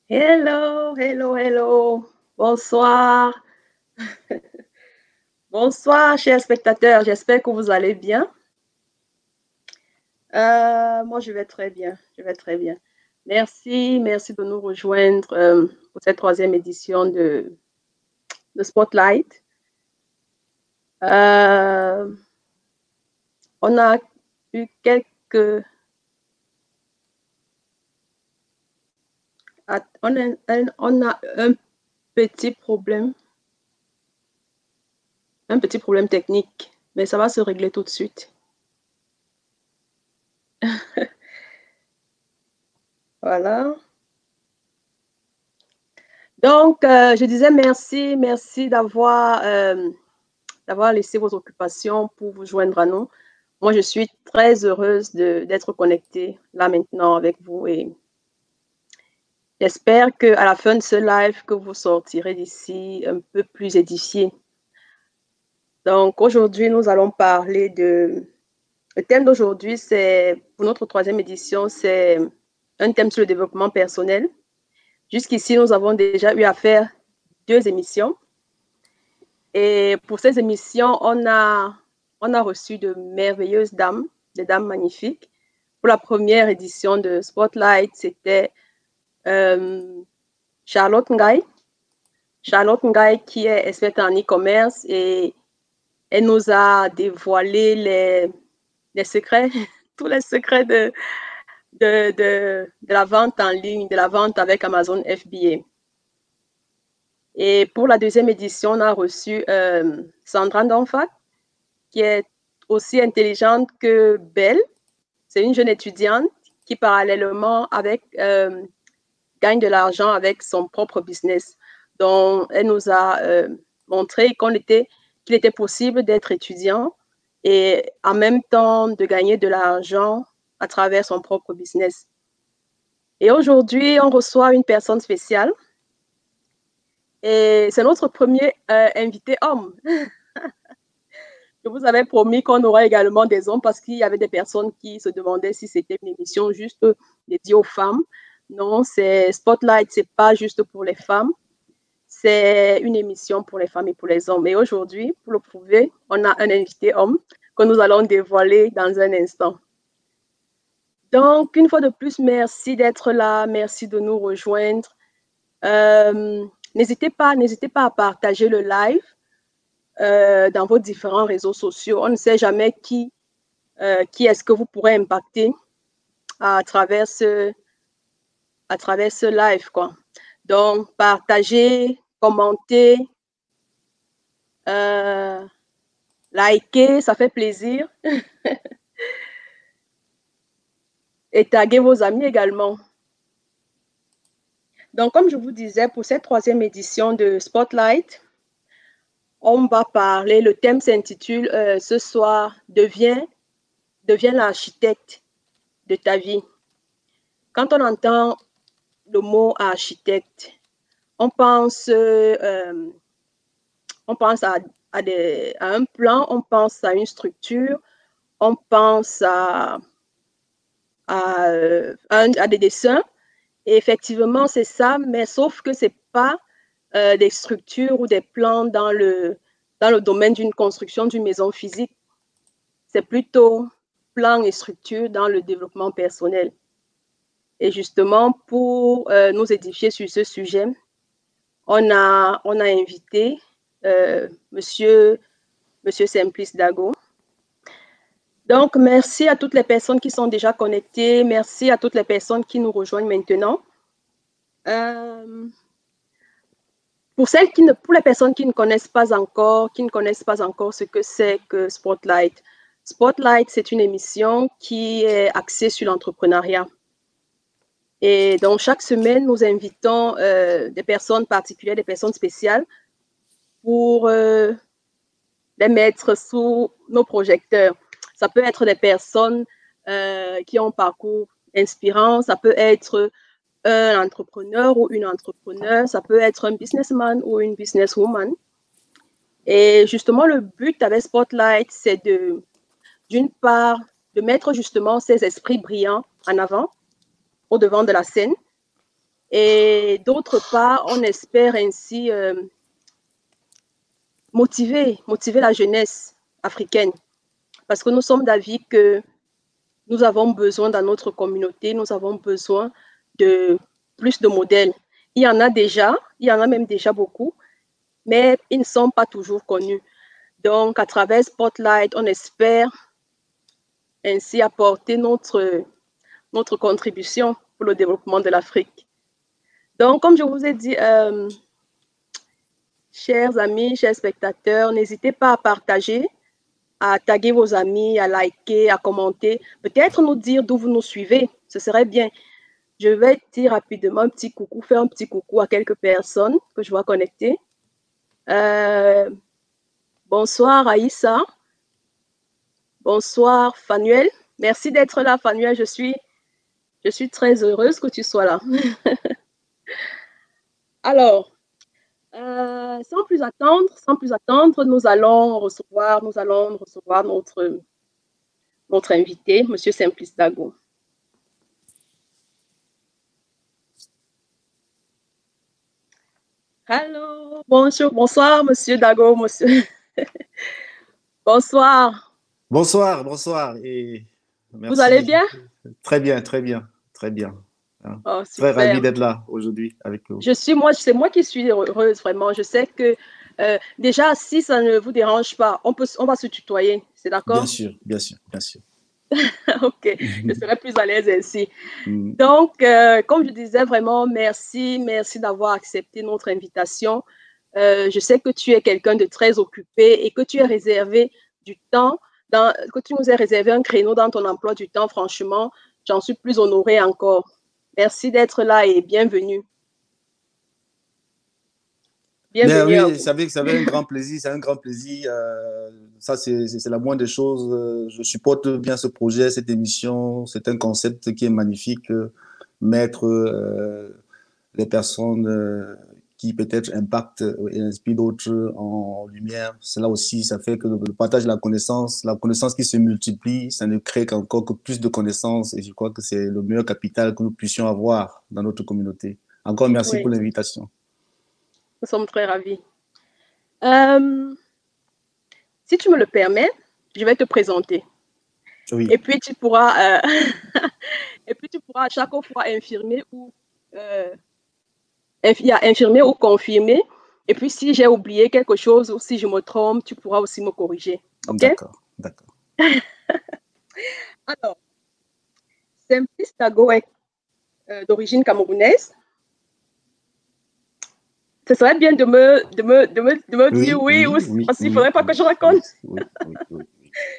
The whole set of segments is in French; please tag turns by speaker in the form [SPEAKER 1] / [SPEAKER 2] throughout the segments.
[SPEAKER 1] Hello, hello, hello. Bonsoir. Bonsoir, chers spectateurs. J'espère que vous allez bien. Moi, je vais très bien. Je vais très bien. Merci de nous rejoindre pour cette troisième édition de Spotlight. Euh, on a eu quelques... On a un petit problème technique, mais ça va se régler tout de suite. Voilà. Donc, je disais merci d'avoir laissé vos occupations pour vous joindre à nous. Moi, je suis très heureuse d'être connectée là maintenant avec vous et j'espère qu'à la fin de ce live, que vous sortirez d'ici un peu plus édifiés. Donc, aujourd'hui, nous allons parler de... Le thème d'aujourd'hui, c'est, pour notre troisième édition, c'est un thème sur le développement personnel. Jusqu'ici, nous avons déjà eu à faire 2 émissions. Et pour ces émissions, on a reçu de merveilleuses dames, des dames magnifiques. Pour la première édition de Spotlight, c'était euh, Charlotte Ngaï. Charlotte Ngaï qui est experte en e-commerce et elle nous a dévoilé les secrets, tous les secrets de la vente en ligne, de la vente avec Amazon FBA. Et pour la deuxième édition, on a reçu Sandra Donfat, qui est aussi intelligente que belle. C'est une jeune étudiante qui, parallèlement, gagne de l'argent avec son propre business. Donc, elle nous a montré qu'il était possible d'être étudiant et en même temps de gagner de l'argent à travers son propre business. Et aujourd'hui, on reçoit une personne spéciale et c'est notre premier invité homme. Je vous avais promis qu'on aurait également des hommes parce qu'il y avait des personnes qui se demandaient si c'était une émission juste dédiée aux femmes. Non, c'est Spotlight, c'est pas juste pour les femmes. C'est une émission pour les femmes et pour les hommes. Et aujourd'hui, pour le prouver, on a un invité homme que nous allons dévoiler dans un instant. Donc, une fois de plus, merci d'être là, merci de nous rejoindre. N'hésitez pas à partager le live dans vos différents réseaux sociaux. On ne sait jamais qui est-ce que vous pourrez impacter à travers ce live, quoi. Donc, partagez, commentez, euh, likez, ça fait plaisir. Et taguez vos amis également. Donc, comme je vous disais, pour cette troisième édition de Spotlight, on va parler, le thème s'intitule ce soir, deviens l'architecte de ta vie. Quand on entend le mot architecte, on pense à un plan, on pense à une structure, on pense à des dessins. Et effectivement, c'est ça, mais sauf que ce n'est pas des structures ou des plans dans le domaine d'une construction d'une maison physique. C'est plutôt plans et structures dans le développement personnel. Et justement, pour nous édifier sur ce sujet, on a invité monsieur Simplice Dago. Donc, merci à toutes les personnes qui sont déjà connectées. Merci à toutes les personnes qui nous rejoignent maintenant. Pour les personnes qui ne connaissent pas encore ce que c'est que Spotlight. Spotlight, c'est une émission qui est axée sur l'entrepreneuriat. Et donc, chaque semaine, nous invitons des personnes particulières, des personnes spéciales pour les mettre sous nos projecteurs. Ça peut être des personnes qui ont un parcours inspirant, ça peut être un entrepreneur ou une entrepreneure, ça peut être un businessman ou une businesswoman. Et justement, le but avec Spotlight, c'est d'une part, de mettre justement ces esprits brillants en avant, au devant de la scène, Et d'autre part, on espère ainsi motiver la jeunesse africaine. Parce que nous sommes d'avis que nous avons besoin dans notre communauté, nous avons besoin de plus de modèles. Il y en a déjà, il y en a même déjà beaucoup, mais ils ne sont pas toujours connus. Donc, à travers Spotlight, on espère ainsi apporter notre contribution pour le développement de l'Afrique. Donc, comme je vous ai dit, chers amis, chers spectateurs, n'hésitez pas à partager, à taguer vos amis, à liker, à commenter, peut-être nous dire d'où vous nous suivez, ce serait bien. Je vais dire rapidement un petit coucou, faire un petit coucou à quelques personnes que je vois connecter. Bonsoir Aïssa. Bonsoir Fanuel. Merci d'être là Fanuel, je suis très heureuse que tu sois là. Alors, sans plus attendre, nous allons recevoir notre invité, Monsieur Simplice Dago. Allô, bonjour, bonsoir, Monsieur Dago, monsieur. Bonsoir.
[SPEAKER 2] Bonsoir, bonsoir et
[SPEAKER 1] Vous allez
[SPEAKER 2] merci.
[SPEAKER 1] bien?
[SPEAKER 2] Très bien, très bien, très bien. Hein.
[SPEAKER 1] Oh,
[SPEAKER 2] Très ravi
[SPEAKER 1] super.
[SPEAKER 2] d'être là aujourd'hui avec vous.
[SPEAKER 1] C'est moi qui suis heureuse, vraiment. Je sais que déjà, si ça ne vous dérange pas, on va se tutoyer. C'est
[SPEAKER 2] Bien
[SPEAKER 1] d'accord?
[SPEAKER 2] sûr, bien sûr, bien sûr.
[SPEAKER 1] Ok, je serai plus à l'aise ainsi.
[SPEAKER 2] Mm.
[SPEAKER 1] Donc, comme je disais, vraiment, merci d'avoir accepté notre invitation. Je sais que tu es quelqu'un de très occupé et que tu es réservé du temps, que tu nous aies réservé un créneau dans ton emploi du temps. Franchement, j'en suis plus honorée encore. Merci d'être là et bienvenue.
[SPEAKER 2] Bien,
[SPEAKER 1] Bienvenue à
[SPEAKER 2] oui,
[SPEAKER 1] vous.
[SPEAKER 2] ça avait un grand plaisir, c'est un grand plaisir. Ça, c'est la moindre des choses. Je supporte bien ce projet, cette émission. C'est un concept qui est magnifique. Mettre les personnes qui peut-être impactent et inspirent d'autres en lumière. Cela aussi, ça fait que le partage de la connaissance qui se multiplie, ça ne crée qu'encore que plus de connaissances et je crois que c'est le meilleur capital que nous puissions avoir dans notre communauté. Encore merci
[SPEAKER 1] Oui,
[SPEAKER 2] pour l'invitation.
[SPEAKER 1] nous sommes très ravis. Euh, Si tu me le permets, je vais te présenter. Et
[SPEAKER 2] Oui,
[SPEAKER 1] puis tu pourras, et puis tu pourras à chaque fois euh, infirmer ou confirmer. Et puis si j'ai oublié quelque chose ou si je me trompe, tu pourras aussi me corriger. OK?
[SPEAKER 2] d'accord, d'accord.
[SPEAKER 1] Alors, Simplice Tago est d'origine camerounaise. Ce serait bien de me dire
[SPEAKER 2] Oui,
[SPEAKER 1] oui ou
[SPEAKER 2] oui, oui,
[SPEAKER 1] parce qu'il ne
[SPEAKER 2] oui,
[SPEAKER 1] faudrait pas que
[SPEAKER 2] oui,
[SPEAKER 1] je
[SPEAKER 2] oui,
[SPEAKER 1] raconte.
[SPEAKER 2] oui, oui, oui,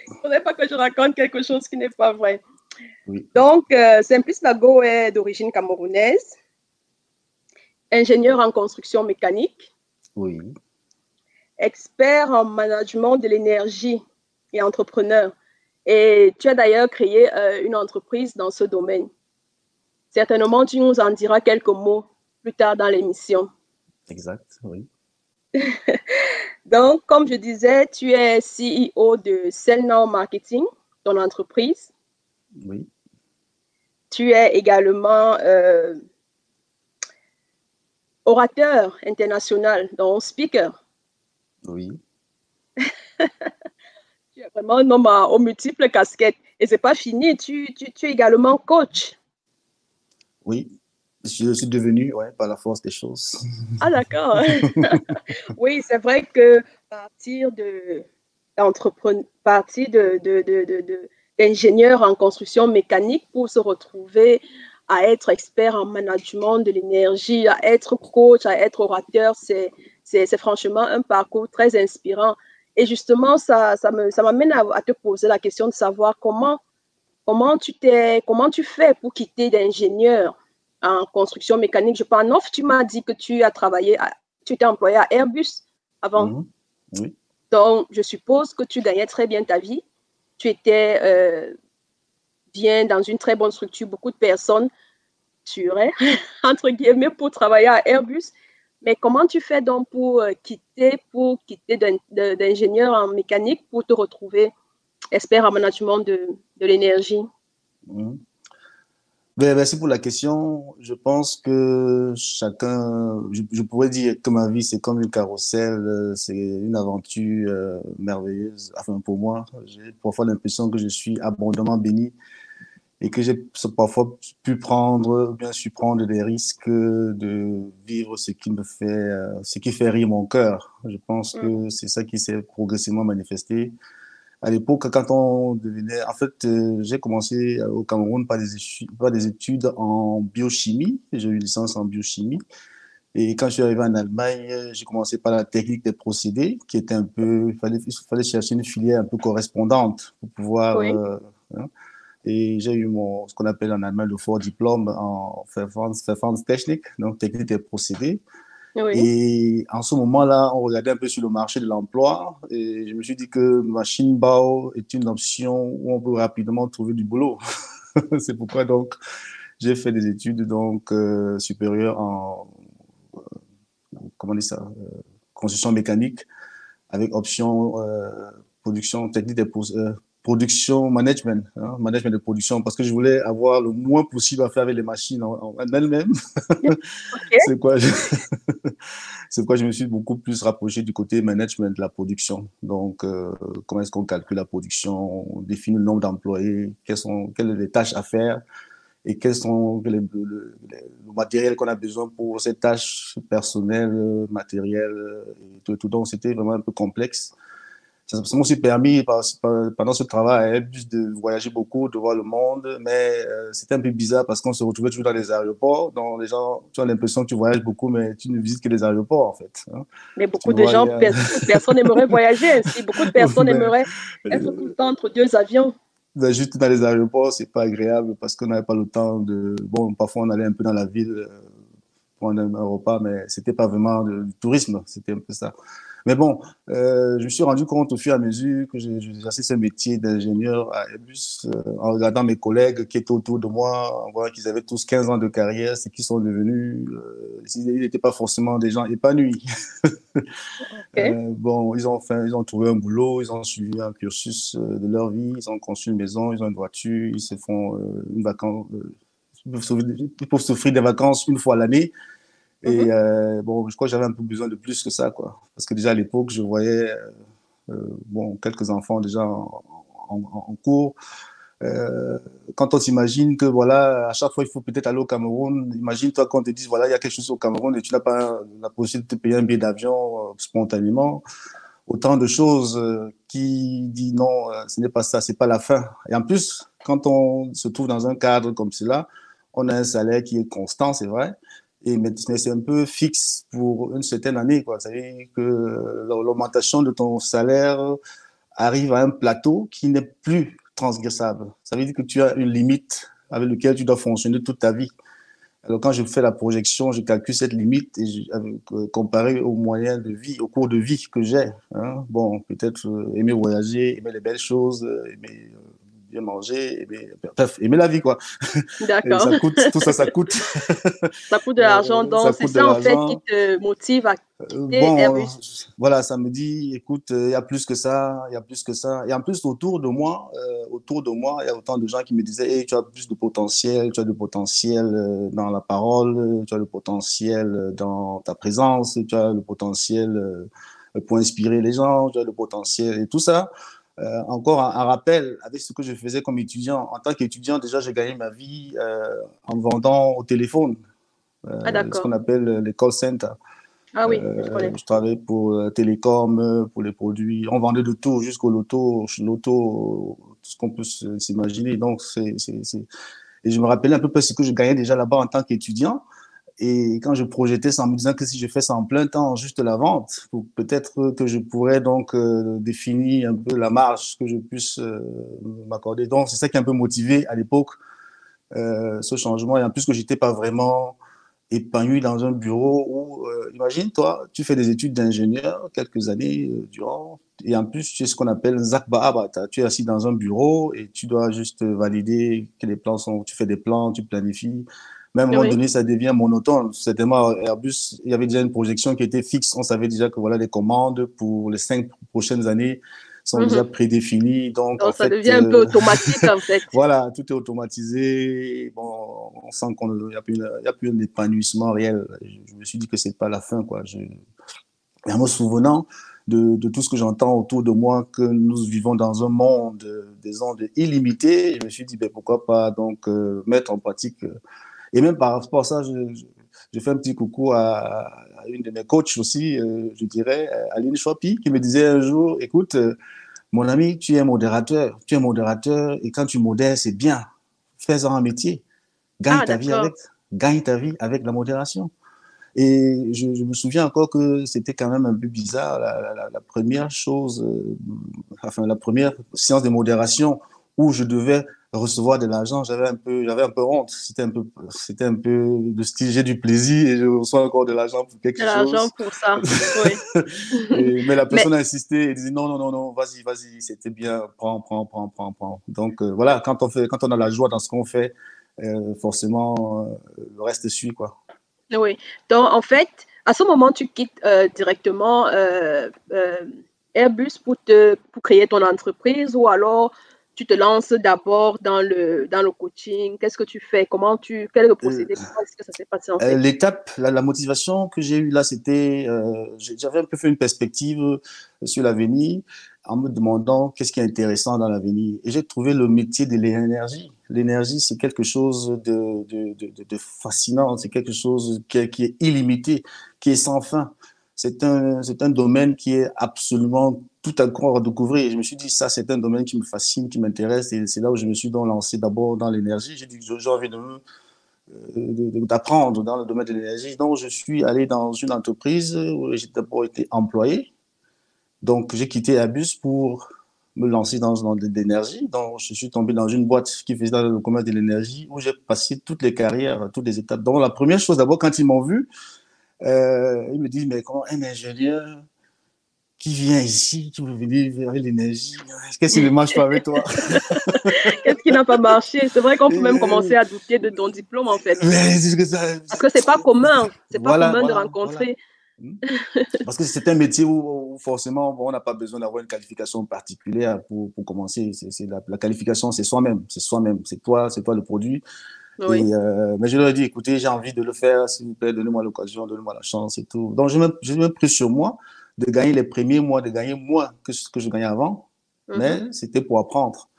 [SPEAKER 1] Il faudrait pas que je raconte quelque chose qui n'est pas vrai.
[SPEAKER 2] oui, oui,
[SPEAKER 1] Donc, Simplice Tago est d'origine camerounaise, ingénieur en construction mécanique,
[SPEAKER 2] oui,
[SPEAKER 1] expert en management de l'énergie et entrepreneur. Et tu as d'ailleurs créé une entreprise dans ce domaine. Certainement, tu nous en diras quelques mots plus tard dans l'émission.
[SPEAKER 2] exact, oui,
[SPEAKER 1] Donc, comme je disais, tu es CEO de Cellnow Marketing, ton entreprise.
[SPEAKER 2] oui,
[SPEAKER 1] Tu es également orateur international, donc speaker.
[SPEAKER 2] oui,
[SPEAKER 1] Tu es vraiment un homme aux multiples casquettes. Et c'est pas fini, tu es également coach.
[SPEAKER 2] oui. Je suis devenu, ouais, par la force des choses.
[SPEAKER 1] Ah, d'accord. Oui, c'est vrai que partir d'ingénieur en construction mécanique pour se retrouver à être expert en management de l'énergie, à être coach, à être orateur, c'est franchement un parcours très inspirant. Et justement, ça m'amène à te poser la question de savoir comment tu fais pour quitter d'ingénieur en construction mécanique. Je pense, en off, tu m'as dit que tu étais employé à Airbus avant.
[SPEAKER 2] Mhm. Oui,
[SPEAKER 1] Donc, je suppose que tu gagnais très bien ta vie. Tu étais bien dans une très bonne structure, beaucoup de personnes tueraient, entre guillemets, pour travailler à Airbus. Mais comment tu fais donc pour quitter d'ingénieur en mécanique pour te retrouver expert en management de l'énergie?
[SPEAKER 2] mhm. Merci pour la question. Je pense que chacun, je pourrais dire que ma vie, c'est comme une carrousel, c'est une aventure merveilleuse. Enfin, pour moi, j'ai parfois l'impression que je suis abondamment béni et que j'ai parfois pu prendre, bien su prendre des risques de vivre ce qui me fait, ce qui fait rire mon cœur. Je pense
[SPEAKER 1] Mhm.
[SPEAKER 2] que c'est ça qui s'est progressivement manifesté. À l'époque, quand on devenait, en fait, j'ai commencé au Cameroun par des études en biochimie. J'ai eu une licence en biochimie. Et quand je suis arrivé en Allemagne, j'ai commencé par la technique des procédés, qui était un peu, il fallait chercher une filière un peu correspondante pour pouvoir,
[SPEAKER 1] Oui,
[SPEAKER 2] hein. Et j'ai eu ce qu'on appelle en Allemagne le fort diplôme en Verfahrenstechnik, donc technique des procédés.
[SPEAKER 1] oui.
[SPEAKER 2] Et en ce moment-là, on regardait un peu sur le marché de l'emploi et je me suis dit que Maschinenbau est une option où on peut rapidement trouver du boulot. C'est pourquoi donc j'ai fait des études donc supérieures en comment on dit ça, construction mécanique avec option production technique des production management, hein, management de production, parce que je voulais avoir le moins possible à faire avec les machines en elles-mêmes.
[SPEAKER 1] OK.
[SPEAKER 2] C'est quoi, c'est pourquoi je me suis beaucoup plus rapproché du côté management de la production. Donc, comment est-ce qu'on calcule la production, on définit le nombre d'employés, quelles sont les tâches à faire et quels sont le matériel qu'on a besoin pour ces tâches personnelles, matérielles et tout. Donc, c'était vraiment un peu complexe. Ça m'a aussi permis, pendant ce travail à Airbus, de voyager beaucoup, de voir le monde, mais c'était un peu bizarre parce qu'on se retrouvait toujours dans les aéroports, dont les gens, tu as l'impression que tu voyages beaucoup, mais tu ne visites que les aéroports, en fait, hein.
[SPEAKER 1] Mais
[SPEAKER 2] Tu ne vois rien.
[SPEAKER 1] beaucoup de personnes aimeraient voyager ainsi. Beaucoup de personnes
[SPEAKER 2] mais,
[SPEAKER 1] aimeraient être tout le temps entre deux avions.
[SPEAKER 2] juste dans les aéroports, c'est pas agréable parce qu'on n'avait pas le temps de... Bon, parfois on allait un peu dans la ville prendre un repas, mais c'était pas vraiment du tourisme, c'était un peu ça. Mais bon, je me suis rendu compte au fur et à mesure que j'exerçais ce métier d'ingénieur à Airbus, en regardant mes collègues qui étaient autour de moi, en voyant qu'ils avaient tous 15 ans de carrière, c'est qu'ils sont devenus, ils n'étaient pas forcément des gens épanouis.
[SPEAKER 1] OK.
[SPEAKER 2] Bon, ils ont trouvé un boulot, ils ont suivi un cursus de leur vie, ils ont construit une maison, ils ont une voiture, ils se font une vacance, ils peuvent s'offrir des vacances une fois à l'année. Et
[SPEAKER 1] Mhm.
[SPEAKER 2] bon, je crois que j'avais un peu besoin de plus que ça, quoi. Parce que déjà à l'époque, je voyais bon, quelques enfants déjà en cours. Euh, Quand on s'imagine que voilà, à chaque fois il faut peut-être aller au Cameroun, imagine-toi qu'on te dise voilà, il y a quelque chose au Cameroun et tu n'as pas la possibilité de te payer un billet d'avion spontanément. Autant de choses qui dit non, ce n'est pas ça, c'est pas la fin. Et en plus, quand on se trouve dans un cadre comme cela, on a un salaire qui est constant, c'est vrai, mais c'est un peu fixe pour une certaine année, quoi. Ça veut dire que l'augmentation de ton salaire arrive à un plateau qui n'est plus transgressable. Ça veut dire que tu as une limite avec laquelle tu dois fonctionner toute ta vie. Alors, quand je fais la projection, je calcule cette limite et comparé aux moyens de vie, au cours de vie que j'ai, hein. Bon, peut-être aimer voyager, aimer les belles choses, aimer bien manger, bref, aimer la vie, quoi. Et
[SPEAKER 1] D'accord.
[SPEAKER 2] ça coûte, tout ça, ça coûte.
[SPEAKER 1] Ça coûte de l'argent.
[SPEAKER 2] Ça
[SPEAKER 1] Donc, c'est
[SPEAKER 2] coûte de
[SPEAKER 1] ça, en fait, qui
[SPEAKER 2] l'argent.
[SPEAKER 1] te motive à quitter
[SPEAKER 2] Bon,
[SPEAKER 1] Airbus.
[SPEAKER 2] voilà, ça me dit, écoute, il y a plus que ça, il y a plus que ça. Et en plus, autour de moi, il y a autant de gens qui me disaient, hey, tu as plus de potentiel, tu as du potentiel dans la parole, tu as le potentiel dans ta présence, tu as le potentiel pour inspirer les gens, tu as le potentiel et tout ça. Encore un rappel avec ce que je faisais comme étudiant. En tant qu'étudiant, déjà, j'ai gagné ma vie en vendant au téléphone,
[SPEAKER 1] Ah,
[SPEAKER 2] ce qu'on
[SPEAKER 1] d'accord.
[SPEAKER 2] appelle les call centers.
[SPEAKER 1] Ah oui, je connais.
[SPEAKER 2] Je travaillais pour Télécom, pour les produits. On vendait de tout, jusqu'au loto, tout ce qu'on peut s'imaginer. Donc, Et je me rappelais à peu près ce que je gagnais déjà là-bas en tant qu'étudiant. Et quand je projetais ça en me disant que si je fais ça en plein temps, juste la vente, peut-être que je pourrais donc définir un peu la marge que je puisse m'accorder. Donc, c'est ça qui a un peu motivé à l'époque ce changement. Et en plus que j'étais pas vraiment épanoui dans un bureau où, imagine, toi, tu fais des études d'ingénieur quelques années durant, et en plus, tu es ce qu'on appelle Zach Bahabata. Tu es assis dans un bureau et tu dois juste valider que les plans sont, tu fais des plans, tu planifies. Mais à un moment
[SPEAKER 1] Oui.
[SPEAKER 2] donné, ça devient monotone. Certainement, Airbus, il y avait déjà une projection qui était fixe. On savait déjà que voilà les commandes pour les 5 prochaines années sont déjà prédéfinis. Donc, en
[SPEAKER 1] Donc, ça
[SPEAKER 2] fait,
[SPEAKER 1] devient un peu automatique, en fait.
[SPEAKER 2] voilà, tout est automatisé. Bon, on sent qu'il n'y a plus, il y a plus un épanouissement réel. Je me suis dit que c'est pas la fin, quoi. Et en me souvenant de tout ce que j'entends autour de moi, que nous vivons dans un monde des ondes illimitées, je me suis dit, ben, pourquoi pas donc mettre en pratique. Et même par rapport à ça, je fais un petit coucou à une de mes coachs aussi, je dirais, Aline Chopi, qui me disait un jour, écoute, mon ami, tu es modérateur, et quand tu modères, c'est bien. Fais-en un métier. Gagne
[SPEAKER 1] Ah,
[SPEAKER 2] ta vie
[SPEAKER 1] d'accord.
[SPEAKER 2] avec, gagne ta vie avec la modération. Et je me souviens encore que c'était quand même un peu bizarre, la première chose, enfin la première séance de modération où je devais recevoir de l'argent, j'avais un peu honte. C'était un peu de style, j'ai du plaisir et je reçois encore de l'argent pour quelque
[SPEAKER 1] De l'argent
[SPEAKER 2] chose.
[SPEAKER 1] pour ça, oui.
[SPEAKER 2] Mais la
[SPEAKER 1] Mais
[SPEAKER 2] personne a insisté et disait non, non, non, non, vas-y, vas-y, c'était bien, prends, prends, prends, prends, prends. Donc voilà, quand on a la joie dans ce qu'on fait, forcément, le reste suit, quoi.
[SPEAKER 1] oui. Donc, en fait, à ce moment, tu quittes directement Airbus pour créer ton entreprise ou alors tu te lances d'abord dans le coaching. Qu'est-ce que tu fais? Quel est le
[SPEAKER 2] Euh,
[SPEAKER 1] procédé? Comment est-ce que ça s'est passé en fait?
[SPEAKER 2] L'étape, la motivation que j'ai eue là, c'était, j'avais un peu fait une perspective sur l'avenir en me demandant qu'est-ce qui est intéressant dans l'avenir. Et j'ai trouvé le métier de l'énergie. L'énergie, c'est quelque chose de fascinant, c'est quelque chose qui est illimité, qui est sans fin. C'est un domaine qui est absolument tout encore à découvrir. Et je me suis dit, ça, c'est un domaine qui me fascine, qui m'intéresse. Et c'est là où je me suis donc lancé d'abord dans l'énergie. J'ai dit, j'ai envie d'apprendre dans le domaine de l'énergie. Donc, je suis allé dans une entreprise où j'ai d'abord été employé. Donc, j'ai quitté Airbus pour me lancer dans l'énergie. Donc, je suis tombé dans une boîte qui faisait dans le commerce de l'énergie où j'ai passé toutes les carrières, toutes les étapes. Donc, la première chose, d'abord, quand ils m'ont vu, ils me disent, mais comment un ingénieur qui vient ici, qui veut venir vers l'énergie, qu'est-ce qui ne marche pas avec toi?
[SPEAKER 1] Qu'est-ce qui n'a pas marché? C'est vrai qu'on peut même commencer
[SPEAKER 2] Et,
[SPEAKER 1] à douter de ton diplôme en fait.
[SPEAKER 2] mais, c'est que ça,
[SPEAKER 1] Parce que c'est pas commun. C'est pas
[SPEAKER 2] voilà,
[SPEAKER 1] commun de
[SPEAKER 2] voilà, voilà.
[SPEAKER 1] rencontrer.
[SPEAKER 2] Parce que c'est un métier où forcément, bon, on n'a pas besoin d'avoir une qualification particulière pour commencer. La qualification, c'est soi-même. C'est soi-même. C'est toi le produit.
[SPEAKER 1] Oui.
[SPEAKER 2] Et, mais je leur ai dit, écoutez, j'ai envie de le faire, s'il vous plaît, donnez-moi l'occasion, donnez-moi la chance et tout. Donc, j'ai même pris sur moi de gagner les premiers mois, de gagner moins que ce que je gagnais avant.
[SPEAKER 1] Mhm.
[SPEAKER 2] Mais c'était pour apprendre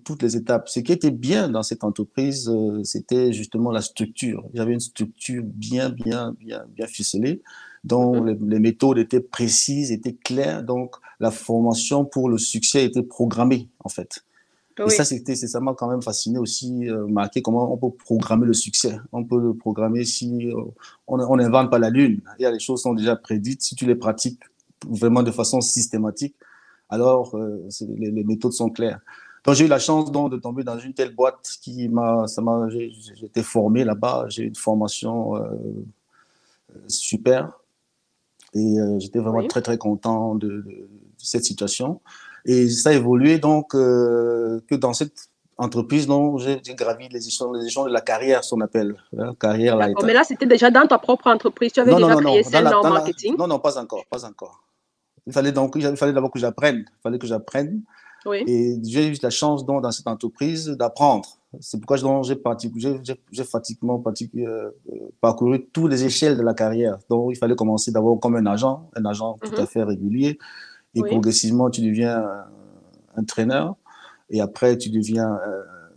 [SPEAKER 2] toutes les étapes. Ce qui était bien dans cette entreprise, c'était justement la structure. Il y avait une structure bien ficelée, dont
[SPEAKER 1] Mhm.
[SPEAKER 2] les méthodes étaient précises, étaient claires. Donc, la formation pour le succès était programmée, en fait. Et
[SPEAKER 1] Oui.
[SPEAKER 2] ça m'a quand même fasciné aussi, marqué comment on peut programmer le succès. On peut le programmer si on n'invente pas la lune. Il y a les choses sont déjà prédites. Si tu les pratiques vraiment de façon systématique, alors les méthodes sont claires. Donc j'ai eu la chance donc de tomber dans une telle boîte j'ai été formé là-bas. J'ai eu une formation super et j'étais vraiment
[SPEAKER 1] Oui.
[SPEAKER 2] très très content de cette situation. Et ça a évolué donc que dans cette entreprise dont j'ai gravi les échelons de la carrière, ce qu'on appelle carrière
[SPEAKER 1] D'accord.
[SPEAKER 2] lighter.
[SPEAKER 1] Mais là, c'était déjà dans ta propre entreprise. Tu avais
[SPEAKER 2] Non, non,
[SPEAKER 1] déjà
[SPEAKER 2] non,
[SPEAKER 1] créé
[SPEAKER 2] non,
[SPEAKER 1] celle-là en marketing.
[SPEAKER 2] non, non, pas encore, pas encore. Il fallait d'abord que j'apprenne. Il fallait que j'apprenne.
[SPEAKER 1] Oui.
[SPEAKER 2] Et j'ai eu la chance donc, dans cette entreprise d'apprendre. C'est pourquoi j'ai pratiquement parcouru toutes les échelles de la carrière. Donc, il fallait commencer d'abord comme un agent tout
[SPEAKER 1] Mhm.
[SPEAKER 2] à fait régulier. Et
[SPEAKER 1] Oui.
[SPEAKER 2] progressivement, tu deviens entraîneur. Et après, tu deviens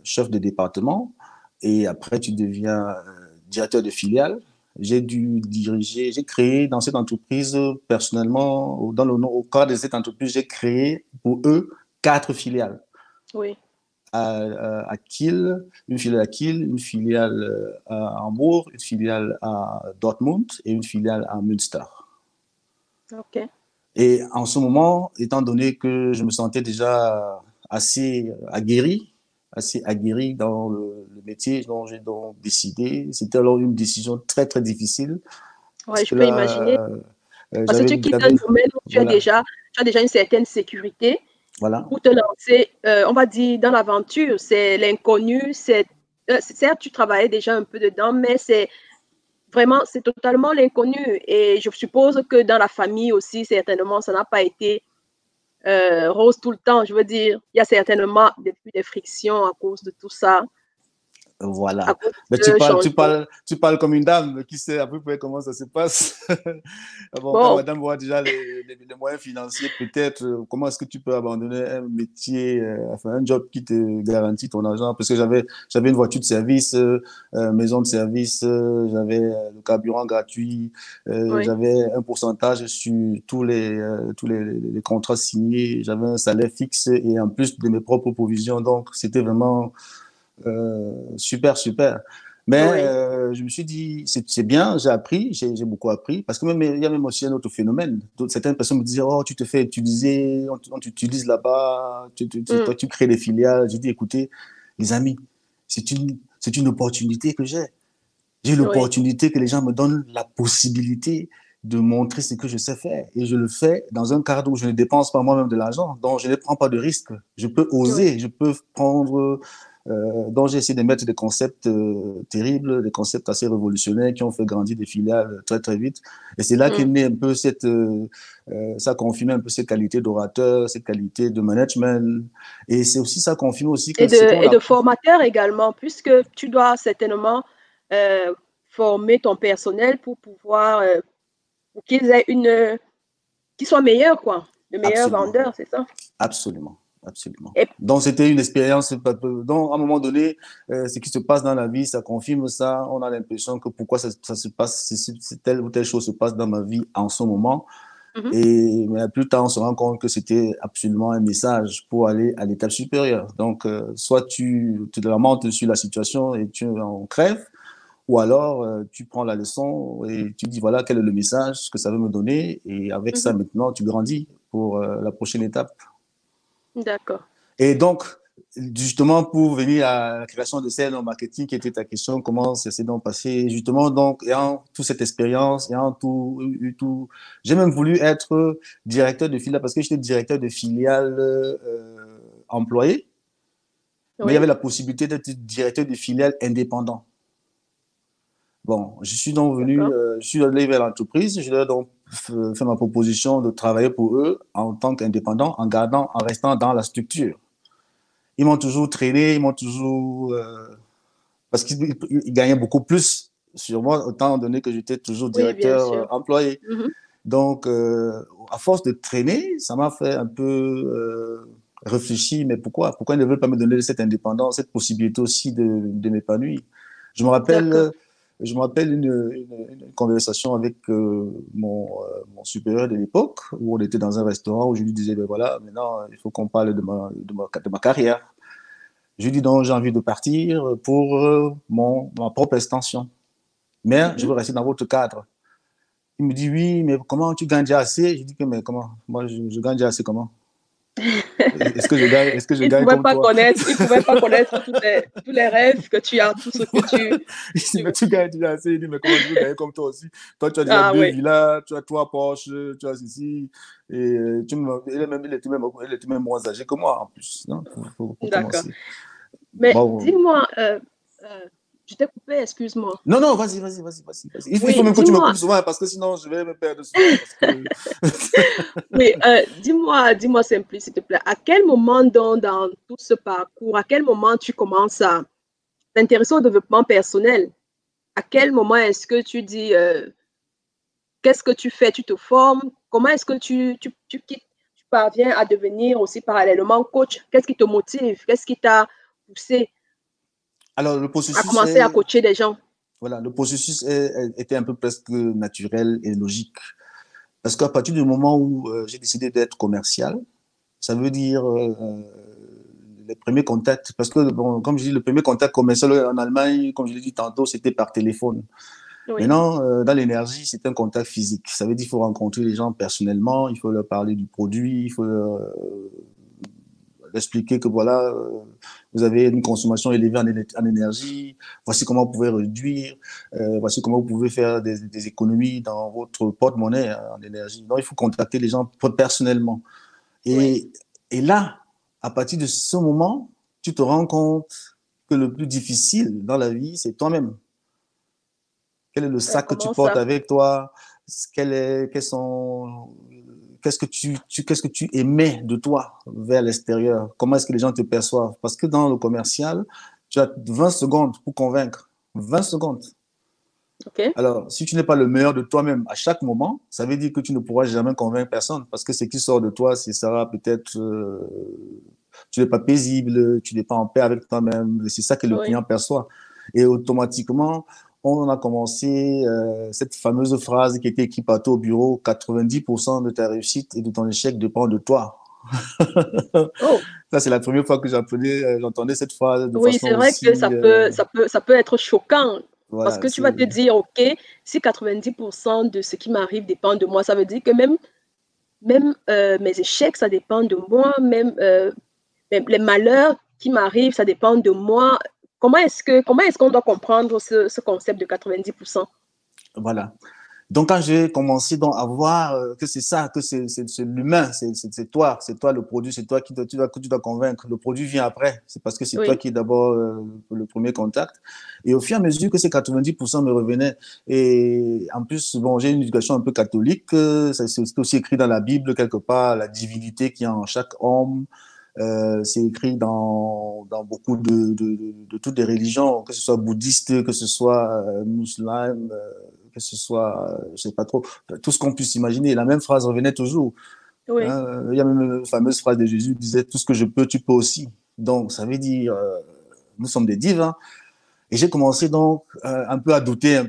[SPEAKER 2] chef de département. Et après, tu deviens directeur de filiale. J'ai créé dans cette entreprise, personnellement, au cadre de cette entreprise, j'ai créé pour eux 4 filiales.
[SPEAKER 1] Oui.
[SPEAKER 2] À Kiel, une filiale à Kiel, une filiale à Hambourg, une filiale à Dortmund et une filiale à Münster.
[SPEAKER 1] OK.
[SPEAKER 2] Et en ce moment, étant donné que je me sentais déjà assez aguerri dans le métier dont j'ai donc décidé, c'était alors une décision très, très difficile. Parce
[SPEAKER 1] Ouais, je
[SPEAKER 2] que
[SPEAKER 1] peux imaginer.
[SPEAKER 2] là,
[SPEAKER 1] Parce que tu quittes un domaine où
[SPEAKER 2] voilà,
[SPEAKER 1] tu as déjà une certaine sécurité
[SPEAKER 2] voilà.
[SPEAKER 1] pour te lancer, on va dire, dans l'aventure. C'est l'inconnu. Certes, tu travaillais déjà un peu dedans, mais c'est totalement l'inconnu. Et je suppose que dans la famille aussi, certainement, ça n'a pas été rose tout le temps. Je veux dire, il y a certainement des frictions à cause de tout ça, à
[SPEAKER 2] Voilà.
[SPEAKER 1] cause
[SPEAKER 2] Mais
[SPEAKER 1] de ce changement.
[SPEAKER 2] tu parles comme une dame qui sait à peu près comment ça se passe. Bon, quand
[SPEAKER 1] Bon,
[SPEAKER 2] madame voit déjà les moyens financiers, peut-être, comment est-ce que tu peux abandonner un métier, enfin, un job qui te garantit ton argent? Parce que j'avais une voiture de service, maison de service, j'avais le carburant gratuit,
[SPEAKER 1] oui,
[SPEAKER 2] j'avais un pourcentage sur tous les contrats signés, j'avais un salaire fixe et en plus de mes propres provisions. Donc, c'était vraiment super, super. Mais
[SPEAKER 1] oui,
[SPEAKER 2] je me suis dit, c'est bien, j'ai appris, j'ai beaucoup appris, parce que même, il y a même aussi un autre phénomène. Certaines personnes me disaient, oh, tu te fais utiliser, on t'utilise là-bas,
[SPEAKER 1] mm,
[SPEAKER 2] toi, tu crées des filiales. J'ai dit, écoutez, les amis, c'est une opportunité que j'ai. J'ai
[SPEAKER 1] oui,
[SPEAKER 2] l'opportunité que les gens me donnent la possibilité de montrer ce que je sais faire. Et je le fais dans un cadre où je ne dépense pas moi-même de l'argent, donc je ne prends pas de risques. Je peux
[SPEAKER 1] oui.
[SPEAKER 2] oser, je peux prendre. Donc j'ai essayé de mettre des concepts terribles, des concepts assez révolutionnaires qui ont fait grandir des filiales très très vite. Et c'est là qu'est
[SPEAKER 1] Mm.
[SPEAKER 2] né un peu ça confirme un peu cette qualité d'orateur, cette qualité de management. Et c'est aussi ça confirme aussi que ce qu'on
[SPEAKER 1] Et de
[SPEAKER 2] a.
[SPEAKER 1] formateur également, puisque tu dois certainement euh, former ton personnel pour pouvoir, pour qu'ils aient qu'ils soient meilleurs, quoi, de meilleurs
[SPEAKER 2] Absolument.
[SPEAKER 1] vendeurs, c'est ça?
[SPEAKER 2] Absolument, absolument.
[SPEAKER 1] Et,
[SPEAKER 2] Donc, c'était une expérience. Donc, à un moment donné, ce qui se passe dans la vie, ça confirme ça. On a l'impression que pourquoi ça se passe, si telle ou telle chose se passe dans ma vie en ce moment.
[SPEAKER 1] mhm,
[SPEAKER 2] Et mais plus tard, on se rend compte que c'était absolument un message pour aller à l'étape supérieure. Donc, soit tu te lamentes sur la situation et tu en crèves, ou alors tu prends la leçon et tu dis voilà quel est le message que ça veut me donner. Et avec ça,
[SPEAKER 1] mhm,
[SPEAKER 2] maintenant, tu grandis pour la prochaine étape.
[SPEAKER 1] d'accord.
[SPEAKER 2] Et donc, justement, pour venir à la création de scène en marketing, qui était ta question, comment ça s'est donc passé? Justement, donc, ayant toute cette expérience, ayant tout, j'ai même voulu être directeur de filiale parce que j'étais directeur de filiale employé, mais il y
[SPEAKER 1] Oui,
[SPEAKER 2] avait la possibilité d'être directeur de filiale indépendant. Bon, je suis donc venu,
[SPEAKER 1] d'accord.
[SPEAKER 2] je suis allé vers l'entreprise, je leur ai donc fait ma proposition de travailler pour eux en tant qu'indépendant, en restant dans la structure. Ils m'ont toujours traîné, ils m'ont toujours parce qu'ils gagnaient beaucoup plus sur moi, étant donné que j'étais toujours
[SPEAKER 1] Oui, bien
[SPEAKER 2] directeur
[SPEAKER 1] sûr.
[SPEAKER 2] employé.
[SPEAKER 1] Mhm,
[SPEAKER 2] Donc, à force de traîner, ça m'a fait un peu réfléchir, mais pourquoi? Pourquoi ils ne veulent pas me donner cette indépendance, cette possibilité aussi de m'épanouir? Je me
[SPEAKER 1] d'accord.
[SPEAKER 2] rappelle, je me rappelle une conversation avec mon supérieur de l'époque, où on était dans un restaurant, où je lui disais, ben voilà, maintenant, il faut qu'on parle de ma carrière. Je lui dis donc, j'ai envie de partir pour ma propre extension. Mais je
[SPEAKER 1] Mhm.
[SPEAKER 2] veux rester dans votre cadre. Il me dit, oui, mais comment tu gagnes déjà assez? Je dis que, mais comment? Moi, je gagne déjà assez comment? Est-ce que je
[SPEAKER 1] Ils ne
[SPEAKER 2] gagne
[SPEAKER 1] pouvaient
[SPEAKER 2] comme
[SPEAKER 1] pas
[SPEAKER 2] toi?
[SPEAKER 1] connaître, ils pouvaient pas connaître tous les rêves que tu as, tout ce que
[SPEAKER 2] Il dit,
[SPEAKER 1] tu
[SPEAKER 2] mais
[SPEAKER 1] veux.
[SPEAKER 2] tu gagnes déjà assez. Il dit, mais comment je veux gagner comme toi aussi? Toi, tu as déjà
[SPEAKER 1] Ah
[SPEAKER 2] deux
[SPEAKER 1] oui,
[SPEAKER 2] villas, tu as trois Porsche, tu as ceci. Et il était même moins âgé que moi, en plus. Non? Faut
[SPEAKER 1] d'accord.
[SPEAKER 2] commencer.
[SPEAKER 1] Mais
[SPEAKER 2] Bon,
[SPEAKER 1] dis-moi, je t'ai coupé, excuse-moi.
[SPEAKER 2] non, non, vas-y. Il faut
[SPEAKER 1] Oui,
[SPEAKER 2] même que tu me
[SPEAKER 1] dis-moi,
[SPEAKER 2] coupes souvent parce que sinon je vais me perdre souvent. Parce que...
[SPEAKER 1] oui, dis-moi Simpli, s'il te plaît, à quel moment dans tout ce parcours, à quel moment tu commences à t'intéresser au développement personnel? À quel moment est-ce que tu dis, qu'est-ce que tu fais? Tu te formes? Comment est-ce que tu parviens à devenir aussi parallèlement coach? Qu'est-ce qui te motive? Qu'est-ce qui t'a poussé
[SPEAKER 2] Alors,
[SPEAKER 1] à commencer à coacher des gens?
[SPEAKER 2] le processus était un peu presque naturel et logique. Parce qu'à partir du moment où j'ai décidé d'être commercial, ça veut dire les premiers contacts, parce que, bon, comme je dis, le premier contact commercial en Allemagne, comme je l'ai dit tantôt, c'était par téléphone.
[SPEAKER 1] Oui,
[SPEAKER 2] Maintenant, dans l'énergie, c'est un contact physique. Ça veut dire qu'il faut rencontrer les gens personnellement, il faut leur parler du produit, il faut leur expliquer que voilà, vous avez une consommation élevée en énergie, voici comment vous pouvez réduire, voici comment vous pouvez faire des économies dans votre porte-monnaie en énergie. Donc, il faut contacter les gens personnellement.
[SPEAKER 1] oui.
[SPEAKER 2] Et, et là, à partir de ce moment, tu te rends compte que le plus difficile dans la vie, c'est toi-même. Quel est le sac que tu
[SPEAKER 1] Comment
[SPEAKER 2] portes
[SPEAKER 1] ça?
[SPEAKER 2] avec toi? Quels sont qu'est-ce que tu émets de toi vers l'extérieur? Comment est-ce que les gens te perçoivent? Parce que dans le commercial, tu as 20 secondes pour convaincre. 20 secondes.
[SPEAKER 1] OK.
[SPEAKER 2] Alors, si tu n'es pas le meilleur de toi-même à chaque moment, ça veut dire que tu ne pourras jamais convaincre personne parce que ce qui sort de toi, c'est ça peut-être tu n'es pas paisible, tu n'es pas en paix avec toi-même. C'est ça que le
[SPEAKER 1] Oui.
[SPEAKER 2] client perçoit. Et automatiquement, on a commencé cette fameuse phrase qui était écrite partout au bureau, 90% de ta réussite et de ton échec dépend de toi.
[SPEAKER 1] Oh.
[SPEAKER 2] Ça, c'est la première fois que j'entendais cette phrase de
[SPEAKER 1] Oui,
[SPEAKER 2] façon
[SPEAKER 1] c'est vrai que
[SPEAKER 2] aussi,
[SPEAKER 1] ça peut être choquant parce
[SPEAKER 2] voilà,
[SPEAKER 1] que tu vas te dire, OK, si 90% de ce qui m'arrive dépend de moi, ça veut dire que même mes échecs, ça dépend de moi, même les malheurs qui m'arrivent, ça dépend de moi. Comment est-ce qu'on doit comprendre ce concept de 90%?
[SPEAKER 2] voilà. Donc, quand j'ai commencé donc à voir que c'est ça, que c'est l'humain, c'est toi le produit, c'est toi que tu dois convaincre. Le produit vient après. C'est parce que c'est toi
[SPEAKER 1] Oui,
[SPEAKER 2] qui est d'abord le premier contact. Et au fur et à mesure que ces 90% me revenaient, et en plus, bon, j'ai une éducation un peu catholique, c'est aussi écrit dans la Bible quelque part, la divinité qui est en chaque homme. C'est écrit dans beaucoup de toutes les religions, que ce soit bouddhiste, que ce soit musulman, que ce soit, je sais pas trop, tout ce qu'on puisse imaginer. La même phrase revenait toujours.
[SPEAKER 1] oui,
[SPEAKER 2] Hein. Il y a même une fameuse phrase de Jésus qui disait, tout ce que je peux, tu peux aussi. Donc, ça veut dire, nous sommes des divins. Et j'ai commencé donc un peu à douter,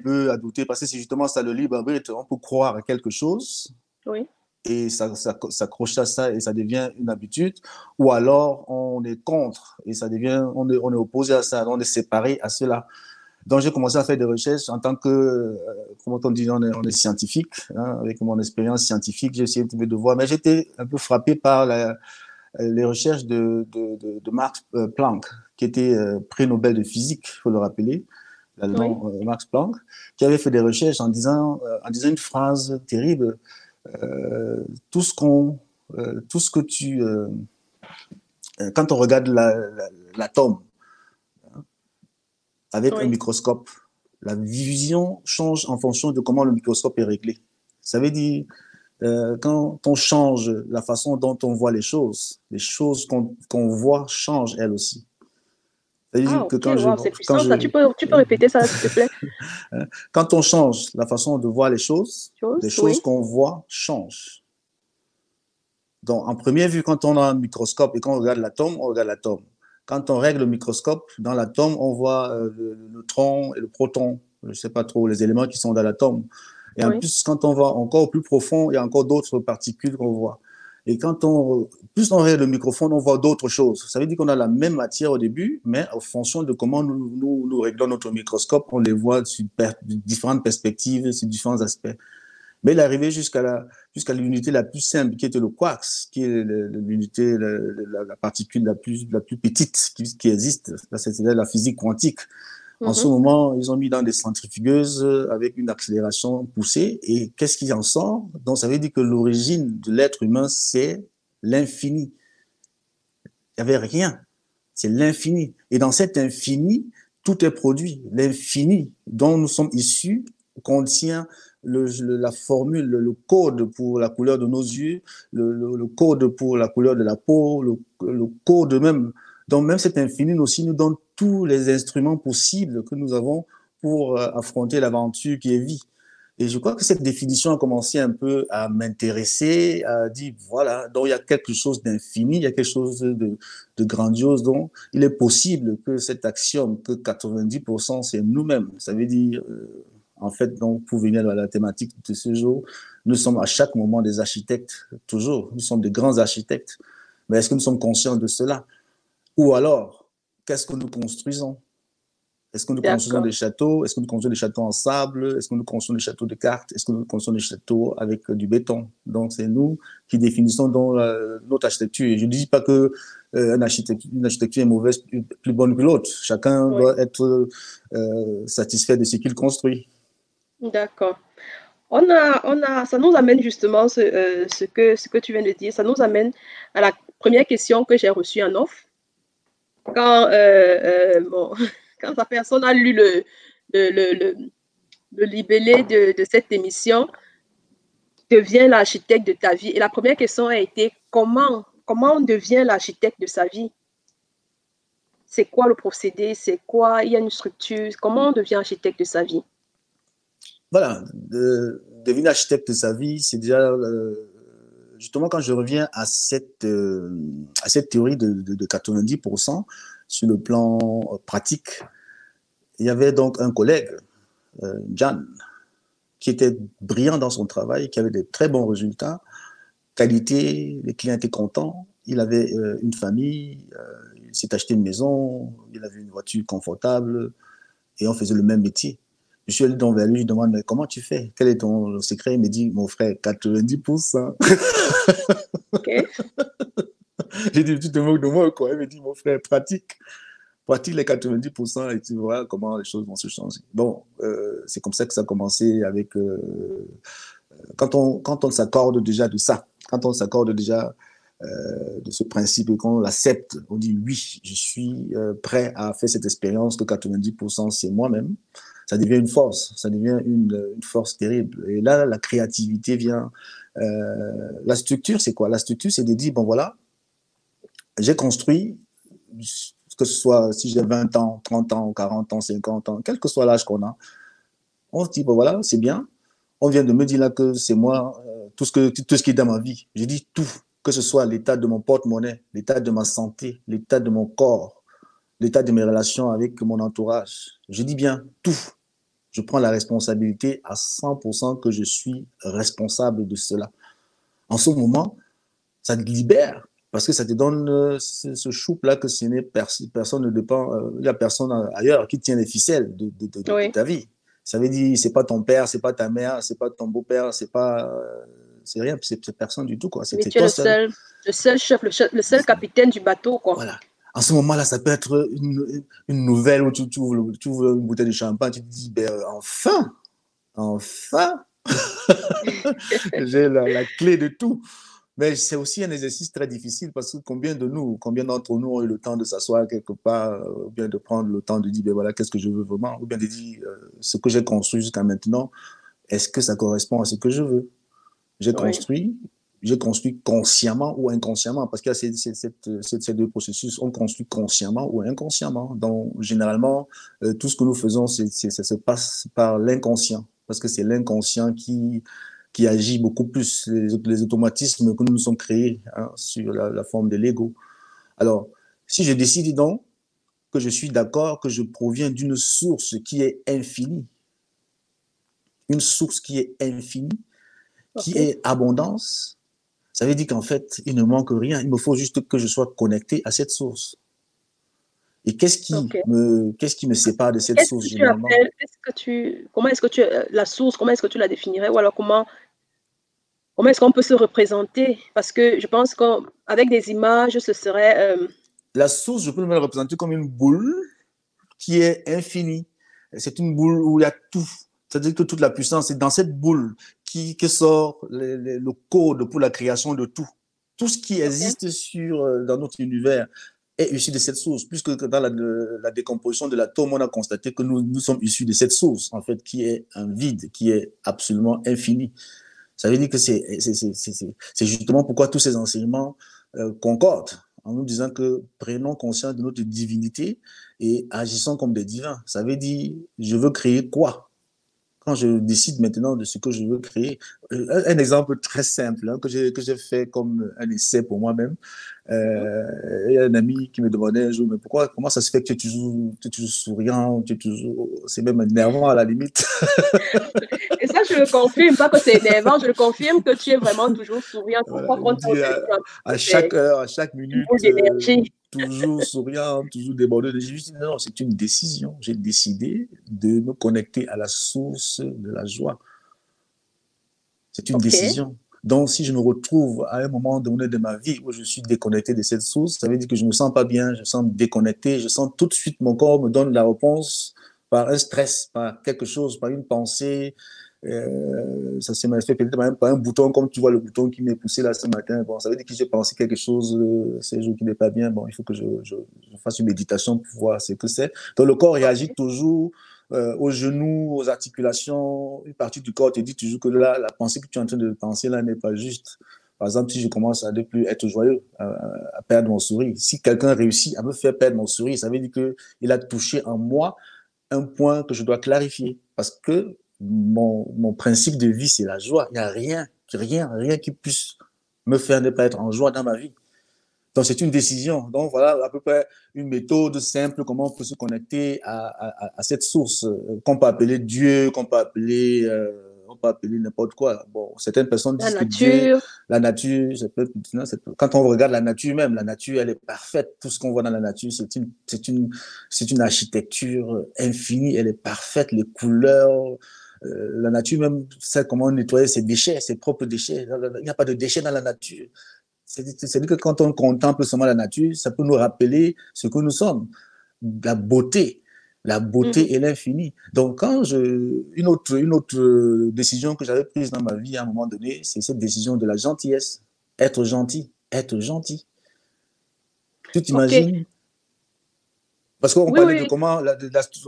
[SPEAKER 2] parce que c'est justement ça le libre arbitre. On peut croire à quelque chose
[SPEAKER 1] oui.
[SPEAKER 2] et ça s'accroche à ça et ça devient une habitude, ou alors on est contre et ça devient, on est opposé à ça, on est séparé à cela. Donc, j'ai commencé à faire des recherches en tant que, comment on dit, on est scientifique, hein, avec mon expérience scientifique, j'ai essayé de voir, mais j'étais un peu frappé par les recherches de Max Planck, qui était prix Nobel de physique, il faut le rappeler,
[SPEAKER 1] Oui,
[SPEAKER 2] l'allemand Max Planck, qui avait fait des recherches en disant une phrase terrible, tout ce tout ce que quand on regarde l'atome avec un
[SPEAKER 1] oui.
[SPEAKER 2] microscope, la vision change en fonction de comment le microscope est réglé. Ça veut dire, quand on change la façon dont on voit les choses qu'on voit changent elles aussi.
[SPEAKER 1] Ah,
[SPEAKER 2] C'est-à-dire que
[SPEAKER 1] OK, wow, c'est
[SPEAKER 2] quand
[SPEAKER 1] puissant ça. Tu peux répéter ça, s'il te plaît?
[SPEAKER 2] quand on change la façon de voir les
[SPEAKER 1] Chose,
[SPEAKER 2] choses
[SPEAKER 1] oui,
[SPEAKER 2] qu'on voit changent. Donc, en première vue, quand on a un microscope et qu'on regarde l'atome, on regarde l'atome. Quand on règle le microscope, dans l'atome, on voit le neutron et le proton, je ne sais pas trop, les éléments qui sont dans l'atome. Et en
[SPEAKER 1] oui,
[SPEAKER 2] plus, quand on va encore plus profond, il y a encore d'autres particules qu'on voit. Et plus on regarde le microphone, on voit d'autres choses. Ça veut dire qu'on a la même matière au début, mais en fonction de comment nous réglons notre microscope, on les voit sur différentes perspectives, sur différents aspects. Mais il est arrivé jusqu'à l'unité la plus simple, qui était le quark, qui est l'unité, la particule la plus petite qui existe. C'est la physique quantique. En ce
[SPEAKER 1] mhm.
[SPEAKER 2] moment, ils ont mis dans des centrifugeuses avec une accélération poussée. Et qu'est-ce qui en sort? Donc, ça veut dire que l'origine de l'être humain, c'est l'infini. Il n'y avait rien. C'est l'infini. Et dans cet infini, tout est produit. L'infini dont nous sommes issus contient la formule, le code pour la couleur de nos yeux, le code pour la couleur de la peau, le code même. Donc même cet infini aussi nous donne tous les instruments possibles que nous avons pour affronter l'aventure qui est vie. Et je crois que cette définition a commencé un peu à m'intéresser, à dire, voilà, donc il y a quelque chose d'infini, il y a quelque chose de grandiose, donc il est possible que cet axiome, que 90% c'est nous-mêmes, ça veut dire, en fait, donc pour venir à la thématique de ce jour, nous sommes à chaque moment des architectes, toujours, nous sommes des grands architectes, mais est-ce que nous sommes conscients de cela? Ou alors, qu'est-ce que nous construisons? Est-ce que nous construisons
[SPEAKER 1] D'accord.
[SPEAKER 2] des châteaux? Est-ce que nous construisons des châteaux en sable? Est-ce que nous construisons des châteaux de cartes? Est-ce que nous construisons des châteaux avec du béton? Donc, c'est nous qui définissons donc notre architecture. Et je ne dis pas que une architecture est mauvaise, plus bonne que l'autre. Chacun
[SPEAKER 1] Oui,
[SPEAKER 2] doit être satisfait de ce qu'il construit.
[SPEAKER 1] d'accord. Ça nous amène justement ce que tu viens de dire, ça nous amène à la première question que j'ai reçue en off. Quand, bon, quand la personne a lu le, le libellé de cette émission, devient l'architecte de ta vie? Et la première question a été comment on devient l'architecte de sa vie? C'est quoi le procédé? C'est quoi? Il y a une structure. Comment on devient architecte de sa vie?
[SPEAKER 2] Voilà, devenir architecte de sa vie, c'est déjà justement quand je reviens à cette théorie de 90% sur le plan pratique. Il y avait donc un collègue, Jan, qui était brillant dans son travail, qui avait des très bons résultats, qualité, les clients étaient contents, il avait une famille, il s'est acheté une maison, il avait une voiture confortable et on faisait le même métier. Je suis allé donc vers lui, je lui demande, mais comment tu fais? Quel est ton secret? Il me dit, mon frère, 90%.
[SPEAKER 1] Okay.
[SPEAKER 2] J'ai dit, tu te moques de moi, quoi? Il me dit, mon frère, pratique les 90% et tu vois comment les choses vont se changer. Bon, c'est comme ça que ça a commencé avec quand on s'accorde déjà de ça, quand on s'accorde déjà de ce principe et qu'on l'accepte, on dit oui, je suis prêt à faire cette expérience que 90% c'est moi-même, ça devient une force, ça devient une force terrible. Et là, la créativité vient. La structure, c'est quoi? La structure, c'est de dire, bon voilà, j'ai construit, que ce soit si j'ai 20 ans, 30 ans, 40 ans, 50 ans, quel que soit l'âge qu'on a, on se dit, bon voilà, c'est bien, on vient de me dire là que c'est moi, tout ce qui est dans ma vie. Je dis tout, que ce soit l'état de mon porte-monnaie, l'état de ma santé, l'état de mon corps, l'état de mes relations avec mon entourage. Je dis bien tout. Je prends la responsabilité à 100% que je suis responsable de cela. En ce moment, ça te libère parce que ça te donne ce choupe-là que ce n'est personne ne dépend, il n'y a personne ailleurs qui tient les ficelles de
[SPEAKER 1] Oui.
[SPEAKER 2] ta vie. Ça veut dire, c'est pas ton père, c'est pas ta mère, c'est pas ton beau-père, c'est pas, c'est rien, c'est personne du tout, quoi.
[SPEAKER 1] Mais
[SPEAKER 2] C'est
[SPEAKER 1] tu es
[SPEAKER 2] toi seul.
[SPEAKER 1] le seul chef, le seul capitaine du bateau, quoi.
[SPEAKER 2] Voilà. En ce moment-là, ça peut être une nouvelle où tu ouvres une bouteille de champagne, tu te dis, ben, enfin, enfin, j'ai la clé de tout. Mais c'est aussi un exercice très difficile parce que combien d'entre nous ont eu le temps de s'asseoir quelque part, ou bien de prendre le temps de dire, ben voilà, qu'est-ce que je veux vraiment, ou bien de dire, ce que j'ai construit jusqu'à maintenant, est-ce que ça correspond à ce que je veux? J'ai
[SPEAKER 1] Oui.
[SPEAKER 2] construit, j'ai construit consciemment ou inconsciemment, parce qu'il y a ces deux processus, on construit consciemment ou inconsciemment. Donc, généralement, tout ce que nous faisons, ça se passe par l'inconscient, parce que c'est l'inconscient qui agit beaucoup plus, les automatismes que nous nous sommes créés hein, sur la forme de l'ego. Alors, si je décide donc que je suis d'accord, que je proviens d'une source qui est infinie, une source qui est infinie, qui
[SPEAKER 1] OK.
[SPEAKER 2] est abondance, ça veut dire qu'en fait, il ne manque rien. Il me faut juste que je sois connecté à cette source. Et
[SPEAKER 1] OK.
[SPEAKER 2] qu'est-ce qui me sépare de cette
[SPEAKER 1] Qu'est-ce
[SPEAKER 2] source
[SPEAKER 1] que tu
[SPEAKER 2] généralement?
[SPEAKER 1] appelles, comment est-ce que tu, la source, comment est-ce que tu la définirais? Ou alors comment est-ce qu'on peut se représenter? Parce que je pense qu'avec des images, ce serait,
[SPEAKER 2] La source, je peux me la représenter comme une boule qui est infinie. C'est une boule où il y a tout. C'est-à-dire que toute la puissance est dans cette boule que sort le code pour la création de tout. Tout ce qui
[SPEAKER 1] OK.
[SPEAKER 2] existe dans notre univers est issu de cette source, puisque dans la décomposition de l'atome, on a constaté que nous sommes issus de cette source, en fait, qui est un vide, qui est absolument infini. Ça veut dire que c'est justement pourquoi tous ces enseignements concordent en nous disant que prenons conscience de notre divinité et agissons comme des divins. Ça veut dire, je veux créer quoi? Quand je décide maintenant de ce que je veux créer, un exemple très simple hein, que j'ai fait comme un essai pour moi-même.
[SPEAKER 1] Mhm.
[SPEAKER 2] Il y a un ami qui me demandait un jour, mais comment ça se fait que tu es toujours souriant, c'est même énervant à la limite.
[SPEAKER 1] Et ça, je le confirme, pas que c'est énervant, je le confirme que tu es vraiment toujours souriant.
[SPEAKER 2] Voilà,
[SPEAKER 1] Pourquoi
[SPEAKER 2] il
[SPEAKER 1] qu'on
[SPEAKER 2] me
[SPEAKER 1] t'a au
[SPEAKER 2] dit
[SPEAKER 1] téléphone?
[SPEAKER 2] à chaque
[SPEAKER 1] C'est
[SPEAKER 2] heure, à chaque
[SPEAKER 1] une boule
[SPEAKER 2] minute,
[SPEAKER 1] d'énergie.
[SPEAKER 2] toujours souriant, toujours débordé. J'ai dit non, c'est une décision. J'ai décidé de me connecter à la source de la joie. C'est une
[SPEAKER 1] OK.
[SPEAKER 2] décision. Donc, si je me retrouve à un moment donné de ma vie où je suis déconnecté de cette source, ça veut dire que je me sens pas bien, je me sens déconnecté, je sens tout de suite mon corps me donne la réponse par un stress, par quelque chose, par une pensée. Ça s'est manifesté peut-être par un bouton, comme tu vois le bouton qui m'est poussé là ce matin. Bon, ça veut dire que j'ai pensé quelque chose ces jours qui n'est pas bien. Bon, il faut que je fasse une méditation pour voir ce que c'est. Donc, le corps réagit
[SPEAKER 1] OK.
[SPEAKER 2] toujours aux genoux, aux articulations, une partie du corps te dit toujours que là, la pensée que tu es en train de penser là n'est pas juste. Par exemple, si je commence à ne plus être joyeux, à perdre mon sourire, si quelqu'un réussit à me faire perdre mon sourire, ça veut dire qu'il a touché en moi un point que je dois clarifier. Parce que mon principe de vie, c'est la joie. Il n'y a rien qui puisse me faire ne pas être en joie dans ma vie. Donc, c'est une décision. Donc, voilà à peu près une méthode simple, comment on peut se connecter à cette source qu'on peut appeler Dieu, on peut appeler n'importe quoi. Bon, certaines personnes
[SPEAKER 1] La
[SPEAKER 2] disent que Dieu,
[SPEAKER 1] nature.
[SPEAKER 2] la nature, quand on regarde la nature même, la nature, elle est parfaite. Tout ce qu'on voit dans la nature, c'est une architecture infinie. Elle est parfaite, les couleurs. La nature même sait comment nettoyer ses déchets, ses propres déchets. Il n'y a pas de déchets dans la nature. C'est-à-dire que quand on contemple seulement la nature, ça peut nous rappeler ce que nous sommes, la beauté, la
[SPEAKER 1] Mhm.
[SPEAKER 2] beauté et l'infini. Donc, une autre décision que j'avais prise dans ma vie à un moment donné, c'est cette décision de la gentillesse. Être gentil, être gentil. Tu
[SPEAKER 1] OK.
[SPEAKER 2] t'imagines? Parce qu'on
[SPEAKER 1] Oui,
[SPEAKER 2] parlait de
[SPEAKER 1] oui,
[SPEAKER 2] comment,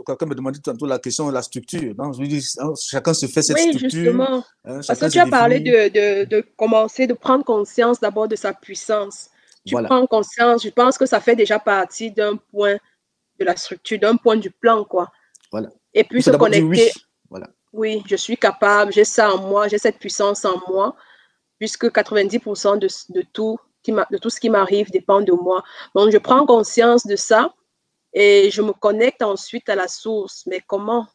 [SPEAKER 2] quelqu'un me demandait tantôt la question de la structure. Donc, je lui dis, hein, chacun se fait cette
[SPEAKER 1] oui,
[SPEAKER 2] structure,
[SPEAKER 1] justement.
[SPEAKER 2] hein,
[SPEAKER 1] Parce que
[SPEAKER 2] chacun se
[SPEAKER 1] tu as parlé
[SPEAKER 2] définit.
[SPEAKER 1] de commencer, de prendre conscience d'abord de sa puissance. Tu
[SPEAKER 2] Voilà,
[SPEAKER 1] prends conscience, je pense que ça fait déjà partie d'un point de la structure, d'un point du plan, quoi.
[SPEAKER 2] voilà.
[SPEAKER 1] Et puis
[SPEAKER 2] Il faut
[SPEAKER 1] se
[SPEAKER 2] d'abord dire
[SPEAKER 1] connecter,
[SPEAKER 2] oui. Voilà.
[SPEAKER 1] oui, je suis capable, j'ai ça en moi, j'ai cette puissance en moi, puisque 90% de tout ce qui m'arrive dépend de moi. Donc, je prends conscience de ça et je me connecte ensuite à la source. Mais comment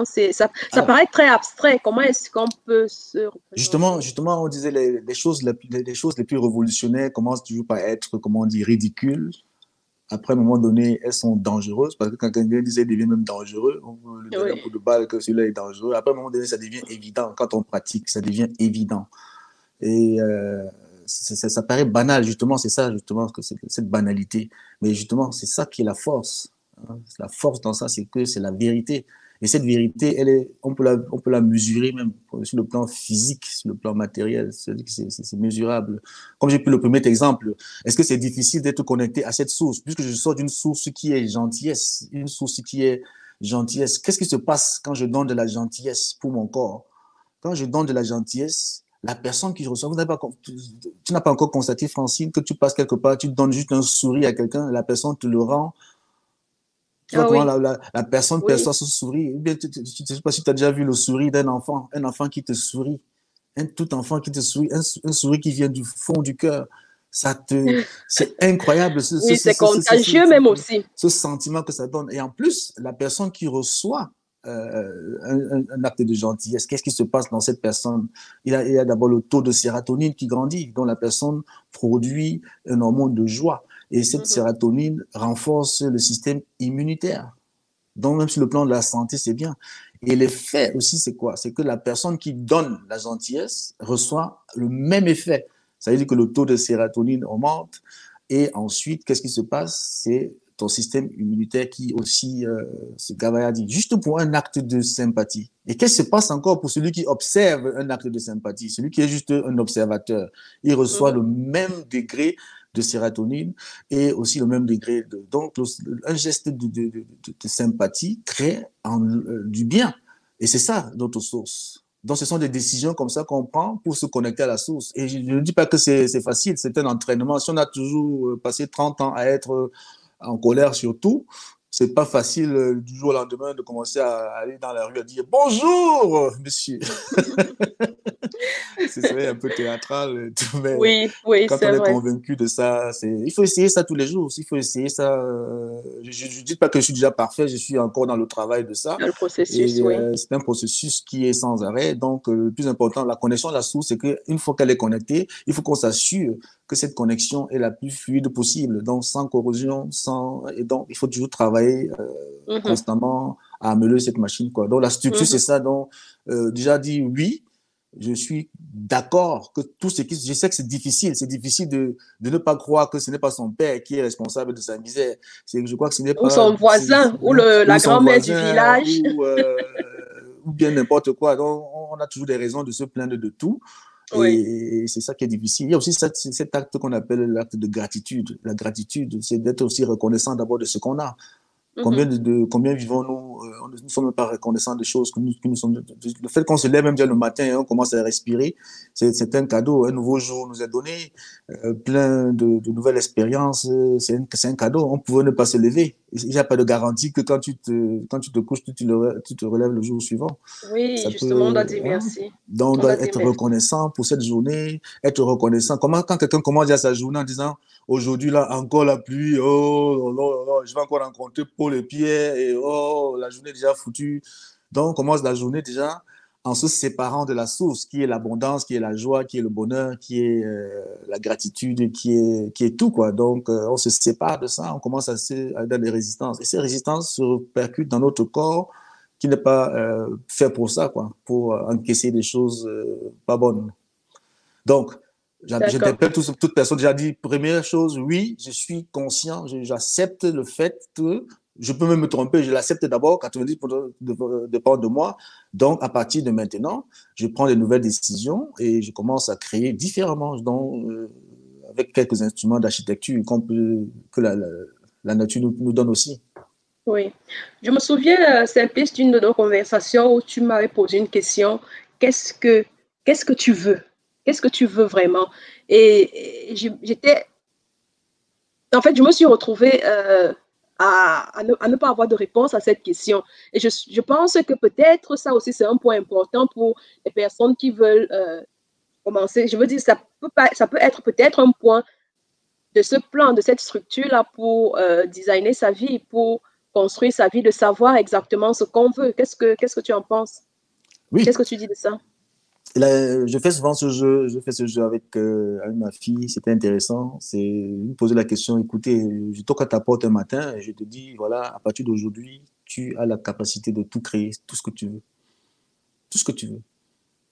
[SPEAKER 1] ça
[SPEAKER 2] Alors,
[SPEAKER 1] paraît très abstrait. Comment est-ce qu'on peut se représenter?
[SPEAKER 2] Justement, on disait les choses les plus révolutionnaires commencent toujours par être, comment on dit, ridicules. Après, à un moment donné, elles sont dangereuses parce que quand quelqu'un disait devient même dangereux, on peut lui donner un
[SPEAKER 1] Oui.
[SPEAKER 2] coup de balle que celui-là est dangereux. Après, à un moment donné, ça devient évident. Quand on pratique, ça devient évident. Et ça paraît banal, justement, c'est ça, justement, que c'est cette banalité. Mais justement, c'est ça qui est la force. Hein. La force dans ça, c'est que c'est la vérité. Et cette vérité, on peut la mesurer même sur le plan physique, sur le plan matériel. C'est mesurable. Comme j'ai pris le premier exemple, est-ce que c'est difficile d'être connecté à cette source? Puisque je sors d'une source qui est gentillesse, une source qui est gentillesse. Qu'est-ce qui se passe quand je donne de la gentillesse pour mon corps? Quand je donne de la gentillesse, la personne qui reçoit, tu n'as pas encore constaté, Francine, que tu passes quelque part, tu donnes juste un sourire à quelqu'un, la personne te le rend. Tu vois
[SPEAKER 1] Ah
[SPEAKER 2] comment
[SPEAKER 1] oui,
[SPEAKER 2] la personne
[SPEAKER 1] oui.
[SPEAKER 2] perçoit ce sourire. Je ne sais pas si tu as déjà vu le sourire d'un enfant, un enfant qui te sourit, un tout enfant qui te sourit, un sourire qui vient du fond du cœur. C'est incroyable
[SPEAKER 1] Oui, c'est contagieux même aussi.
[SPEAKER 2] ce sentiment que ça donne. Et en plus, la personne qui reçoit un acte de gentillesse, qu'est-ce qui se passe dans cette personne? Il y a d'abord le taux de sérotonine qui grandit, dont la personne produit un hormone de joie. Et cette
[SPEAKER 1] Mhm.
[SPEAKER 2] sérotonine renforce le système immunitaire. Donc, même sur le plan de la santé, c'est bien. Et l'effet aussi, c'est quoi? C'est que la personne qui donne la gentillesse reçoit le même effet. Ça veut dire que le taux de sérotonine augmente. Et ensuite, qu'est-ce qui se passe? C'est ton système immunitaire qui aussi se cavardit, juste pour un acte de sympathie. Et qu'est-ce qui se passe encore pour celui qui observe un acte de sympathie? Celui qui est juste un observateur. Il reçoit
[SPEAKER 1] Mhm.
[SPEAKER 2] le même degré de sérotonine et aussi le même degré de... Donc, un geste de sympathie crée du bien. Et c'est ça notre source. Donc, ce sont des décisions comme ça qu'on prend pour se connecter à la source. Et je ne dis pas que c'est facile, c'est un entraînement. Si on a toujours passé 30 ans à être en colère sur tout, c'est pas facile du jour au lendemain de commencer à aller dans la rue à dire bonjour, monsieur. Ce serait un peu théâtral, mais
[SPEAKER 1] Oui, oui,
[SPEAKER 2] quand
[SPEAKER 1] c'est
[SPEAKER 2] on est
[SPEAKER 1] vrai.
[SPEAKER 2] convaincu de ça, il faut essayer ça tous les jours. Il faut essayer ça. Je ne dis pas que je suis déjà parfait, je suis encore dans le travail de ça.
[SPEAKER 1] Dans le processus,
[SPEAKER 2] Et
[SPEAKER 1] oui.
[SPEAKER 2] c'est un processus qui est sans arrêt. Donc, le plus important, la connexion à la source, c'est qu'une fois qu'elle est connectée, il faut qu'on s'assure que cette connexion est la plus fluide possible. Donc, sans corrosion, sans... Et donc, il faut toujours travailler
[SPEAKER 1] Mhm.
[SPEAKER 2] constamment à améliorer cette machine, quoi. Donc, la structure, c'est
[SPEAKER 1] Mhm.
[SPEAKER 2] ça. Donc, déjà dit oui, je suis d'accord que tout ce qui... Je sais que c'est difficile de ne pas croire que ce n'est pas son père qui est responsable de sa misère. Je crois que ce n'est
[SPEAKER 1] Ou
[SPEAKER 2] pas...
[SPEAKER 1] son voisin, ou
[SPEAKER 2] ou
[SPEAKER 1] la
[SPEAKER 2] son
[SPEAKER 1] grand-mère du
[SPEAKER 2] voisin,
[SPEAKER 1] village.
[SPEAKER 2] ou bien n'importe quoi. Donc, on a toujours des raisons de se plaindre de tout.
[SPEAKER 1] Oui.
[SPEAKER 2] Et c'est ça qui est difficile. Il y a aussi cet acte qu'on appelle l'acte de gratitude. La gratitude, c'est d'être aussi reconnaissant d'abord de ce qu'on a.
[SPEAKER 1] Mhm.
[SPEAKER 2] Combien vivons-nous, nous ne sommes pas reconnaissants des choses que nous sommes. Le fait qu'on se lève même déjà le matin et on commence à respirer, c'est un cadeau. Un nouveau jour nous est donné, plein de nouvelles expériences. C'est un cadeau. On pouvait ne pas se lever. Il n'y a pas de garantie que quand tu te couches, tu te relèves le jour suivant.
[SPEAKER 1] Oui,
[SPEAKER 2] Ça
[SPEAKER 1] justement, on doit
[SPEAKER 2] peut,
[SPEAKER 1] dire
[SPEAKER 2] hein.
[SPEAKER 1] merci.
[SPEAKER 2] Donc, on
[SPEAKER 1] On doit
[SPEAKER 2] doit
[SPEAKER 1] dire
[SPEAKER 2] être
[SPEAKER 1] merci.
[SPEAKER 2] reconnaissant pour cette journée, être reconnaissant. Comment, quand quelqu'un commence déjà sa journée en disant, aujourd'hui, là, encore la pluie, oh, là, là, je vais encore rencontrer Paul et Pierre, et oh, la journée est déjà foutue. Donc, on commence la journée déjà en se séparant de la source, qui est l'abondance, qui est la joie, qui est le bonheur, qui est la gratitude, qui est tout, quoi. Donc, on se sépare de ça, on commence à dans des résistances. Et ces résistances se répercutent dans notre corps, qui n'est pas fait pour ça, quoi, pour encaisser des choses pas bonnes. Donc,
[SPEAKER 1] D'accord.
[SPEAKER 2] j'interpelle toute personne. J'ai dit, première chose, oui, je suis conscient, j'accepte le fait que je peux même me tromper, je l'accepte d'abord, 90% dépend de moi. Donc, à partir de maintenant, je prends des nouvelles décisions et je commence à créer différemment, donc, avec quelques instruments d'architecture que la nature nous donne aussi.
[SPEAKER 1] Oui. Je me souviens, Simplice, d'une de nos conversations où tu m'avais posé une question. Qu'est-ce que, qu'est-ce que tu veux? Qu'est-ce que tu veux vraiment? J'étais, en fait, je me suis retrouvée à ne pas avoir de réponse à cette question. Et je pense que peut-être ça aussi, c'est un point important pour les personnes qui veulent commencer. Je veux dire, ça peut être peut-être un point de ce plan, de cette structure-là pour designer sa vie, pour construire sa vie, de savoir exactement ce qu'on veut. Qu'est-ce que tu en penses? Qu'est-ce
[SPEAKER 2] Oui,
[SPEAKER 1] que tu dis de ça?
[SPEAKER 2] là, je fais souvent ce jeu, je fais ce jeu avec ma fille, c'était intéressant. C'est lui poser la question, écoutez, je toque à ta porte un matin et je te dis, voilà, à partir d'aujourd'hui, tu as la capacité de tout créer, tout ce que tu veux, tout ce que tu veux.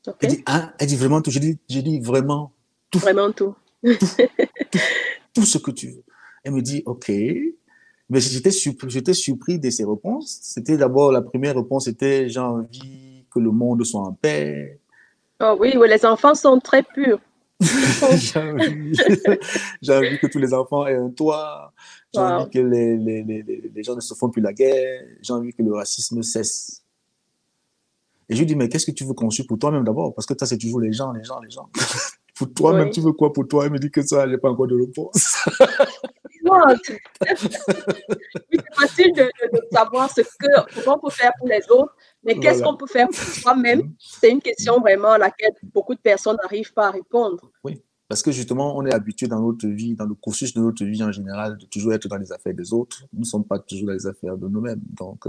[SPEAKER 1] OK?
[SPEAKER 2] Elle dit, ah, elle dit vraiment tout. Je dis vraiment tout,
[SPEAKER 1] Vraiment tout.
[SPEAKER 2] tout, tout, tout ce que tu veux. Elle me dit, ok. Mais j'étais surpris de ses réponses. C'était d'abord, la première réponse était, j'ai envie que le monde soit en paix.
[SPEAKER 1] Oh oui, oui, les enfants sont très purs. Ils sont...
[SPEAKER 2] J'ai envie, j'ai envie que tous les enfants aient un toit. J'ai envie
[SPEAKER 1] Wow.
[SPEAKER 2] que les gens ne se font plus la guerre. J'ai envie que le racisme cesse. Et je lui dis, mais qu'est-ce que tu veux construire pour toi-même d'abord? Parce que ça, c'est toujours les gens, les gens, les gens. Pour toi-même,
[SPEAKER 1] Oui.
[SPEAKER 2] tu veux quoi pour toi? Elle me dit que ça, j'ai pas encore de réponse.
[SPEAKER 1] What? Oui, c'est facile de savoir ce qu'on peut faire pour les autres, mais qu'est-ce qu'on
[SPEAKER 2] Voilà.
[SPEAKER 1] peut faire pour soi-même? C'est une question vraiment à laquelle beaucoup de personnes n'arrivent pas à répondre.
[SPEAKER 2] Oui. Parce que justement, on est habitué dans notre vie, dans le cursus de notre vie en général, de toujours être dans les affaires des autres. Nous ne sommes pas toujours dans les affaires de nous-mêmes. Donc,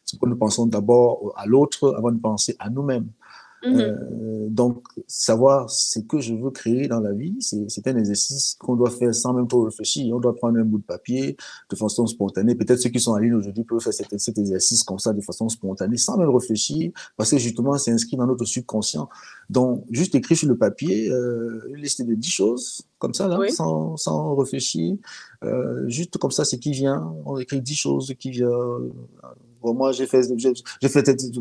[SPEAKER 2] c'est pourquoi nous pensons d'abord à l'autre avant de penser à nous-mêmes.
[SPEAKER 1] Mhm.
[SPEAKER 2] Donc, savoir ce que je veux créer dans la vie, c'est un exercice qu'on doit faire sans même trop réfléchir. On doit prendre un bout de papier de façon spontanée. Peut-être ceux qui sont en ligne aujourd'hui peuvent faire cet exercice comme ça de façon spontanée, sans même réfléchir, parce que justement, c'est inscrit dans notre subconscient. Donc, juste écrire sur le papier une liste de 10 choses, comme ça, là,
[SPEAKER 1] Oui.
[SPEAKER 2] sans réfléchir. Juste comme ça, c'est qui vient. On écrit 10 choses qui viennent. Bon, moi, j'ai fait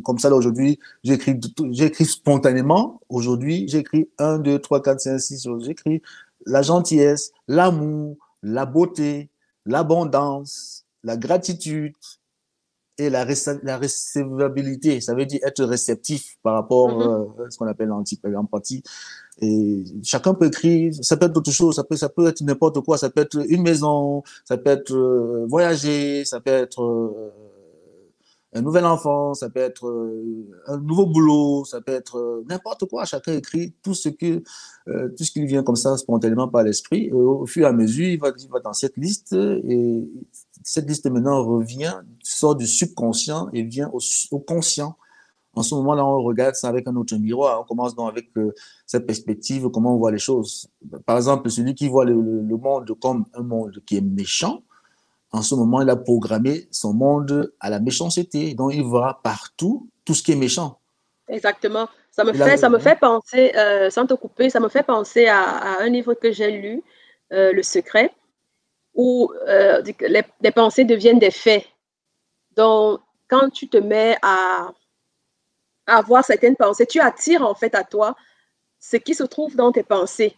[SPEAKER 2] comme ça là aujourd'hui. J'écris spontanément. Aujourd'hui, j'écris 1, 2, 3, 4, 5, 6 choses. J'écris la gentillesse, l'amour, la beauté, l'abondance, la gratitude et la récevabilité. Ça veut dire être réceptif par rapport
[SPEAKER 1] Mhm.
[SPEAKER 2] à ce qu'on appelle l'empathie. Et chacun peut écrire, ça peut être autre chose, ça peut être n'importe quoi, ça peut être une maison, ça peut être voyager, ça peut être un nouvel enfant, ça peut être un nouveau boulot, ça peut être n'importe quoi. Chacun écrit tout ce qui lui vient comme ça spontanément par l'esprit. Au fur et à mesure, il va dans cette liste et cette liste maintenant revient, sort du subconscient et vient au conscient. En ce moment-là, on regarde ça avec un autre miroir. On commence donc avec cette perspective, comment on voit les choses. Par exemple, celui qui voit le monde comme un monde qui est méchant, en ce moment, il a programmé son monde à la méchanceté. Donc, il verra partout tout ce qui est méchant.
[SPEAKER 1] Exactement.
[SPEAKER 2] Il a,
[SPEAKER 1] Ça me
[SPEAKER 2] hein?
[SPEAKER 1] fait penser, sans te couper, ça me fait penser à un livre que j'ai lu, Le Secret, où les pensées deviennent des faits. Donc, quand tu te mets à avoir certaines pensées, tu attires en fait à toi ce qui se trouve dans tes pensées.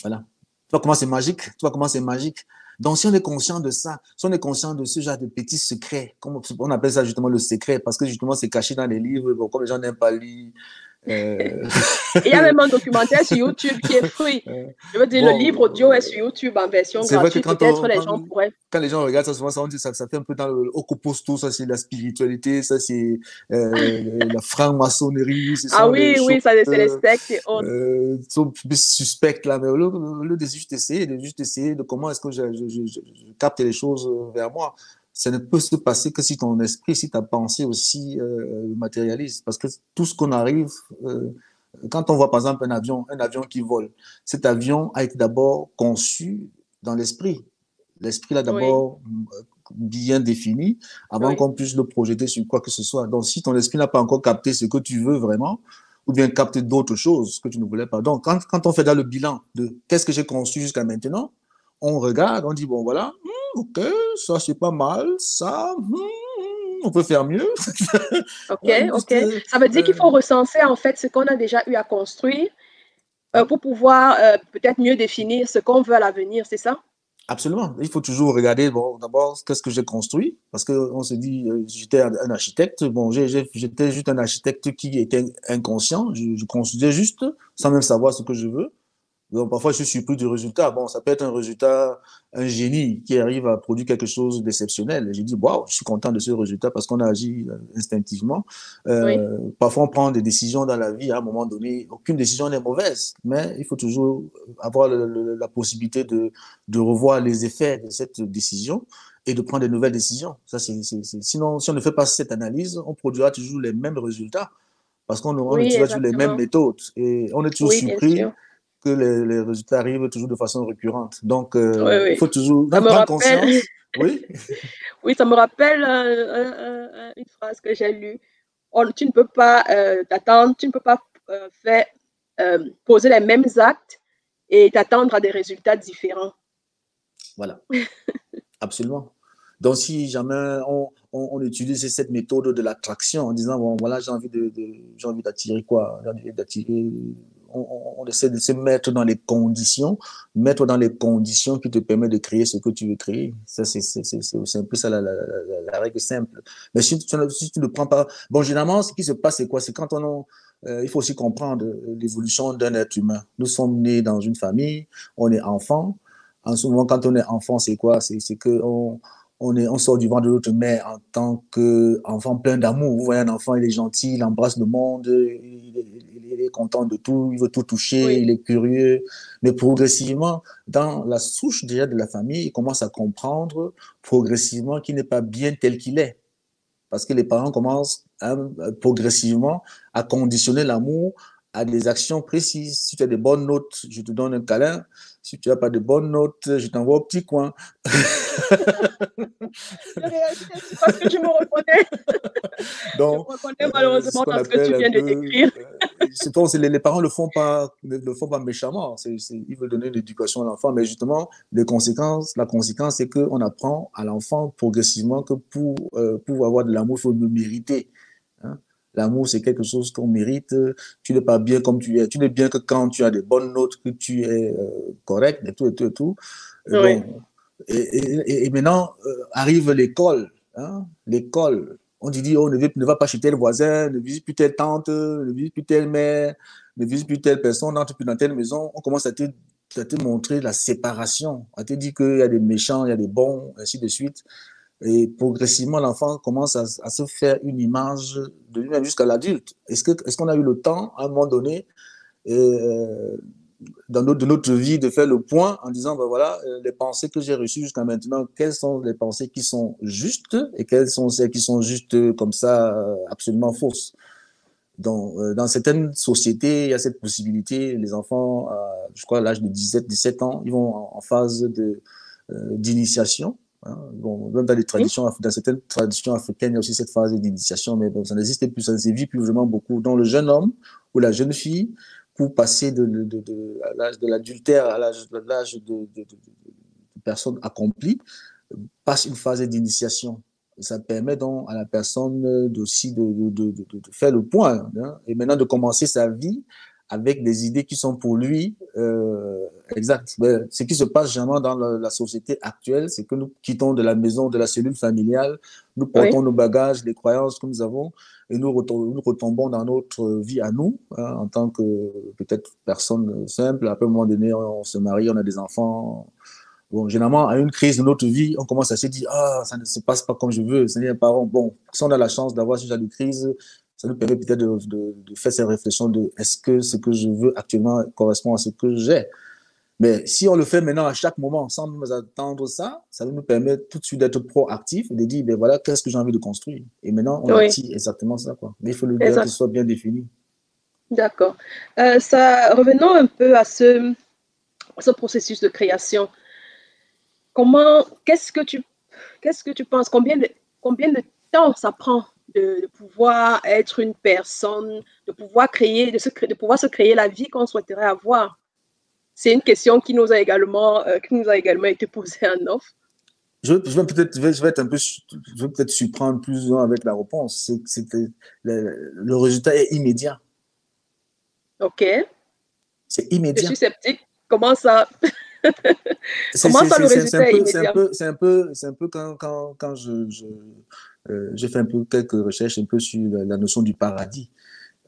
[SPEAKER 2] Voilà. Tu vois comment c'est magique? Tu vois comment c'est magique? Donc, si on est conscient de ça, si on est conscient de ce genre de petits secrets, comme on appelle ça justement le secret, parce que justement, c'est caché dans les livres, bon, comme les gens n'aiment pas lire. euh,
[SPEAKER 1] Il y a même un documentaire sur YouTube qui est free. Je veux dire, le livre
[SPEAKER 2] bon,
[SPEAKER 1] audio est sur YouTube en version
[SPEAKER 2] c'est vrai que
[SPEAKER 1] gratuite. Peut-être les gens pourraient.
[SPEAKER 2] quand les gens regardent ça, souvent, ça, on dit, ça fait un peu dans le Hokuposto, ça c'est la spiritualité, ça c'est la franc-maçonnerie, ce
[SPEAKER 1] Ah
[SPEAKER 2] sont des
[SPEAKER 1] oui,
[SPEAKER 2] choses
[SPEAKER 1] oui, ça, c'est les sectes et autres.
[SPEAKER 2] sont plus suspectes là. Mais au lieu de juste essayer de comment est-ce que je capte les choses vers moi. Ça ne peut se passer que si ton esprit, si ta pensée aussi matérialise. Parce que tout ce qu'on arrive, quand on voit par exemple un avion qui vole, cet avion a été d'abord conçu dans l'esprit. L'esprit l'a
[SPEAKER 1] Oui,
[SPEAKER 2] d'abord bien défini avant
[SPEAKER 1] oui,
[SPEAKER 2] qu'on puisse le projeter sur quoi que ce soit. Donc, si ton esprit n'a pas encore capté ce que tu veux vraiment, ou bien capter d'autres choses que tu ne voulais pas. Donc, quand on fait dans le bilan de qu'est-ce que j'ai conçu jusqu'à maintenant, on regarde, on dit, bon, voilà, ok, ça c'est pas mal, ça, on peut faire mieux.
[SPEAKER 1] ok,
[SPEAKER 2] Ouais,
[SPEAKER 1] ok.
[SPEAKER 2] juste,
[SPEAKER 1] Ça veut dire qu'il faut recenser en fait ce qu'on a déjà eu à construire
[SPEAKER 2] ouais.
[SPEAKER 1] pour pouvoir peut-être mieux définir ce qu'on veut à l'avenir, c'est ça?
[SPEAKER 2] Absolument. Il faut toujours regarder, bon, d'abord, qu'est-ce que j'ai construit? Parce qu'on se dit, j'étais un architecte. Bon, j'étais juste un architecte qui était inconscient. Je construisais juste sans même savoir ce que je veux. Donc, parfois, je suis surpris du résultat. Bon, ça peut être un résultat, un génie qui arrive à produire quelque chose d'exceptionnel. J'ai dit, waouh, je suis content de ce résultat parce qu'on a agi instinctivement.
[SPEAKER 1] Oui,
[SPEAKER 2] Parfois, on prend des décisions dans la vie. À un moment donné, aucune décision n'est mauvaise, mais il faut toujours avoir la possibilité de revoir les effets de cette décision et de prendre de nouvelles décisions. Ça, Sinon, si on ne fait pas cette analyse, on produira toujours les mêmes résultats parce qu'on
[SPEAKER 1] oui,
[SPEAKER 2] utilise toujours les mêmes
[SPEAKER 1] exactement.
[SPEAKER 2] méthodes et on est toujours
[SPEAKER 1] Oui, bien
[SPEAKER 2] surpris
[SPEAKER 1] sûr.
[SPEAKER 2] que les résultats arrivent toujours de façon récurrente. Donc,
[SPEAKER 1] Oui,
[SPEAKER 2] il
[SPEAKER 1] oui.
[SPEAKER 2] faut toujours
[SPEAKER 1] Ça
[SPEAKER 2] en
[SPEAKER 1] me
[SPEAKER 2] prendre
[SPEAKER 1] rappelle,
[SPEAKER 2] conscience. Oui,
[SPEAKER 1] oui, ça me rappelle une phrase que j'ai lue. Tu ne peux pas t'attendre, tu ne peux pas faire poser les mêmes actes et t'attendre à des résultats différents.
[SPEAKER 2] voilà, absolument. Donc, si jamais on utilise cette méthode de l'attraction en disant, bon, voilà, j'ai envie d'attirer quoi? J'ai envie d'attirer. On essaie de se mettre dans les conditions qui te permettent de créer ce que tu veux créer. Ça, c'est un peu ça la règle simple. Mais si tu ne prends pas. Bon, généralement, ce qui se passe, c'est quoi? C'est quand il faut aussi comprendre l'évolution d'un être humain. Nous sommes nés dans une famille, on est enfant. En ce moment, quand on est enfant, c'est quoi? C'est que on sort du ventre de l'autre mère en tant qu'enfant plein d'amour. Vous voyez un enfant, il est gentil, il embrasse le monde, il est content de tout, il veut tout toucher,
[SPEAKER 1] Oui,
[SPEAKER 2] il est curieux. Mais progressivement, dans la souche déjà de la famille, il commence à comprendre progressivement qu'il n'est pas bien tel qu'il est. Parce que les parents commencent progressivement à conditionner l'amour à des actions précises. Si tu as des bonnes notes, je te donne un câlin. Si tu n'as pas de bonnes notes, je t'envoie au petit coin.
[SPEAKER 1] je réagis parce que je me reconnais. Je me
[SPEAKER 2] Donc,
[SPEAKER 1] reconnais
[SPEAKER 2] ce
[SPEAKER 1] malheureusement
[SPEAKER 2] qu'on
[SPEAKER 1] dans ce que
[SPEAKER 2] appelle
[SPEAKER 1] tu
[SPEAKER 2] un
[SPEAKER 1] viens de
[SPEAKER 2] peu,
[SPEAKER 1] décrire.
[SPEAKER 2] les parents le font pas méchamment. Ils veulent donner une éducation à l'enfant, mais justement, la conséquence, c'est qu'on apprend à l'enfant progressivement que pour avoir de l'amour, il faut le mériter. Hein. L'amour, c'est quelque chose qu'on mérite. Tu n'es pas bien comme tu es. Tu n'es bien que quand tu as des bonnes notes, que tu es correct, et tout, et tout, et tout.
[SPEAKER 1] Oui,
[SPEAKER 2] Bon. Et maintenant, arrive l'école. Hein. L'école. On te dit, oh, ne va pas chez tel voisin, ne visite plus telle tante, ne visite plus telle mère, ne visite plus telle personne, n'entre plus dans telle maison. On commence à te montrer la séparation, à te dire qu'il y a des méchants, il y a des bons, ainsi de suite. Et progressivement, l'enfant commence à se faire une image de lui-même jusqu'à l'adulte. Est-ce qu'on a eu le temps, à un moment donné, euh, de notre vie, de faire le point en disant, ben voilà, les pensées que j'ai reçues jusqu'à maintenant, quelles sont les pensées qui sont justes et quelles sont celles qui sont juste comme ça, absolument fausses. Dans certaines sociétés, il y a cette possibilité, les enfants, je crois à l'âge de 17 ans, ils vont en phase d'initiation. Hein. Bon, même
[SPEAKER 1] oui,
[SPEAKER 2] dans certaines traditions africaines, il y a aussi cette phase d'initiation, mais bon, ça n'existe plus, ça ne se vit plus vraiment beaucoup. Donc le jeune homme ou la jeune fille, pour passer à l'âge de l'adultère à l'âge de personne accomplie, passe une phase d'initiation. Et ça permet donc à la personne aussi de faire le point, hein, et maintenant de commencer sa vie avec des idées qui sont pour lui exactes. Mais ce qui se passe généralement dans la société actuelle, c'est que nous quittons de la maison, de la cellule familiale, nous
[SPEAKER 1] Oui,
[SPEAKER 2] portons nos bagages, les croyances que nous avons, et nous retombons dans notre vie à nous, hein, en tant que peut-être personne simple. Après un moment donné, on se marie, on a des enfants. Bon, généralement, à une crise de notre vie, on commence à se dire, ah, ça ne se passe pas comme je veux, ce n'est pas bon. Bon, si on a la chance d'avoir ce genre de crise, ça nous permet peut-être de faire cette réflexion de est-ce que ce que je veux actuellement correspond à ce que j'ai? Mais si on le fait maintenant à chaque moment sans nous attendre ça, ça nous permet tout de suite d'être proactif et de dire, ben voilà, qu'est-ce que j'ai envie de construire? Et maintenant, on
[SPEAKER 1] oui,
[SPEAKER 2] attire exactement ça, quoi. Mais il faut le bien que
[SPEAKER 1] exact.
[SPEAKER 2] ce soit bien défini.
[SPEAKER 1] D'accord. Revenons un peu à ce processus de création. Qu'est-ce que tu penses? Combien de temps ça prend de pouvoir être une personne, de pouvoir de pouvoir se créer la vie qu'on souhaiterait avoir? C'est une question qui nous a également été posée en off.
[SPEAKER 2] Je vais être un peu, je vais peut-être surprendre plus ou moins avec la réponse. Le résultat est immédiat.
[SPEAKER 1] OK.
[SPEAKER 2] C'est
[SPEAKER 1] Je suis
[SPEAKER 2] immédiat.
[SPEAKER 1] sceptique. Comment ça? Comment ça, le
[SPEAKER 2] C'est un
[SPEAKER 1] résultat est
[SPEAKER 2] peu,
[SPEAKER 1] immédiat?
[SPEAKER 2] c'est un peu quand j'ai fait un peu quelques recherches un peu sur la notion du paradis,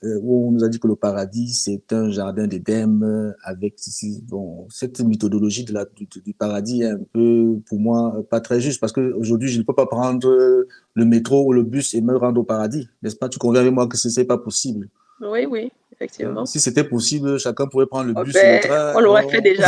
[SPEAKER 2] où on nous a dit que le paradis, c'est un jardin d'Éden avec, bon, cette méthodologie du paradis est un peu, pour moi, pas très juste parce qu'aujourd'hui, je ne peux pas prendre le métro ou le bus et me rendre au paradis. N'est-ce pas? Tu conviens avec moi que ce n'est pas possible.
[SPEAKER 1] Oui, oui,
[SPEAKER 2] Hein?
[SPEAKER 1] effectivement.
[SPEAKER 2] Si c'était possible, chacun pourrait prendre le
[SPEAKER 1] Oh,
[SPEAKER 2] bus ou le
[SPEAKER 1] ben,
[SPEAKER 2] train.
[SPEAKER 1] on l'aurait fait déjà.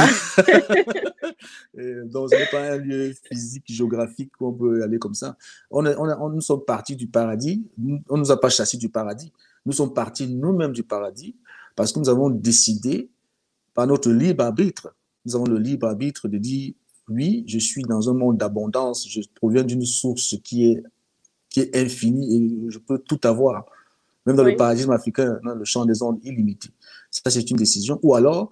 [SPEAKER 2] Donc, ce n'est pas un lieu physique, géographique où on peut aller comme ça. Nous sommes partis du paradis. On ne nous a pas chassés du paradis. Nous sommes partis nous-mêmes du paradis parce que nous avons décidé, par notre libre arbitre, nous avons le libre arbitre de dire, oui, je suis dans un monde d'abondance, je proviens d'une source qui est infinie et je peux tout avoir. Même dans le
[SPEAKER 1] Oui,
[SPEAKER 2] paradisme africain, dans le champ des ondes illimité. Ça, c'est une décision. Ou alors,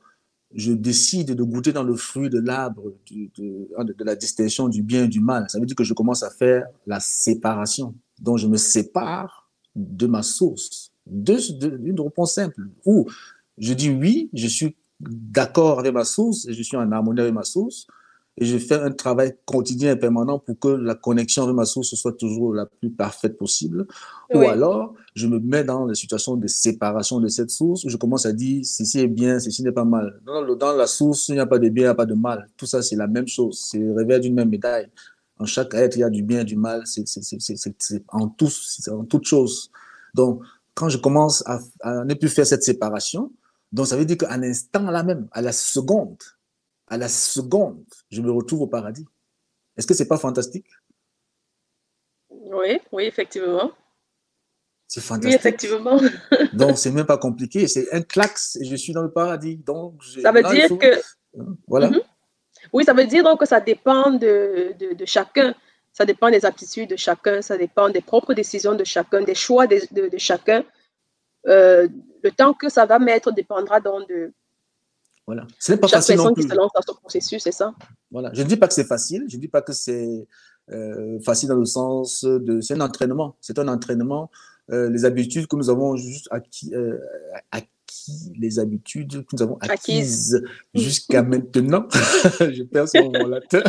[SPEAKER 2] je décide de goûter dans le fruit de l'arbre de la distinction du bien et du mal. Ça veut dire que je commence à faire la séparation. Donc, je me sépare de ma source. D'une réponse simple. Ou je dis oui, je suis d'accord avec ma source et je suis en harmonie avec ma source et je fais un travail quotidien et permanent pour que la connexion avec ma source soit toujours la plus parfaite possible. Ou
[SPEAKER 1] oui,
[SPEAKER 2] alors, je me mets dans la situation de séparation de cette source où je commence à dire ceci est bien, ceci n'est pas mal. Dans la source, il n'y a pas de bien, il n'y a pas de mal. Tout ça, c'est la même chose. C'est le revers d'une même médaille. En chaque être, il y a du bien et du mal. C'est en tous, c'est en toute chose. Donc, quand je commence à ne plus faire cette séparation, donc ça veut dire qu'à l'instant là même, à la seconde, je me retrouve au paradis. Est-ce que c'est pas fantastique?
[SPEAKER 1] oui, oui, effectivement.
[SPEAKER 2] C'est
[SPEAKER 1] Oui,
[SPEAKER 2] fantastique.
[SPEAKER 1] effectivement.
[SPEAKER 2] Donc, c'est même pas compliqué. C'est un clax et je suis dans le paradis. Donc,
[SPEAKER 1] Ça veut
[SPEAKER 2] maintenant, il
[SPEAKER 1] dire
[SPEAKER 2] faut.
[SPEAKER 1] que,
[SPEAKER 2] Voilà.
[SPEAKER 1] Mhm. Oui, ça veut dire donc que ça dépend de chacun. Ça dépend des aptitudes de chacun, ça dépend des propres décisions de chacun, des choix de chacun. Euh, le temps que ça va mettre dépendra donc
[SPEAKER 2] Voilà. Ce n'est
[SPEAKER 1] de
[SPEAKER 2] pas
[SPEAKER 1] chaque
[SPEAKER 2] facile non
[SPEAKER 1] personne qui se
[SPEAKER 2] plus.
[SPEAKER 1] lance dans ce processus, c'est ça?
[SPEAKER 2] Voilà. Je ne dis pas que c'est facile. Je ne dis pas que c'est facile dans le sens de. C'est un entraînement. C'est un entraînement. Les habitudes que nous avons juste acquis, les habitudes que nous avons
[SPEAKER 1] Acquise.
[SPEAKER 2] acquises jusqu'à maintenant. Je perds son mot latin.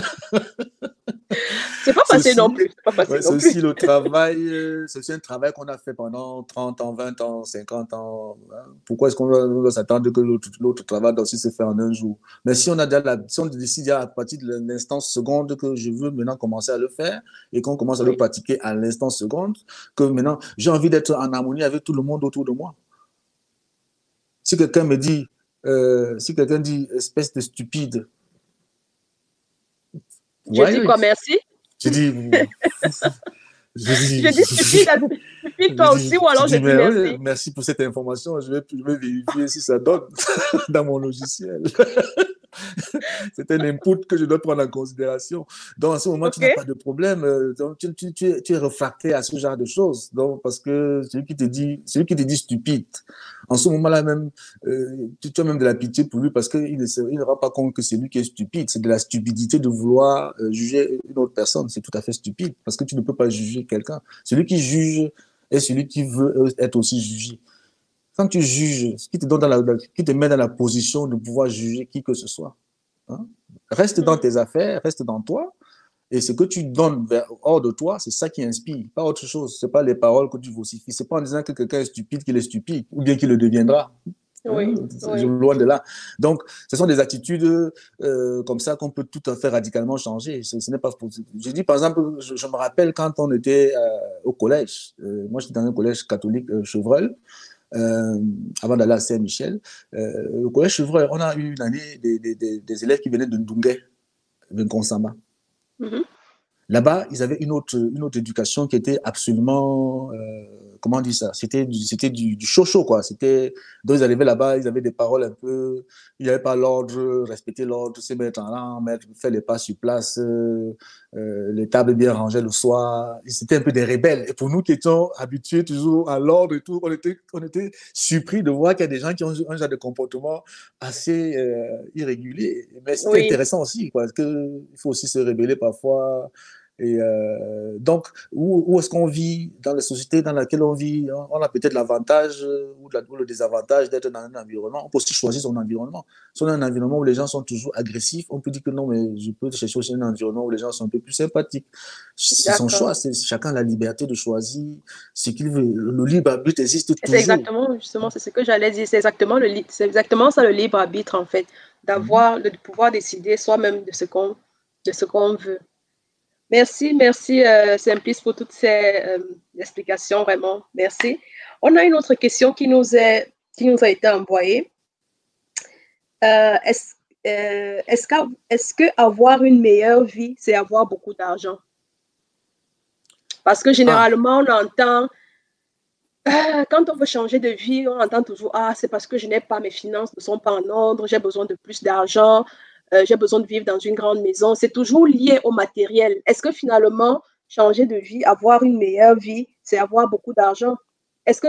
[SPEAKER 1] C'est pas facile non
[SPEAKER 2] Ceci,
[SPEAKER 1] plus. C'est pas facile
[SPEAKER 2] ouais, c'est
[SPEAKER 1] non plus.
[SPEAKER 2] aussi le travail, c'est aussi un travail qu'on a fait pendant 30 ans, 20 ans, 50 ans. Hein. Pourquoi est-ce qu'on doit s'attendre que l'autre travail doit aussi se faire en un jour? Mais si on a déjà si on décide à partir de l'instant seconde que je veux maintenant commencer à le faire et qu'on commence à le
[SPEAKER 1] Oui.
[SPEAKER 2] pratiquer à l'instant seconde, que maintenant j'ai envie d'être en harmonie avec tout le monde autour de moi. Si quelqu'un me dit, si quelqu'un dit espèce de stupide,
[SPEAKER 1] Je dis
[SPEAKER 2] ouais,
[SPEAKER 1] quoi, merci?
[SPEAKER 2] je dis, je
[SPEAKER 1] Je dis
[SPEAKER 2] dis,
[SPEAKER 1] stupide, stupide toi aussi, ou
[SPEAKER 2] je
[SPEAKER 1] alors je
[SPEAKER 2] dis,
[SPEAKER 1] dis
[SPEAKER 2] mais oui,
[SPEAKER 1] merci.
[SPEAKER 2] merci pour cette information. Je vais vérifier si ça donne dans mon logiciel. C'est un input que je dois prendre en considération. Donc, à ce moment, tu
[SPEAKER 1] OK?
[SPEAKER 2] n'as pas de problème. Donc, tu es réfracté à ce genre de choses. Donc, parce que celui qui te dit stupide, en ce moment-là même, tu as même de la pitié pour lui parce qu'il ne rend pas compte que c'est lui qui est stupide. C'est de la stupidité de vouloir juger une autre personne. C'est tout à fait stupide parce que tu ne peux pas juger quelqu'un. Celui qui juge est celui qui veut être aussi jugé. quand tu juges, ce qui te donne qui te met dans la position de pouvoir juger qui que ce soit. Hein? Reste dans tes affaires, reste dans toi, et ce que tu donnes hors de toi, c'est ça qui inspire, pas autre chose. C'est pas les paroles que tu vocifies. C'est pas en disant que quelqu'un est stupide qu'il est stupide, ou bien qu'il le deviendra.
[SPEAKER 1] Oui, oui.
[SPEAKER 2] Loin de là. Donc, ce sont des attitudes comme ça qu'on peut tout à fait radicalement changer. Ce n'est pas possible. Je dis, par exemple, je me rappelle quand on était au collège. Moi, j'étais dans un collège catholique Chevreul, avant d'aller à Saint-Michel. Le collège Chevreul, on a eu une année des élèves qui venaient de Ndungue, de Nkonsama.
[SPEAKER 1] Mhm.
[SPEAKER 2] Là-bas, ils avaient une autre éducation qui était absolument, comment on dit ça? C'était du chaud, quoi. Donc ils arrivaient là-bas, ils avaient des paroles un peu, il n'y avait pas l'ordre, respecter l'ordre, se mettre en rang, faire les pas sur place, les tables bien rangées le soir. C'était un peu des rebelles. Et pour nous qui étions habitués toujours à l'ordre et tout, on était surpris de voir qu'il y a des gens qui ont un genre de comportement assez irrégulier. Mais c'était
[SPEAKER 1] Oui,
[SPEAKER 2] intéressant aussi, quoi, parce qu'il faut aussi se rébeller parfois. Et donc, où est-ce qu'on vit dans la société dans laquelle on vit? On a peut-être l'avantage ou le désavantage d'être dans un environnement. On peut aussi choisir son environnement. Si on a un environnement où les gens sont toujours agressifs, on peut dire que non, mais je peux chercher aussi un environnement où les gens sont un peu plus sympathiques. C'est son
[SPEAKER 1] d'accord.
[SPEAKER 2] choix. Chacun a la liberté de choisir ce qu'il veut. Le libre arbitre existe
[SPEAKER 1] Et c'est
[SPEAKER 2] toujours.
[SPEAKER 1] exactement, justement, c'est ce que j'allais dire. C'est exactement ça le libre arbitre, en fait, d'avoir le pouvoir décider soi-même de ce qu'on veut. Merci, merci, Simplice, pour toutes ces explications, vraiment. Merci. On a une autre question qui nous a été envoyée. Euh, est-ce, est-ce que avoir une meilleure vie, c'est avoir beaucoup d'argent? Parce que
[SPEAKER 2] Ah,
[SPEAKER 1] généralement, on entend, quand on veut changer de vie, on entend toujours, ah, c'est parce que je n'ai pas, mes finances ne sont pas en ordre, j'ai besoin de plus d'argent, j'ai besoin de vivre dans une grande maison. C'est toujours lié au matériel. Est-ce que finalement, changer de vie, avoir une meilleure vie, c'est avoir beaucoup d'argent? Est-ce que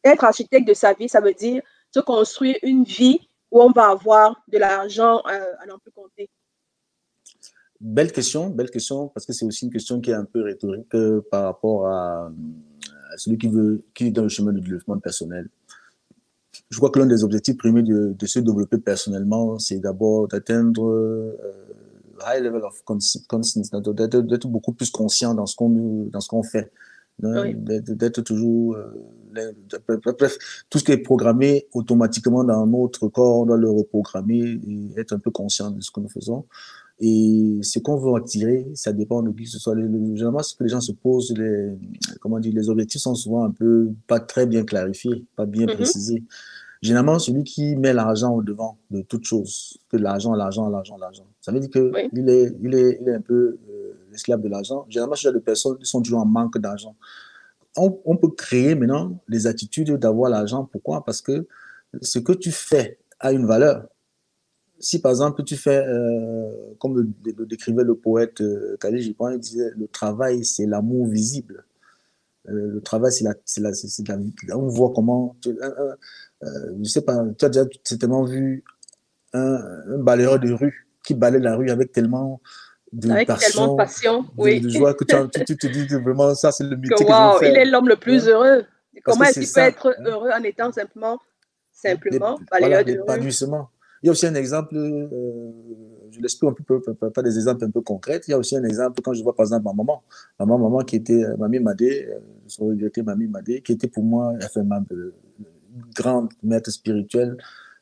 [SPEAKER 1] être architecte de sa vie, ça veut dire se construire une vie où on va avoir de l'argent à n'en plus compter?
[SPEAKER 2] belle question, parce que c'est aussi une question qui est un peu rhétorique par rapport à celui qui est dans le chemin du développement personnel. Je crois que l'un des objectifs premiers de se développer personnellement, c'est d'abord d'atteindre high level of consciousness, d'être beaucoup plus conscient dans ce qu'on fait, hein,
[SPEAKER 1] Oui.
[SPEAKER 2] d'être toujours, bref, tout ce qui est programmé automatiquement dans notre corps, on doit le reprogrammer et être un peu conscient de ce que nous faisons. Et ce qu'on veut attirer, ça dépend de qui que ce soit. Généralement, ce que les gens se posent, comment dire, les objectifs sont souvent un peu pas très bien clarifiés, pas bien
[SPEAKER 1] Mhm.
[SPEAKER 2] précisés. Généralement, celui qui met l'argent au devant de toute chose, que l'argent, l'argent, l'argent, l'argent. Ça veut dire que
[SPEAKER 1] Oui.
[SPEAKER 2] il est un peu l'esclave de l'argent. Généralement, ce genre de personnes sont toujours en manque d'argent. On peut créer maintenant les attitudes d'avoir l'argent. Pourquoi? Parce que ce que tu fais a une valeur. Si par exemple tu fais, comme le décrivait le poète Khalil Gibran, il disait le travail c'est l'amour visible. Le travail on voit comment, je sais pas, tu as déjà certainement vu un balayeur de rue qui balaye la rue avec tellement de
[SPEAKER 1] Avec tellement de
[SPEAKER 2] passion,
[SPEAKER 1] passion, oui.
[SPEAKER 2] de joie que tu te dis que vraiment ça c'est le
[SPEAKER 1] Que
[SPEAKER 2] métier que je veux
[SPEAKER 1] waouh, il
[SPEAKER 2] faire.
[SPEAKER 1] est l'homme le plus
[SPEAKER 2] Hein?
[SPEAKER 1] heureux.
[SPEAKER 2] Parce
[SPEAKER 1] Comment
[SPEAKER 2] que
[SPEAKER 1] est-ce
[SPEAKER 2] c'est
[SPEAKER 1] qu'il peut
[SPEAKER 2] ça.
[SPEAKER 1] être
[SPEAKER 2] Hein?
[SPEAKER 1] heureux en étant simplement
[SPEAKER 2] Voilà,
[SPEAKER 1] balayeur de rue?
[SPEAKER 2] l'épanouissement. Il y a aussi un exemple, je l'explique un peu, pas des exemples un peu concrets. Il y a aussi un exemple quand je vois par exemple ma maman. Maman qui était Mamie Madé, je regrettais Mamie Madé, qui était pour moi une grande maître spirituelle.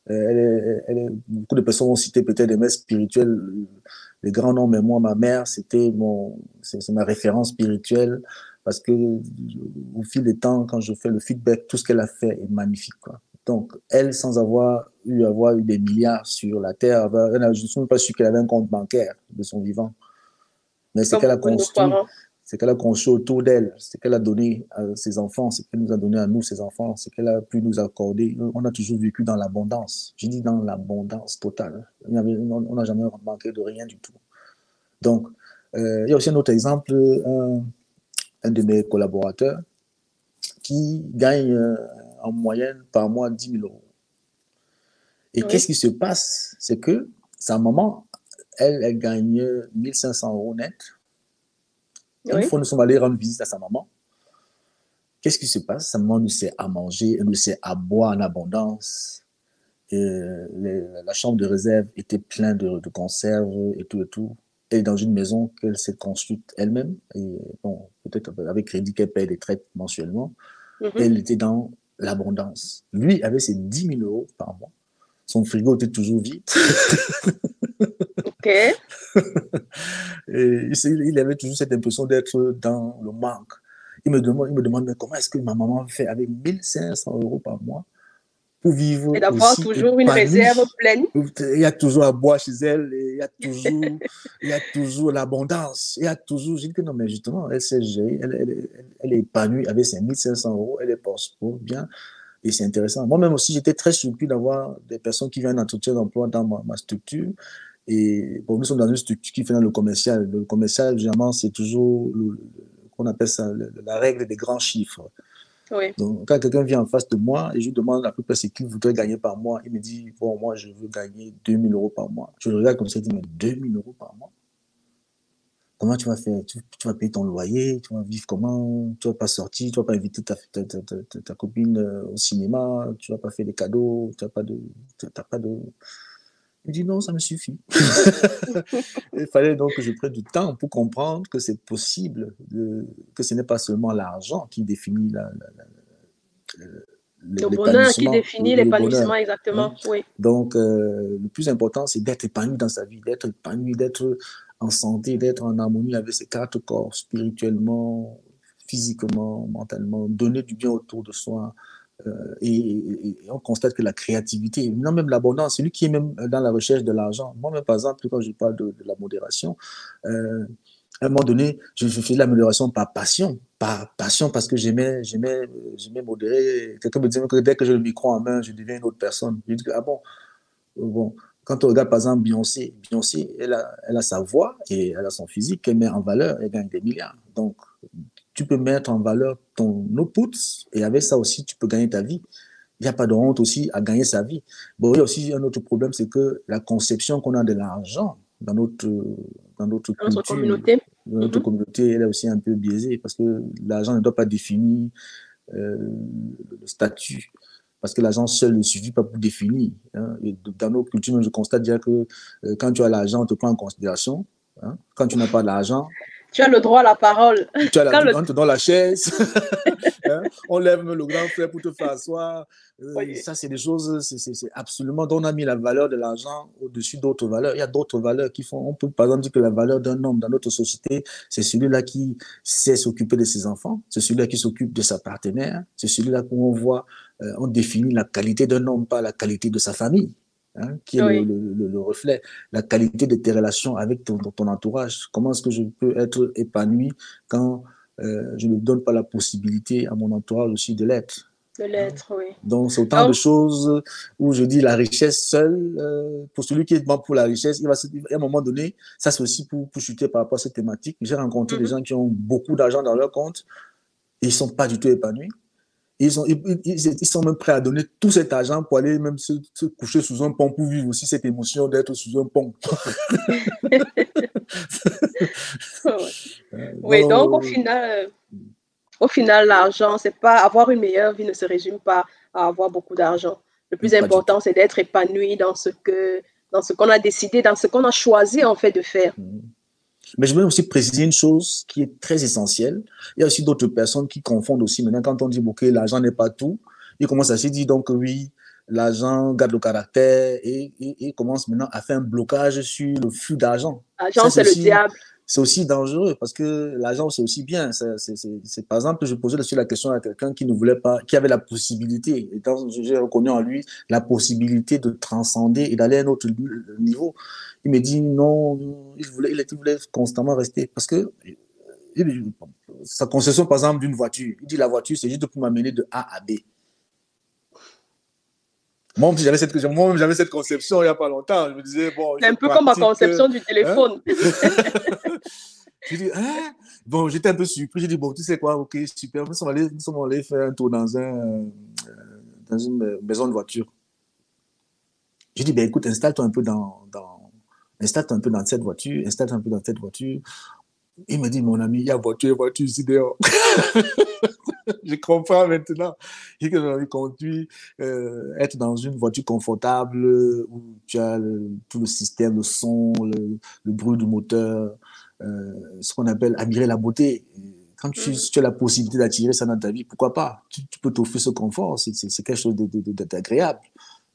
[SPEAKER 2] Beaucoup de personnes ont cité peut-être des maîtres spirituels, les grands noms, mais moi, ma mère, c'est ma référence spirituelle parce que au fil des temps, quand je fais le feedback, tout ce qu'elle a fait est magnifique, quoi. Donc, elle, sans avoir eu des milliards sur la terre, je ne suis même pas sûr qu'elle avait un compte bancaire de son vivant. Mais ce
[SPEAKER 1] Comme
[SPEAKER 2] qu'elle a
[SPEAKER 1] beaucoup de nos
[SPEAKER 2] construit,
[SPEAKER 1] parents.
[SPEAKER 2] ce qu'elle a construit autour d'elle, ce qu'elle a donné à ses enfants, ce qu'elle nous a donné à nous, ses enfants, ce qu'elle a pu nous accorder, on a toujours vécu dans l'abondance. Je dis dans l'abondance totale. On n'a jamais manqué de rien du tout. Donc, il y a aussi un autre exemple, un de mes collaborateurs qui gagne en moyenne par mois 10 000 euros. Et qu'est-ce
[SPEAKER 1] Oui,
[SPEAKER 2] qui se passe? C'est que sa maman, elle gagne 1500 euros net. Et une
[SPEAKER 1] oui,
[SPEAKER 2] fois, nous sommes allés rendre visite à sa maman. Qu'est-ce qui se passe? Sa maman nous sert à manger, elle nous sert à boire en abondance. La chambre de réserve était pleine de conserves et tout et tout. Elle est dans une maison qu'elle s'est construite elle-même. Et bon, peut-être avec crédit qu'elle paye des traites mensuellement.
[SPEAKER 1] Mhm.
[SPEAKER 2] Elle était dans l'abondance. Lui avait ses 10 000 € par mois. Son frigo était toujours vide.
[SPEAKER 1] OK.
[SPEAKER 2] Et il avait toujours cette impression d'être dans le manque. Il me demande mais comment est-ce que ma maman fait avec 1 500 € par mois pour
[SPEAKER 1] Et
[SPEAKER 2] vivre
[SPEAKER 1] d'avoir
[SPEAKER 2] aussi
[SPEAKER 1] toujours une réserve
[SPEAKER 2] épanouie.
[SPEAKER 1] pleine.
[SPEAKER 2] Il y a toujours à boire chez elle, et il y a toujours l'abondance. Il y a toujours, je dis que non, mais justement, elle s'est gérée, elle est épanouie avec ses 1 500 €, elle est pour bien, et c'est intéressant. Moi-même aussi, j'étais très surpris d'avoir des personnes qui viennent en entretien d'emploi dans ma structure. Et bon, nous sommes dans une structure qui fait dans le commercial. Le commercial, généralement, c'est toujours, qu'on appelle ça, la règle des grands chiffres.
[SPEAKER 1] Oui.
[SPEAKER 2] Donc, quand quelqu'un vient en face de moi et je lui demande à peu près ce qu'il voudrait gagner par mois, il me dit, bon, moi, je veux gagner 2 000 € par mois. Je le regarde comme ça, il dit, mais 2 000 € par mois? Comment tu vas faire? Tu vas payer ton loyer, tu vas vivre comment? Tu vas pas sortir, tu vas pas inviter ta copine au cinéma, tu vas pas faire des cadeaux, tu n'as pas de, t'as pas de... Il dit, non, ça me suffit. Il fallait donc que je prenne du temps pour comprendre que c'est possible, que ce n'est pas seulement l'argent qui définit
[SPEAKER 1] Le bonheur qui
[SPEAKER 2] l'épanouissement,
[SPEAKER 1] définit
[SPEAKER 2] le bonheur.
[SPEAKER 1] l'épanouissement,
[SPEAKER 2] Hein.
[SPEAKER 1] exactement. Oui.
[SPEAKER 2] Donc, le plus important, c'est d'être épanoui dans sa vie, d'être épanoui, d'être en santé, d'être en harmonie avec ses quatre corps, spirituellement, physiquement, mentalement, donner du bien autour de soi. Et on constate que la créativité, non, même l'abondance, celui qui est même dans la recherche de l'argent. Moi-même, par exemple, quand je parle de la modération, euh, à un moment donné, je fais de l'amélioration par passion. Par passion parce que j'aimais modérer. Quelqu'un me disait que dès que j'ai le micro en main, je deviens une autre personne. Je dis que, ah bon, bon. Quand on regarde par exemple Beyoncé, elle a sa voix et elle a son physique qu'elle met en valeur, elle gagne des milliards. Donc, tu peux mettre en valeur ton output et avec ça aussi, tu peux gagner ta vie. Il n'y a pas de honte aussi à gagner sa vie. Bon, il y a aussi un autre problème, c'est que la conception qu'on a de l'argent dans notre
[SPEAKER 1] Dans notre
[SPEAKER 2] culture,
[SPEAKER 1] communauté.
[SPEAKER 2] dans notre
[SPEAKER 1] Mhm.
[SPEAKER 2] communauté, elle est aussi un peu biaisée parce que l'argent ne doit pas définir le statut. Parce que l'argent seul ne suffit pas pour définir. Hein. Et dans nos cultures, je constate déjà que quand tu as l'argent, on te prend en considération. Hein. Quand tu n'as pas d'argent,
[SPEAKER 1] Tu as le droit à la parole. Quand le...
[SPEAKER 2] on te donne la chaise, hein, on lève le grand frère pour te faire asseoir.
[SPEAKER 1] Oui.
[SPEAKER 2] Ça, c'est des choses, c'est absolument. Donc, on a mis la valeur de l'argent au-dessus d'autres valeurs. Il y a d'autres valeurs qui font. On peut, par exemple, dire que la valeur d'un homme dans notre société, c'est celui-là qui sait s'occuper de ses enfants, c'est celui-là qui s'occupe de sa partenaire, c'est celui-là où on voit, on définit la qualité d'un homme par la qualité de sa famille. Hein, qui est
[SPEAKER 1] Oui.
[SPEAKER 2] le reflet, la qualité de tes relations avec ton entourage. Comment est-ce que je peux être épanoui quand je ne donne pas la possibilité à mon entourage aussi de l'être.
[SPEAKER 1] De
[SPEAKER 2] Hein.
[SPEAKER 1] l'être, oui.
[SPEAKER 2] Donc, c'est autant de
[SPEAKER 1] Donc,
[SPEAKER 2] choses où je dis la richesse seule, pour celui qui est bon pour la richesse, à un moment donné, ça c'est aussi pour chuter par rapport à cette thématique. J'ai rencontré des
[SPEAKER 1] mhm.
[SPEAKER 2] gens qui ont beaucoup d'argent dans leur compte et ils ne sont pas du tout épanouis. Ils sont même prêts à donner tout cet argent pour aller même se coucher sous un pont pour vivre aussi cette émotion d'être sous un pont.
[SPEAKER 1] Oui. Oui, donc
[SPEAKER 2] Donc,
[SPEAKER 1] au final, l'argent, c'est pas avoir une meilleure vie ne se résume pas à avoir beaucoup d'argent. Le plus
[SPEAKER 2] pas du tout.
[SPEAKER 1] important, c'est d'être épanoui dans ce qu'on a décidé, dans ce qu'on a choisi en fait de faire.
[SPEAKER 2] Mais je veux aussi préciser une chose qui est très essentielle. Il y a aussi d'autres personnes qui confondent aussi. Maintenant, quand on dit que l'argent n'est pas tout, ils commencent à se dire donc oui, l'argent garde le caractère et commence maintenant à faire un blocage sur le flux d'argent.
[SPEAKER 1] L'argent,
[SPEAKER 2] Ça,
[SPEAKER 1] c'est le diable.
[SPEAKER 2] c'est aussi dangereux parce que l'argent, c'est aussi bien. Par exemple, je posais aussi la question à quelqu'un qui ne voulait pas, qui avait la possibilité, et j'ai reconnu en lui la possibilité de transcender et d'aller à un autre niveau. Il me dit non, il voulait constamment rester parce que sa conception, par exemple, d'une voiture, il dit la voiture, c'est juste pour m'amener de A à B. Moi, j'avais cette conception il n'y a pas longtemps. Je me disais, bon, il
[SPEAKER 1] C'est
[SPEAKER 2] faut
[SPEAKER 1] un
[SPEAKER 2] être
[SPEAKER 1] peu comme ma
[SPEAKER 2] pratique.
[SPEAKER 1] conception du
[SPEAKER 2] Hein?
[SPEAKER 1] téléphone.
[SPEAKER 2] J'ai dit, hein? Bon, j'étais un peu surpris. J'ai dit, bon, tu sais quoi, ok, super. Nous sommes allés faire un tour dans une maison de voiture. J'ai dit, ben écoute, installe-toi un peu installe-toi un peu dans cette voiture, installe-toi un peu dans cette voiture. Il me dit, mon ami, il y a voiture ici dehors. Je comprends maintenant. Et que j'ai envie de conduire, être dans une voiture confortable où tu as tout le système, le son, le bruit du moteur, ce qu'on appelle admirer la beauté. Quand
[SPEAKER 1] Mhm.
[SPEAKER 2] tu as la possibilité d'attirer ça dans ta vie, pourquoi pas? Tu peux t'offrir ce confort, c'est quelque chose d'agréable.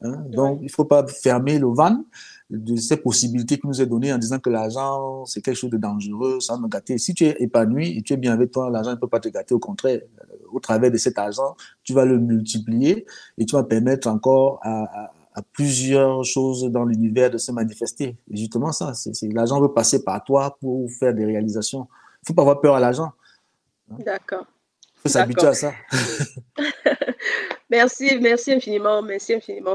[SPEAKER 2] Hein? Donc,
[SPEAKER 1] Oui,
[SPEAKER 2] il ne faut pas fermer le van de ces possibilités qui nous est données en disant que l'argent, c'est quelque chose de dangereux, ça va me gâter. Si tu es épanoui et tu es bien avec toi, l'argent ne peut pas te gâter. Au contraire, au travers de cet argent, tu vas le multiplier et tu vas permettre encore à plusieurs choses dans l'univers de se manifester. Et justement, ça, l'argent veut passer par toi pour faire des réalisations. Il ne faut pas avoir peur à l'argent.
[SPEAKER 1] d'accord,
[SPEAKER 2] Il faut s'habituer
[SPEAKER 1] d'accord.
[SPEAKER 2] à ça.
[SPEAKER 1] Merci infiniment,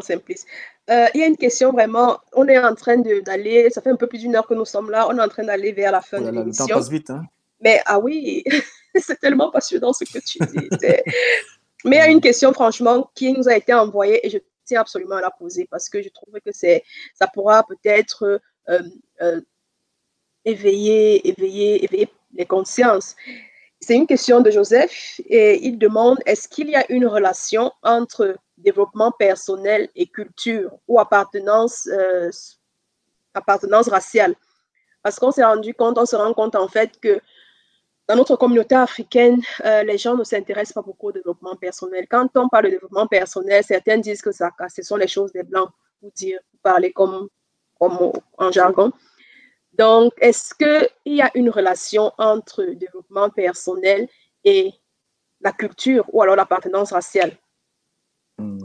[SPEAKER 1] Simplice. Il y a une question vraiment, on est en train d'aller, ça fait un peu plus d'une heure que nous sommes là, on est en train d'aller vers la fin
[SPEAKER 2] Oh
[SPEAKER 1] de
[SPEAKER 2] là là, le temps
[SPEAKER 1] l'émission.
[SPEAKER 2] passe vite, hein?
[SPEAKER 1] Mais ah oui, c'est tellement passionnant ce que tu dis. Mais il y a une question, franchement, qui nous a été envoyée et je tiens absolument à la poser parce que je trouve que ça pourra peut-être euh, euh, éveiller les consciences. C'est une question de Joseph et il demande est-ce qu'il y a une relation entre développement personnel et culture ou appartenance raciale? Parce qu'on s'est rendu compte, on se rend compte en fait que dans notre communauté africaine, les gens ne s'intéressent pas beaucoup au développement personnel. Quand on parle de développement personnel, certains disent que ce sont les choses des blancs, pour parler comme en jargon. Donc, est-ce qu'il y a une relation entre le développement personnel et la culture ou alors l'appartenance raciale?
[SPEAKER 2] Hmm.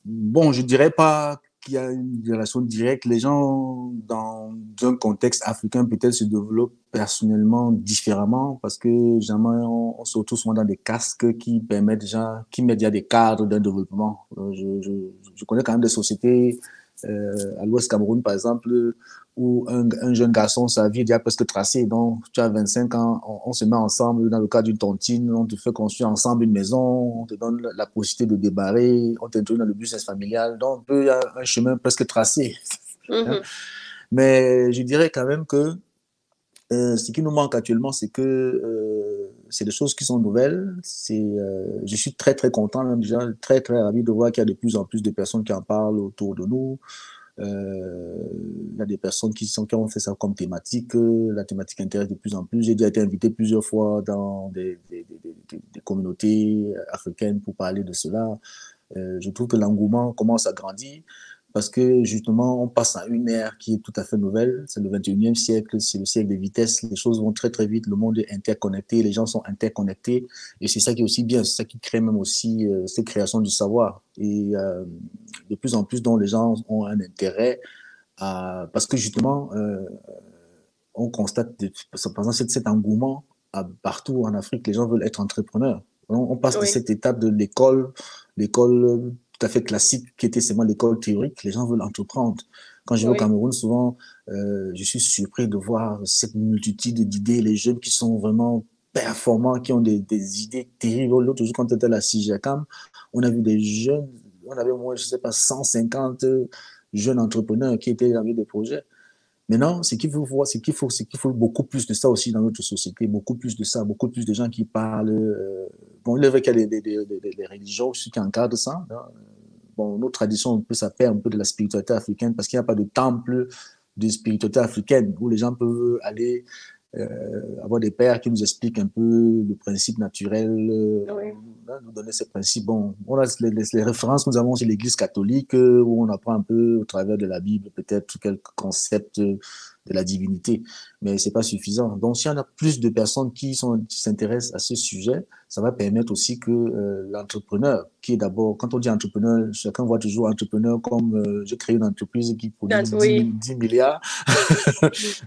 [SPEAKER 2] Bon, je dirais pas qu'il y a une relation directe. Les gens, dans un contexte africain, peut-être se développent personnellement différemment parce que jamais on se retrouve souvent dans des casques qui permettent déjà, qui mettent déjà des cadres d'un développement. Je connais quand même des sociétés à l'Ouest Cameroun, par exemple, où un jeune garçon, sa vie est déjà presque tracée. Donc, tu as 25 ans, on se met ensemble dans le cadre d'une tontine, on te fait construire ensemble une maison, on te donne la possibilité de débarrer, on t'introduit dans le business familial. Donc, il y a un chemin presque tracé. Hein.
[SPEAKER 1] Mhm.
[SPEAKER 2] Mais je dirais quand même que ce qui nous manque actuellement, c'est que c'est des choses qui sont nouvelles. Je suis très, très content, même déjà, très, très ravi de voir qu'il y a de plus en plus de personnes qui en parlent autour de nous. Il y a des personnes qui ont fait ça comme thématique. La thématique intéresse de plus en plus. J'ai déjà été invité plusieurs fois dans des communautés africaines pour parler de cela. Je trouve que l'engouement commence à grandir parce que justement, on passe à une ère qui est tout à fait nouvelle. C'est le 21e siècle, c'est le siècle des vitesses. Les choses vont très très vite, le monde est interconnecté, les gens sont interconnectés. Et c'est ça qui est aussi bien, c'est ça qui crée même aussi cette création du savoir. Et de plus en plus, dont les gens ont un intérêt parce que justement, on constate, par exemple, cet engouement partout en Afrique, les gens veulent être entrepreneurs. On passe de
[SPEAKER 1] Oui,
[SPEAKER 2] cette étape de l'école tout à fait classique qui était seulement l'école théorique, les gens veulent entreprendre. Quand je vais au
[SPEAKER 1] oui,
[SPEAKER 2] Cameroun, souvent, je suis surpris de voir cette multitude d'idées, les jeunes qui sont vraiment performants, qui ont des idées terribles. L'autre jour, quand on était à la CIGECAM, on a vu des jeunes, on avait au moins, je sais pas, 150 jeunes entrepreneurs qui étaient avec des projets. Maintenant, ce qu'il faut voir, c'est qu'il faut beaucoup plus de ça aussi dans notre société, beaucoup plus de ça, beaucoup plus de gens qui parlent. Bon, il est vrai qu'il y a des religions aussi qui encadrent ça. Hein. Bon, notre tradition, un peu, ça perd un peu de la spiritualité africaine parce qu'il n'y a pas de temple de spiritualité africaine où les gens peuvent aller avoir des pères qui nous expliquent un peu le principe naturel,
[SPEAKER 1] oui.
[SPEAKER 2] nous donner ces principes. Bon, on a les références que nous avons sur l'Église catholique où on apprend un peu au travers de la Bible peut-être quelques concepts de la divinité, mais c'est pas suffisant. Donc, s'il y en a plus de personnes qui s'intéressent à ce sujet, ça va permettre aussi que l'entrepreneur, qui est d'abord, quand on dit entrepreneur, chacun voit toujours entrepreneur comme je crée une entreprise qui produit
[SPEAKER 1] Oui.
[SPEAKER 2] 10 milliards.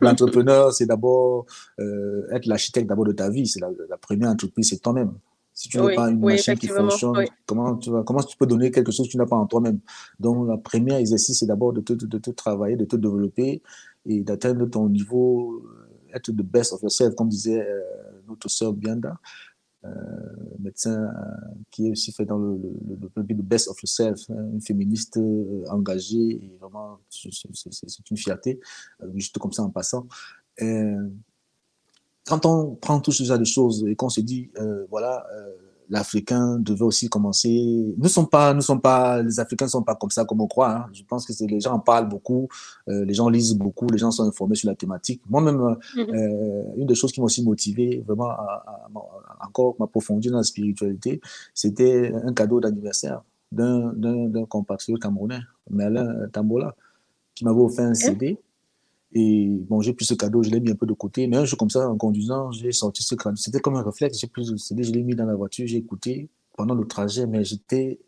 [SPEAKER 2] L'entrepreneur, c'est d'abord être l'architecte d'abord de ta vie. C'est la première entreprise, c'est toi-même. Si tu n'es
[SPEAKER 1] Oui,
[SPEAKER 2] pas une
[SPEAKER 1] oui,
[SPEAKER 2] machine qui
[SPEAKER 1] effectivement.
[SPEAKER 2] fonctionne,
[SPEAKER 1] Oui.
[SPEAKER 2] comment tu peux donner quelque chose que tu n'as pas en toi-même? Donc, le premier exercice, c'est d'abord de te travailler, de te développer et d'atteindre ton niveau, être the best of yourself, comme disait notre sœur Bianda, médecin qui est aussi fait dans le but de best of yourself, hein, une féministe engagée et vraiment, c'est une fierté, juste comme ça en passant. quand on prend tout ce genre de choses et qu'on se dit, voilà, l'Africain devait aussi commencer. Les Africains ne sont pas comme ça comme on croit. Hein. Je pense que les gens en parlent beaucoup, les gens lisent beaucoup, les gens sont informés sur la thématique. Moi-même, une des choses qui m'a aussi motivé vraiment à encore m'approfondir dans la spiritualité, c'était un cadeau d'anniversaire d'un compatriote camerounais, Merlin Tambola, qui m'avait offert un
[SPEAKER 1] Ok.
[SPEAKER 2] CD. Et bon, j'ai pris ce cadeau, je l'ai mis un peu de côté. Mais un jour comme ça, en conduisant, j'ai sorti ce cadeau. C'était comme un réflexe. J'ai pris le CD, je l'ai mis dans la voiture, j'ai écouté pendant le trajet, mais j'étais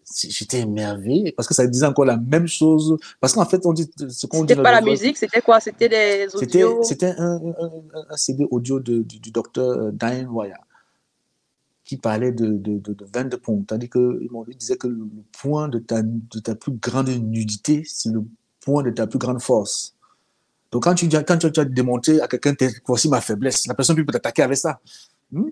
[SPEAKER 2] émerveillé parce que ça disait encore la même chose. Parce qu'en fait, on dit ce qu'on dit
[SPEAKER 1] C'était
[SPEAKER 2] dans
[SPEAKER 1] pas
[SPEAKER 2] le
[SPEAKER 1] la
[SPEAKER 2] vol.
[SPEAKER 1] musique, c'était quoi? C'était des audios.
[SPEAKER 2] C'était un CD audio du docteur Diane Waya qui parlait de 22 points. Tandis qu'il disait que le point de ta plus grande nudité, c'est le point de ta plus grande force. Donc, quand tu as démontré à quelqu'un, voici ma faiblesse, la personne peut t'attaquer avec ça. Hmm?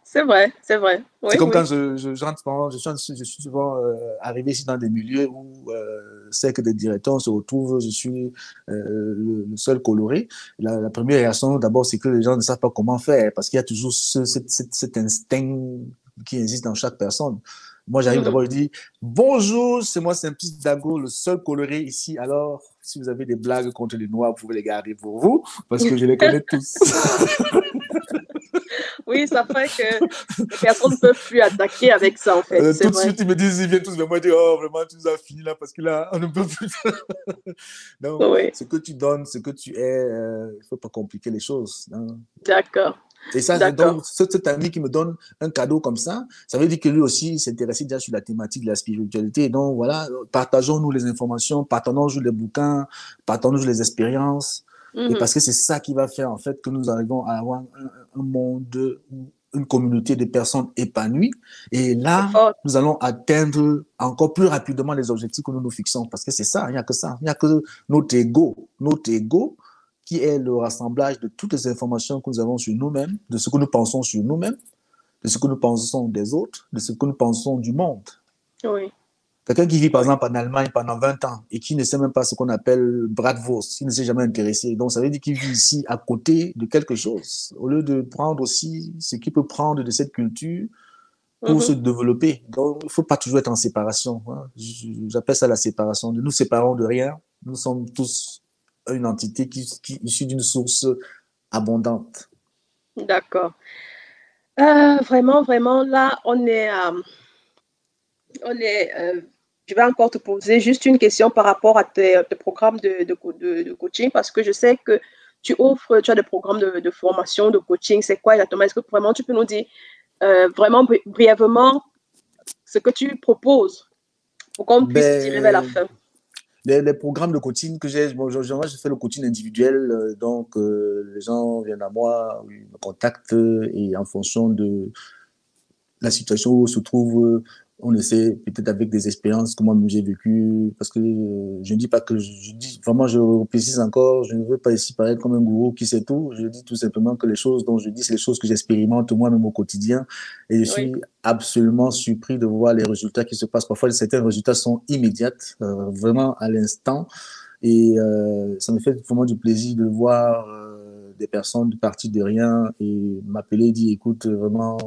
[SPEAKER 1] C'est vrai, c'est vrai.
[SPEAKER 2] C'est
[SPEAKER 1] Oui,
[SPEAKER 2] comme quand
[SPEAKER 1] oui.
[SPEAKER 2] je suis souvent arrivé ici dans des milieux où c'est que des directeurs se retrouvent, je suis le seul coloré. La première réaction, d'abord, c'est que les gens ne savent pas comment faire parce qu'il y a toujours cet instinct qui existe dans chaque personne. Moi, j'arrive
[SPEAKER 1] Mhm.
[SPEAKER 2] d'abord, je dis bonjour, c'est moi, Simplice Dago, le seul coloré ici. Alors, si vous avez des blagues contre les noirs, vous pouvez les garder pour vous parce que je les connais tous.
[SPEAKER 1] Oui, ça fait que les personnes ne peuvent plus attaquer avec ça, en fait. C'est
[SPEAKER 2] Tout de
[SPEAKER 1] vrai.
[SPEAKER 2] suite, ils me disent, ils viennent tous vers moi et disent, oh, vraiment, tu nous as fini là parce que là, on ne peut plus. Donc,
[SPEAKER 1] Oui,
[SPEAKER 2] ce que tu donnes, ce que tu es, il ne faut pas compliquer les choses. Hein.
[SPEAKER 1] d'accord,
[SPEAKER 2] Et ça, donc,
[SPEAKER 1] d'accord.
[SPEAKER 2] cet ami qui me donne un cadeau comme ça veut dire que lui aussi s'intéressait déjà sur la thématique de la spiritualité. Donc, voilà, partageons-nous les informations, partageons-nous les bouquins, partageons-nous les expériences. Et
[SPEAKER 1] Mhm.
[SPEAKER 2] parce que c'est ça qui va faire, en fait, que nous arrivons à avoir un monde, une communauté de personnes épanouies. Et
[SPEAKER 1] C'est
[SPEAKER 2] là,
[SPEAKER 1] fort.
[SPEAKER 2] nous allons atteindre encore plus rapidement les objectifs que nous nous fixons. Parce que c'est ça, il n'y a que ça. Il n'y a que notre ego qui est le rassemblage de toutes les informations que nous avons sur nous-mêmes, de ce que nous pensons sur nous-mêmes, de ce que nous pensons des autres, de ce que nous pensons du monde.
[SPEAKER 1] Oui,
[SPEAKER 2] Quelqu'un qui vit, par
[SPEAKER 1] oui.
[SPEAKER 2] exemple, en Allemagne pendant 20 ans et qui ne sait même pas ce qu'on appelle Bratwurst, qui ne s'est jamais intéressé. Donc, ça veut dire qu'il vit ici à côté de quelque chose, au lieu de prendre aussi ce qu'il peut prendre de cette culture pour se
[SPEAKER 1] Mhm.
[SPEAKER 2] développer. Donc, il ne faut pas toujours être en séparation. Hein. J'appelle ça la séparation. Nous nous séparons de rien. Nous sommes tous une entité qui est issue d'une source abondante.
[SPEAKER 1] D'accord. Vraiment, vraiment, là, je vais encore te poser juste une question par rapport à tes programmes de coaching parce que je sais que tu as des programmes de formation, de coaching. C'est quoi exactement? Est-ce que vraiment tu peux nous dire vraiment brièvement ce que tu proposes pour qu'on puisse tirer vers la
[SPEAKER 2] Ben,
[SPEAKER 1] fin?
[SPEAKER 2] les programmes de coaching que j'ai, bon, moi, je fais le coaching individuel, donc les gens viennent à moi, ils me contactent et en fonction de la situation où on se trouve, on essaie peut-être avec des expériences que moi-même j'ai vécues, parce que je ne dis pas que je dis, vraiment, je précise encore, je ne veux pas ici paraître comme un gourou qui sait tout, je dis tout simplement que les choses dont je dis, c'est les choses que j'expérimente moi-même au quotidien, et je
[SPEAKER 1] Oui,
[SPEAKER 2] suis absolument surpris de voir les résultats qui se passent. Parfois, certains résultats sont immédiats, vraiment à l'instant, et ça me fait vraiment du plaisir de voir des personnes partir de rien et m'appeler et dire, écoute, vraiment,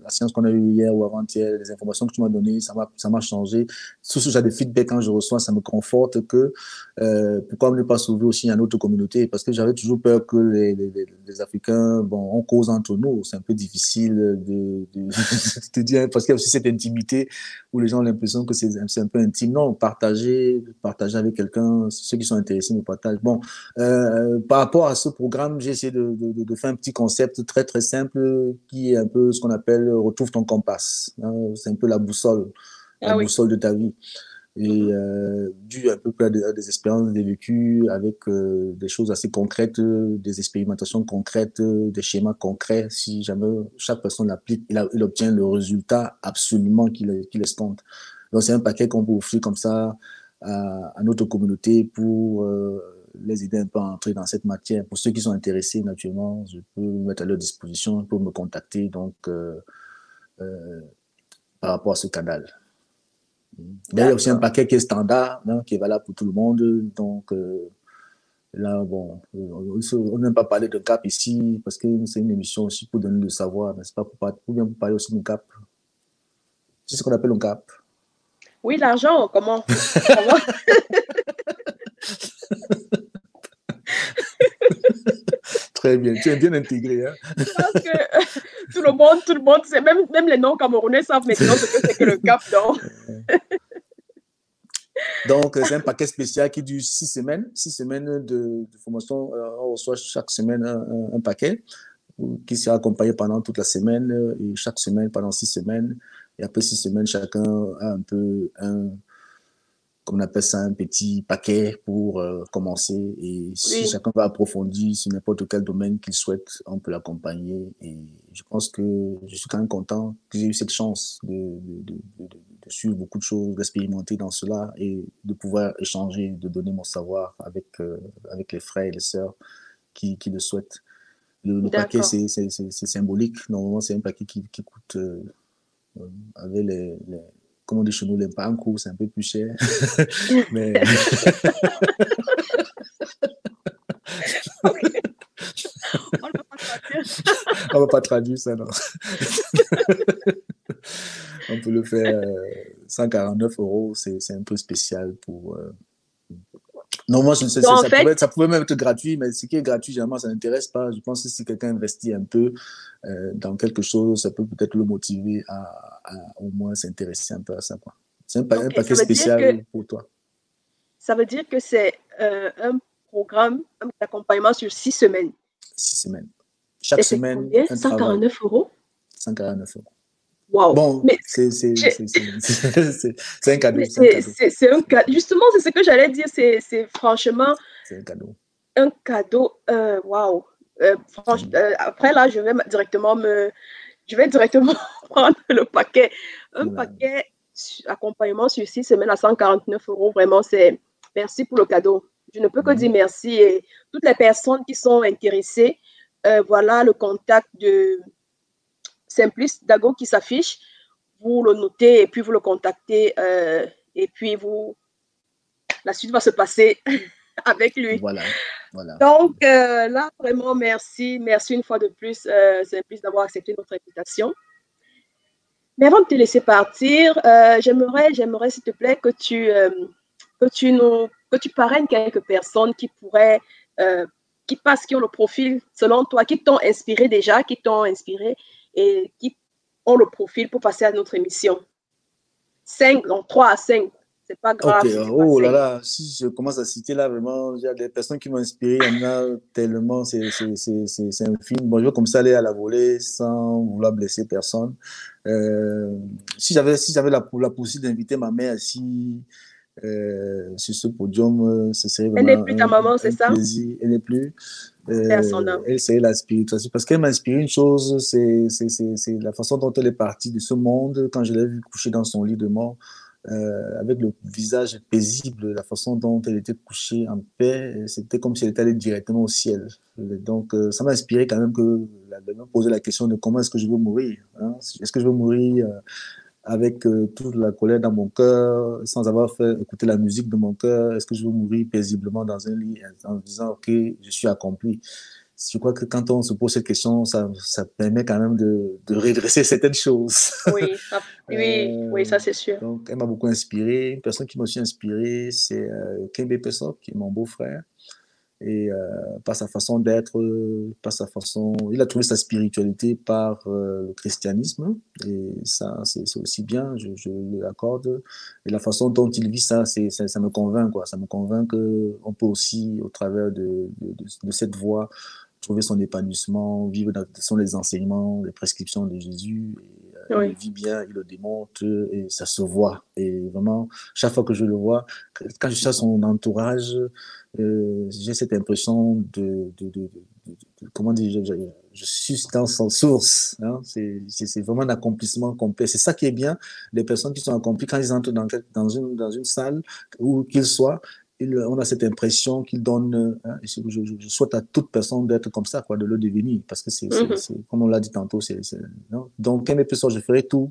[SPEAKER 2] la séance qu'on a eue hier ou avant-hier, les informations que tu m'as données, ça m'a changé. Tout ce genre de feedback, quand je reçois, ça me conforte que pourquoi ne pas sauver aussi une autre communauté? Parce que j'avais toujours peur que les Africains, bon, on cause entre nous. C'est un peu difficile de dire, parce qu'il y a aussi cette intimité où les gens ont l'impression que c'est un peu intime. Non, partager avec quelqu'un, ceux qui sont intéressés me partagent. Bon, par rapport à ce programme, j'ai essayé de faire un petit concept très très simple qui est un peu ce qu'on appelle retrouve ton compas. Hein, c'est un peu la
[SPEAKER 1] ah oui.
[SPEAKER 2] boussole de ta vie. Et
[SPEAKER 1] Mhm.
[SPEAKER 2] dû un peu à des expériences, des vécus avec des choses assez concrètes, des expérimentations concrètes, des schémas concrets. Si jamais chaque personne l'applique, il obtient le résultat absolument qu'il escompte. Donc c'est un paquet qu'on peut offrir comme ça à notre communauté pour les aider un peu à entrer dans cette matière. Pour ceux qui sont intéressés, naturellement, je peux me mettre à leur disposition pour me contacter donc par rapport à ce canal. Mais il y a aussi un
[SPEAKER 1] D'accord.
[SPEAKER 2] paquet qui est standard, hein, qui est valable pour tout le monde. Donc, Là, bon, on n'aime pas parler de cap ici parce que c'est une émission aussi pour donner le savoir, n'est-ce pas, pour bien parler aussi de cap. C'est ce qu'on appelle un cap.
[SPEAKER 1] Oui, l'argent, comment?
[SPEAKER 2] Très bien, tu es bien intégré. Hein?
[SPEAKER 1] Je pense que tout le monde sait, même les non-camerounais savent maintenant ce que c'est que le cap, donc.
[SPEAKER 2] Donc, c'est un paquet spécial qui dure 6 semaines. 6 semaines de formation. On reçoit chaque semaine un paquet qui sera accompagné pendant toute la semaine et chaque semaine pendant 6 semaines. Et après 6 semaines, chacun a un peu comme on appelle ça, un petit paquet pour commencer. Et si
[SPEAKER 1] Oui,
[SPEAKER 2] chacun va approfondir sur n'importe quel domaine qu'il souhaite, on peut l'accompagner. Et je pense que je suis quand même content que j'ai eu cette chance de suivre beaucoup de choses, d'expérimenter dans cela et de pouvoir échanger, de donner mon savoir avec les frères et les sœurs qui le souhaitent. Le paquet,
[SPEAKER 1] d'accord.
[SPEAKER 2] c'est symbolique. Normalement, c'est un paquet qui coûte, avec comme on dit chez nous, les pancos, c'est un peu plus cher. Mais
[SPEAKER 1] Ok, on ne va pas traduire.
[SPEAKER 2] on va pas traduire ça, non. On peut le faire 149 euros, c'est un peu spécial pour. Non, moi,
[SPEAKER 1] Donc, en fait,
[SPEAKER 2] ça pouvait même être gratuit, mais ce qui est gratuit, généralement, ça n'intéresse pas. Je pense que si quelqu'un investit un peu dans quelque chose, ça peut peut-être le motiver à au moins s'intéresser un peu à ça, quoi. C'est un
[SPEAKER 1] ok,
[SPEAKER 2] paquet spécial pour toi.
[SPEAKER 1] ça veut dire que c'est un programme d'accompagnement sur 6 semaines.
[SPEAKER 2] 6 semaines.
[SPEAKER 1] Et
[SPEAKER 2] Chaque
[SPEAKER 1] c'est
[SPEAKER 2] semaine,
[SPEAKER 1] combien?
[SPEAKER 2] un travail.
[SPEAKER 1] 149 €?
[SPEAKER 2] 149 euros.
[SPEAKER 1] Waouh!
[SPEAKER 2] Bon,
[SPEAKER 1] Mais
[SPEAKER 2] c'est un cadeau,
[SPEAKER 1] mais
[SPEAKER 2] c'est un cadeau.
[SPEAKER 1] c'est un cadeau. Justement, c'est ce que j'allais dire. C'est franchement
[SPEAKER 2] C'est un cadeau.
[SPEAKER 1] un cadeau. Waouh! Après, là, je vais directement prendre le paquet. Un
[SPEAKER 2] Voilà.
[SPEAKER 1] paquet accompagnement sur 6 semaines à 149 €. Vraiment, c'est merci pour le cadeau. Je ne peux que dire
[SPEAKER 2] Mhm.
[SPEAKER 1] merci. Et toutes les personnes qui sont intéressées, voilà le contact de Simplice Dago qui s'affiche. Vous le notez et puis vous le contactez. Et puis la suite va se passer avec lui.
[SPEAKER 2] Voilà. Voilà.
[SPEAKER 1] Donc là, vraiment, merci. Merci une fois de plus, Simplice, d'avoir accepté notre invitation. Mais avant de te laisser partir, j'aimerais, s'il te plaît, que tu parraines quelques personnes qui pourraient, euh, qui ont le profil, selon toi, qui t'ont inspiré déjà, qui t'ont inspiré et qui ont le profil pour passer à notre émission. 5, donc 3 à 5. C'est pas
[SPEAKER 2] Ok,
[SPEAKER 1] grave si c'est pas
[SPEAKER 2] oh là
[SPEAKER 1] 5.
[SPEAKER 2] là, si je commence à citer là, vraiment, il y a des personnes qui m'ont inspiré, il y en a tellement, c'est un film. Bon, je vais comme ça aller à la volée sans vouloir blesser personne. Si j'avais la possibilité d'inviter ma mère ici, sur ce podium, ce serait
[SPEAKER 1] Elle n'est
[SPEAKER 2] vraiment
[SPEAKER 1] plus ta maman, c'est
[SPEAKER 2] un
[SPEAKER 1] ça?
[SPEAKER 2] plaisir. Elle n'est plus.
[SPEAKER 1] Paix à son âme.
[SPEAKER 2] Elle, c'est la spiritualité. Parce qu'elle m'a inspiré une chose, c'est la façon dont elle est partie de ce monde quand je l'ai vue coucher dans son lit de mort, avec le visage paisible, la façon dont elle était couchée en paix. C'était comme si elle était allée directement au ciel. Donc, ça m'a inspiré quand même de me poser la question de comment est-ce que je veux mourir. Hein? Est-ce que je veux mourir avec toute la colère dans mon cœur, sans avoir fait écouter la musique de mon cœur? Est-ce que je veux mourir paisiblement dans un lit en disant, OK, je suis accompli? Je crois que quand on se pose cette question, ça permet quand même de redresser certaines choses.
[SPEAKER 1] Oui, oui, oui,
[SPEAKER 2] Euh,
[SPEAKER 1] ça c'est sûr.
[SPEAKER 2] donc, elle m'a beaucoup inspiré. Une personne qui m'a aussi inspiré, c'est Kembe Pesok, qui est mon beau-frère. Et par sa façon d'être, par sa façon, il a trouvé sa spiritualité par le christianisme, et ça, c'est aussi bien, je l'accorde. Et la façon dont il vit ça, ça me convainc, quoi. Ça me convainc qu'on peut aussi, au travers de cette voie, trouver son épanouissement, vivre selon les enseignements, les prescriptions de Jésus. Et, il le
[SPEAKER 1] Oui.
[SPEAKER 2] vit bien, il le démontre, et ça se voit. Et vraiment, chaque fois que je le vois, quand je suis à son entourage, j'ai cette impression comment dire, je suis dans son source. Hein, c'est vraiment un accomplissement complet. C'est ça qui est bien. Les personnes qui sont accomplies, quand ils entrent dans une salle, où qu'ils soient, on a cette impression qu'ils donnent. Hein, je souhaite à toute personne d'être comme ça, quoi, de le devenir. Parce que comme on l'a dit tantôt, non. Donc, quelle personne, je ferai tout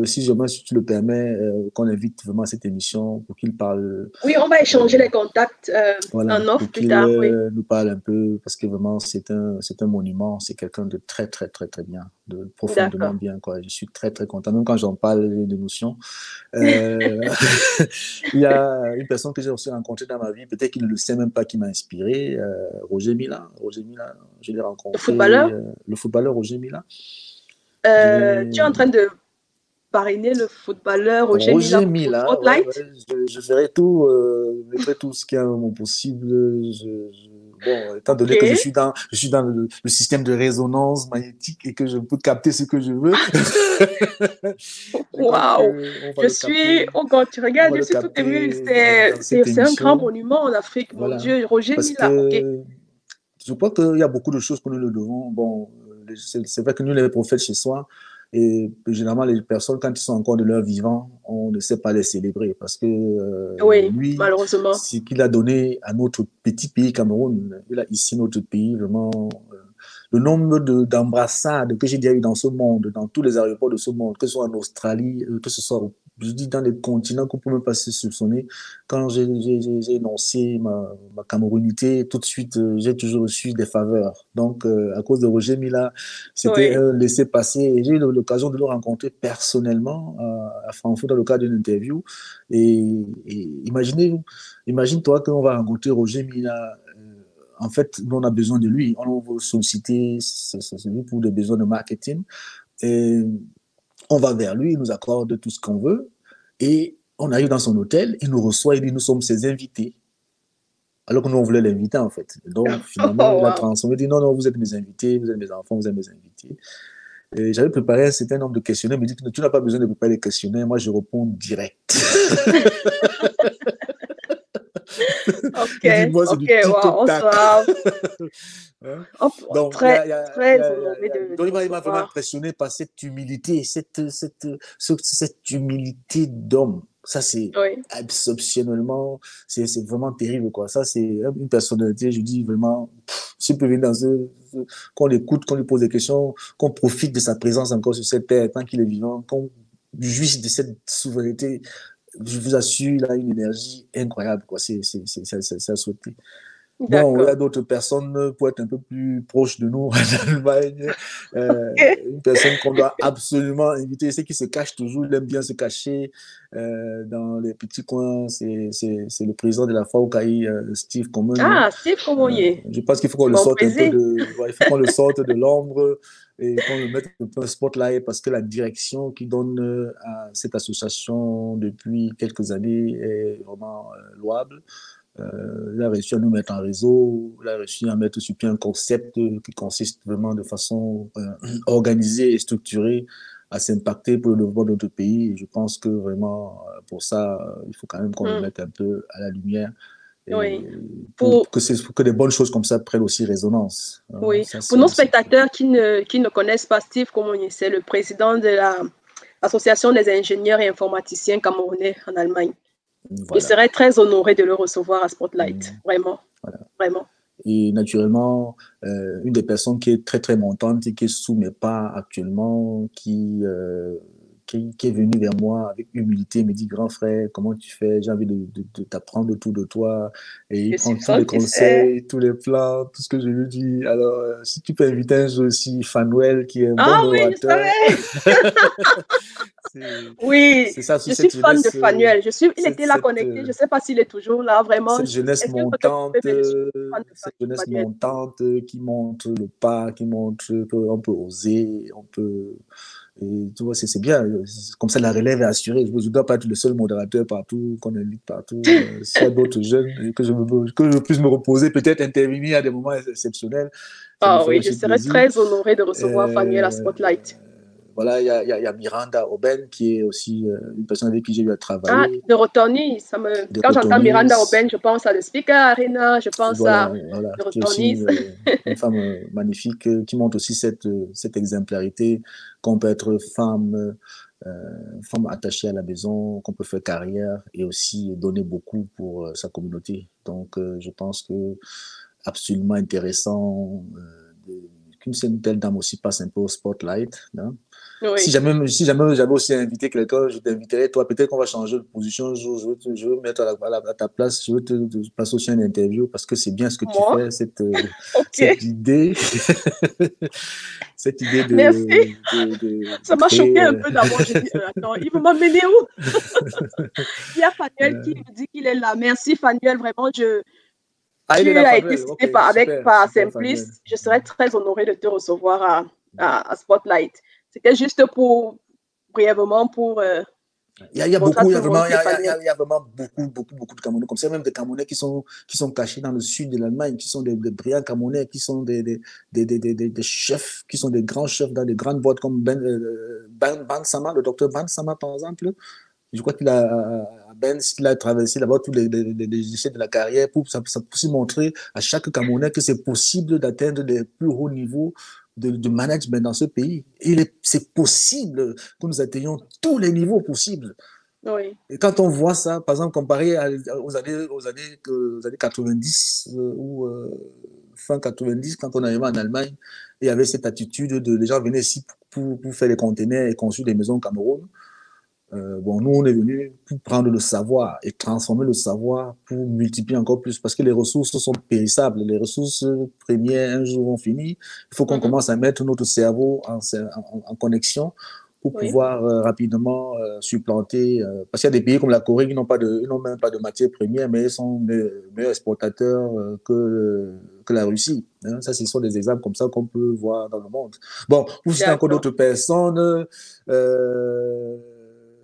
[SPEAKER 2] si jamais si tu le permets, qu'on invite vraiment à cette émission pour qu'il parle,
[SPEAKER 1] Oui, on va échanger les contacts
[SPEAKER 2] voilà,
[SPEAKER 1] en off
[SPEAKER 2] pour
[SPEAKER 1] plus
[SPEAKER 2] qu'il
[SPEAKER 1] tard, oui.
[SPEAKER 2] nous parle un peu, parce que vraiment, c'est un monument, c'est quelqu'un de très, très, très, très bien, de profondément
[SPEAKER 1] D'accord.
[SPEAKER 2] bien, quoi. Je suis très, très content, même quand j'en parle d'émotion. Euh, il y a une personne que j'ai aussi rencontrée dans ma vie, peut-être qu'il ne le sait même pas, qui m'a inspiré, Roger Mila. Roger Mila, je l'ai
[SPEAKER 1] Le
[SPEAKER 2] rencontré,
[SPEAKER 1] footballeur,
[SPEAKER 2] le footballeur Roger Mila. Je
[SPEAKER 1] tu es en
[SPEAKER 2] l'ai
[SPEAKER 1] train de parrainer le footballeur Roger Mila
[SPEAKER 2] Roger
[SPEAKER 1] pour son
[SPEAKER 2] Mila, ouais, ouais,
[SPEAKER 1] spotlight.
[SPEAKER 2] je ferai tout, je mettrai tout ce qui est à mon possible. Bon, étant
[SPEAKER 1] Ok.
[SPEAKER 2] donné que je suis dans le système de résonance magnétique et que je peux capter ce que je veux, je crois
[SPEAKER 1] Waouh.
[SPEAKER 2] qu'on va
[SPEAKER 1] Je
[SPEAKER 2] le
[SPEAKER 1] suis,
[SPEAKER 2] capter,
[SPEAKER 1] oh God, tu
[SPEAKER 2] on
[SPEAKER 1] regardes,
[SPEAKER 2] va
[SPEAKER 1] je
[SPEAKER 2] le
[SPEAKER 1] suis tout émue.
[SPEAKER 2] capter dans cette
[SPEAKER 1] C'est un grand
[SPEAKER 2] émission.
[SPEAKER 1] monument en Afrique, mon
[SPEAKER 2] Voilà.
[SPEAKER 1] Dieu. Roger
[SPEAKER 2] Parce
[SPEAKER 1] Mila, ok.
[SPEAKER 2] que je crois qu'il y a beaucoup de choses que nous le devons. Bon, c'est vrai que nous, les prophètes chez soi, et généralement, les personnes, quand ils sont encore de leur vivant, on ne sait pas les célébrer parce que
[SPEAKER 1] Oui,
[SPEAKER 2] lui,
[SPEAKER 1] malheureusement.
[SPEAKER 2] ce qu'il a donné à notre petit pays Cameroun, il a ici notre pays vraiment. Le nombre d'embrassades que j'ai déjà eu dans ce monde, dans tous les aéroports de ce monde, que ce soit en Australie, que ce soit, je dis, dans les continents qu'on peut même pas se soupçonner, quand j'ai énoncé ma camerounité, tout de suite, j'ai toujours reçu des faveurs. Donc, à cause de Roger Mila, c'était
[SPEAKER 1] Oui.
[SPEAKER 2] un laissez-passer. Et j'ai eu l'occasion de le rencontrer personnellement à Francfort dans le cadre d'une interview. Et imagine-toi qu'on va rencontrer Roger Mila. En fait, nous, on a besoin de lui. On veut solliciter lui pour des besoins de marketing. Et on va vers lui, il nous accorde tout ce qu'on veut. Et on arrive dans son hôtel, il nous reçoit, il dit, nous sommes ses invités. Alors que nous, on voulait l'inviter, en fait. Donc, finalement,
[SPEAKER 1] Oh,
[SPEAKER 2] il a
[SPEAKER 1] wow.
[SPEAKER 2] transformé, il dit, non, non, vous êtes mes invités, vous êtes mes enfants, vous êtes mes invités. Et j'avais préparé un certain nombre de questionnaires, mais il dit, tu n'as pas besoin de préparer les questionnaires, moi, je réponds direct.
[SPEAKER 1] Ok,
[SPEAKER 2] Il dit, moi, c'est
[SPEAKER 1] ok,
[SPEAKER 2] du tic au
[SPEAKER 1] wow. On
[SPEAKER 2] tac.
[SPEAKER 1] sera
[SPEAKER 2] Hein?
[SPEAKER 1] oh,
[SPEAKER 2] Donc,
[SPEAKER 1] très, très honoré de
[SPEAKER 2] donc, il m'a vraiment
[SPEAKER 1] recevoir.
[SPEAKER 2] impressionné par cette humilité, cette humilité d'homme. Ça, c'est
[SPEAKER 1] Oui.
[SPEAKER 2] exceptionnellement, c'est vraiment terrible, quoi. Ça, c'est une personnalité, je dis vraiment, s'il peut venir qu'on l'écoute, qu'on lui pose des questions, qu'on profite de sa présence encore sur cette terre tant qu'il est vivant, qu'on jouisse de cette souveraineté, je vous assure, il a une énergie incroyable, quoi. C'est à souhaiter. Bon, il y a
[SPEAKER 1] D'accord.
[SPEAKER 2] d'autres personnes pour être un peu plus proches de nous en Allemagne. Une personne qu'on doit absolument inviter, c'est qui se cache toujours, il aime bien se cacher dans les petits coins. C'est le président de la FAOKAI, Steve Common.
[SPEAKER 1] Ah, Steve Komoye.
[SPEAKER 2] Je pense qu'il faut qu'on
[SPEAKER 1] C'est
[SPEAKER 2] le
[SPEAKER 1] mon
[SPEAKER 2] sorte un peu
[SPEAKER 1] plaisir.
[SPEAKER 2] de, ouais, il faut qu'on le sorte de l'ombre et qu'on le mette un peu en spotlight parce que la direction qu'il donne à cette association depuis quelques années est vraiment louable. Il a réussi à nous mettre en réseau, il a réussi à mettre sur pied un concept qui consiste vraiment de façon organisée et structurée à s'impacter pour le développement de notre pays. Et je pense que vraiment, pour ça, il faut quand même qu'on le
[SPEAKER 1] Hmm.
[SPEAKER 2] mette un peu à la lumière et
[SPEAKER 1] Oui. Pour,
[SPEAKER 2] pour que des bonnes choses comme ça prennent aussi résonance. Hein.
[SPEAKER 1] oui.
[SPEAKER 2] Ça,
[SPEAKER 1] Pour nos
[SPEAKER 2] c'est...
[SPEAKER 1] spectateurs qui ne connaissent pas Steve Komoye, c'est le président de l'Association des ingénieurs et informaticiens camerounais en Allemagne. Je
[SPEAKER 2] Voilà.
[SPEAKER 1] serais très honorée de le recevoir à Spotlight.
[SPEAKER 2] Mm.
[SPEAKER 1] Vraiment,
[SPEAKER 2] Voilà.
[SPEAKER 1] vraiment.
[SPEAKER 2] Et naturellement, une des personnes qui est très très montante et qui est sous mes pas actuellement, qui est venue vers moi avec humilité, me dit, grand frère, comment tu fais? J'ai envie de t'apprendre tout de toi. Et il
[SPEAKER 1] Je
[SPEAKER 2] prend
[SPEAKER 1] suis
[SPEAKER 2] tous
[SPEAKER 1] son
[SPEAKER 2] les
[SPEAKER 1] tu sais.
[SPEAKER 2] conseils, tous les plans, tout ce que je lui dis. Alors, si tu peux inviter un jour aussi Fanuel, qui est un
[SPEAKER 1] Ah
[SPEAKER 2] bon
[SPEAKER 1] oui, je
[SPEAKER 2] orateur,
[SPEAKER 1] savais.
[SPEAKER 2] c'est
[SPEAKER 1] Oui,
[SPEAKER 2] c'est ça,
[SPEAKER 1] je suis fan de Fanuel. Il
[SPEAKER 2] cette,
[SPEAKER 1] était là
[SPEAKER 2] cette,
[SPEAKER 1] connecté. Je ne sais pas s'il est toujours là, vraiment.
[SPEAKER 2] cette jeunesse
[SPEAKER 1] Est-ce que je peux te couper,
[SPEAKER 2] montante,
[SPEAKER 1] mais je suis fan de Fanuel.
[SPEAKER 2] qui montre le pas, qui montre qu'on peut oser, on peut. Et tu vois, c'est bien. Comme ça, la relève est assurée. Je ne dois pas être le seul modérateur partout, qu'on invite partout. S'il y a d'autres jeunes que je puisse me reposer, peut-être intervenir à des moments exceptionnels, ça me
[SPEAKER 1] Ah
[SPEAKER 2] ferait
[SPEAKER 1] oui, je
[SPEAKER 2] aussi
[SPEAKER 1] serais
[SPEAKER 2] plaisir.
[SPEAKER 1] très honorée de recevoir Fanuel à
[SPEAKER 2] Euh,
[SPEAKER 1] Spotlight.
[SPEAKER 2] voilà, il y a Miranda Oben, qui est aussi une personne avec qui j'ai eu à
[SPEAKER 1] Ah,
[SPEAKER 2] travailler,
[SPEAKER 1] de Rotornis,
[SPEAKER 2] de
[SPEAKER 1] quand j'entends Miranda
[SPEAKER 2] Cotonis.
[SPEAKER 1] Oben, je pense à The Speaker Arena, je pense
[SPEAKER 2] Voilà,
[SPEAKER 1] à
[SPEAKER 2] voilà,
[SPEAKER 1] de
[SPEAKER 2] qui est aussi
[SPEAKER 1] Rotornis.
[SPEAKER 2] une femme magnifique qui montre aussi cette exemplarité qu'on peut être femme attachée à la maison, qu'on peut faire carrière et aussi donner beaucoup pour sa communauté. Donc, je pense que absolument intéressant qu'une telle dame aussi passe un peu au spotlight. Hein.
[SPEAKER 1] Oui.
[SPEAKER 2] Si jamais j'avais aussi invité quelqu'un, je t'inviterais, toi, peut-être qu'on va changer de position. Je veux mettre à ta place, je veux te passer aussi une interview parce que c'est bien ce que tu
[SPEAKER 1] Moi?
[SPEAKER 2] fais,
[SPEAKER 1] OK.
[SPEAKER 2] cette idée, cette idée
[SPEAKER 1] Merci.
[SPEAKER 2] de
[SPEAKER 1] Ça m'a choqué
[SPEAKER 2] créer.
[SPEAKER 1] un peu d'abord. J'ai dit, attends, il veut m'emmener où? Il y a Fanuel qui me dit qu'il est là. Merci, Fanuel. Vraiment,
[SPEAKER 2] Ah, il est
[SPEAKER 1] tu
[SPEAKER 2] là,
[SPEAKER 1] as été
[SPEAKER 2] Fanuel.
[SPEAKER 1] cité
[SPEAKER 2] Ok, super,
[SPEAKER 1] par
[SPEAKER 2] super, Fanuel.
[SPEAKER 1] Simplice. Je serais très honorée de te recevoir à Spotlight. C'était juste pour, brièvement, pour
[SPEAKER 2] Il y a
[SPEAKER 1] montrer à
[SPEAKER 2] beaucoup,
[SPEAKER 1] tout le monde qui est Fanuel.
[SPEAKER 2] il y a vraiment beaucoup de Camerounais comme ça, même des Camerounais qui sont cachés dans le sud de l'Allemagne, qui sont des brillants Camerounais, qui sont des chefs, qui sont des grands chefs dans des grandes boîtes comme Ben Sama, le docteur Ben Sama, par exemple. Je crois qu'il a, Ben, il a traversé d'abord tous les échelles de la carrière pour aussi montrer à chaque Camerounais que c'est possible d'atteindre les plus hauts niveaux de management dans ce pays. C'est possible que nous atteignions tous les niveaux possibles.
[SPEAKER 1] Oui.
[SPEAKER 2] Et quand on voit ça, par exemple, comparé aux années 90 ou fin 90, quand on arrivait en Allemagne, il y avait cette attitude de les gens venaient ici pour faire des containers et construire des maisons au Cameroun. Bon, nous, on est venu pour prendre le savoir et transformer le savoir pour multiplier encore plus parce que les ressources sont périssables. Les ressources premières, un jour, vont finir. Il faut qu'on
[SPEAKER 1] Mhm.
[SPEAKER 2] commence à mettre notre cerveau en connexion pour
[SPEAKER 1] Oui.
[SPEAKER 2] pouvoir rapidement supplanter. Parce qu'il y a des pays comme la Corée qui ils n'ont même pas de matières premières, mais ils sont meilleurs exportateurs que la Russie. Hein. Ça, ce sont des exemples comme ça qu'on peut voir dans le monde. Bon, vous citez encore
[SPEAKER 1] D'accord.
[SPEAKER 2] d'autres personnes. Euh,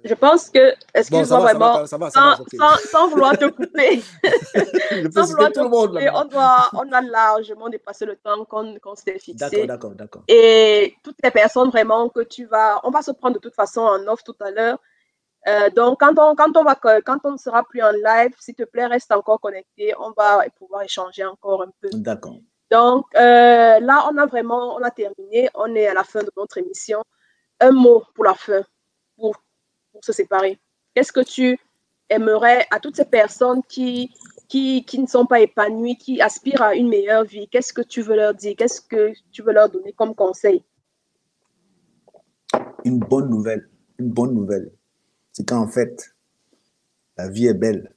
[SPEAKER 1] Je pense que,
[SPEAKER 2] Bon,
[SPEAKER 1] excuse-moi vraiment,
[SPEAKER 2] ça va, ok.
[SPEAKER 1] sans vouloir te couper,
[SPEAKER 2] Je peux
[SPEAKER 1] sans
[SPEAKER 2] citer
[SPEAKER 1] vouloir
[SPEAKER 2] tout
[SPEAKER 1] te
[SPEAKER 2] le monde
[SPEAKER 1] couper,
[SPEAKER 2] là-bas.
[SPEAKER 1] on a largement dépassé le temps qu'on s'était
[SPEAKER 2] D'accord,
[SPEAKER 1] fixé.
[SPEAKER 2] d'accord, d'accord.
[SPEAKER 1] Et toutes les personnes vraiment que on va se prendre de toute façon en off tout à l'heure. Donc, quand on ne sera plus en live, s'il te plaît, reste encore connecté. On va pouvoir échanger encore un peu.
[SPEAKER 2] D'accord.
[SPEAKER 1] Donc, là, on a terminé. On est à la fin de notre émission. Un mot pour la fin, pour, pour se séparer. Qu'est-ce que tu aimerais à toutes ces personnes qui ne sont pas épanouies, qui aspirent à une meilleure vie? Qu'est-ce que tu veux leur dire? Qu'est-ce que tu veux leur donner comme conseil?
[SPEAKER 2] Une bonne nouvelle, une bonne nouvelle, c'est qu'en fait, la vie est belle.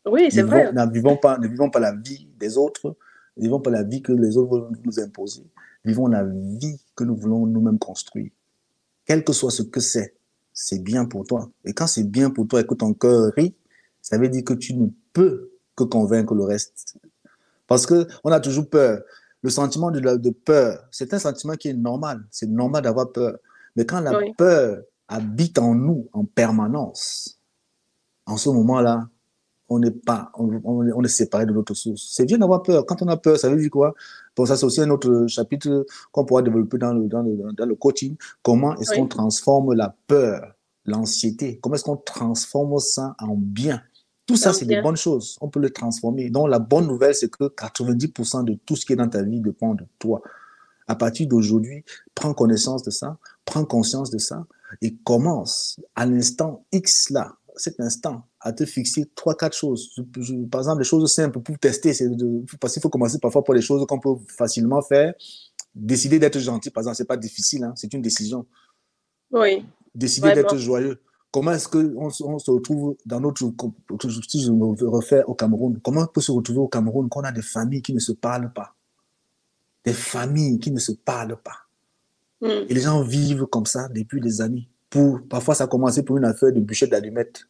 [SPEAKER 1] Oui, c'est vrai.
[SPEAKER 2] Ne vivons pas la vie des autres, ne vivons pas la vie que les autres veulent nous imposer. Vivons la vie que nous voulons nous-mêmes construire. Quel que soit ce que c'est bien pour toi. Et quand c'est bien pour toi et que ton cœur rit, ça veut dire que tu ne peux que convaincre le reste. Parce qu'on a toujours peur. Le sentiment de peur, c'est un sentiment qui est normal. C'est normal d'avoir peur. Mais quand la
[SPEAKER 1] Oui,
[SPEAKER 2] peur habite en nous en permanence, en ce moment-là, on n'est pas, on est séparé de notre source. C'est bien d'avoir peur. Quand on a peur, ça veut dire quoi? Bon, ça, c'est aussi un autre chapitre qu'on pourra développer dans le coaching. Comment est-ce qu'on
[SPEAKER 1] oui,
[SPEAKER 2] transforme la peur, l'anxiété? Comment est-ce qu'on transforme ça en bien? Tout ça,
[SPEAKER 1] j'aime
[SPEAKER 2] c'est des
[SPEAKER 1] bien.
[SPEAKER 2] bonnes choses. On peut le transformer. Donc, la bonne nouvelle, c'est que 90% de tout ce qui est dans ta vie dépend de toi. À partir d'aujourd'hui, prends connaissance de ça, prends conscience de ça et commence à l'instant X là, cet instant, à te fixer trois, quatre choses. Par exemple, les choses simples pour tester, parce qu'il faut commencer parfois par les choses qu'on peut facilement faire. Décider d'être gentil, par exemple, c'est pas difficile, hein, c'est une décision.
[SPEAKER 1] Oui,
[SPEAKER 2] Décider d'être
[SPEAKER 1] vraiment.
[SPEAKER 2] joyeux. Comment est-ce qu'on on se retrouve dans notre, si je me refais au Cameroun, comment on peut se retrouver au Cameroun quand on a des familles qui ne se parlent pas, des familles qui ne se parlent pas.
[SPEAKER 1] Mm.
[SPEAKER 2] Et les gens vivent comme ça depuis des années. Parfois, ça a commencé pour une affaire de bûcher d'allumettes.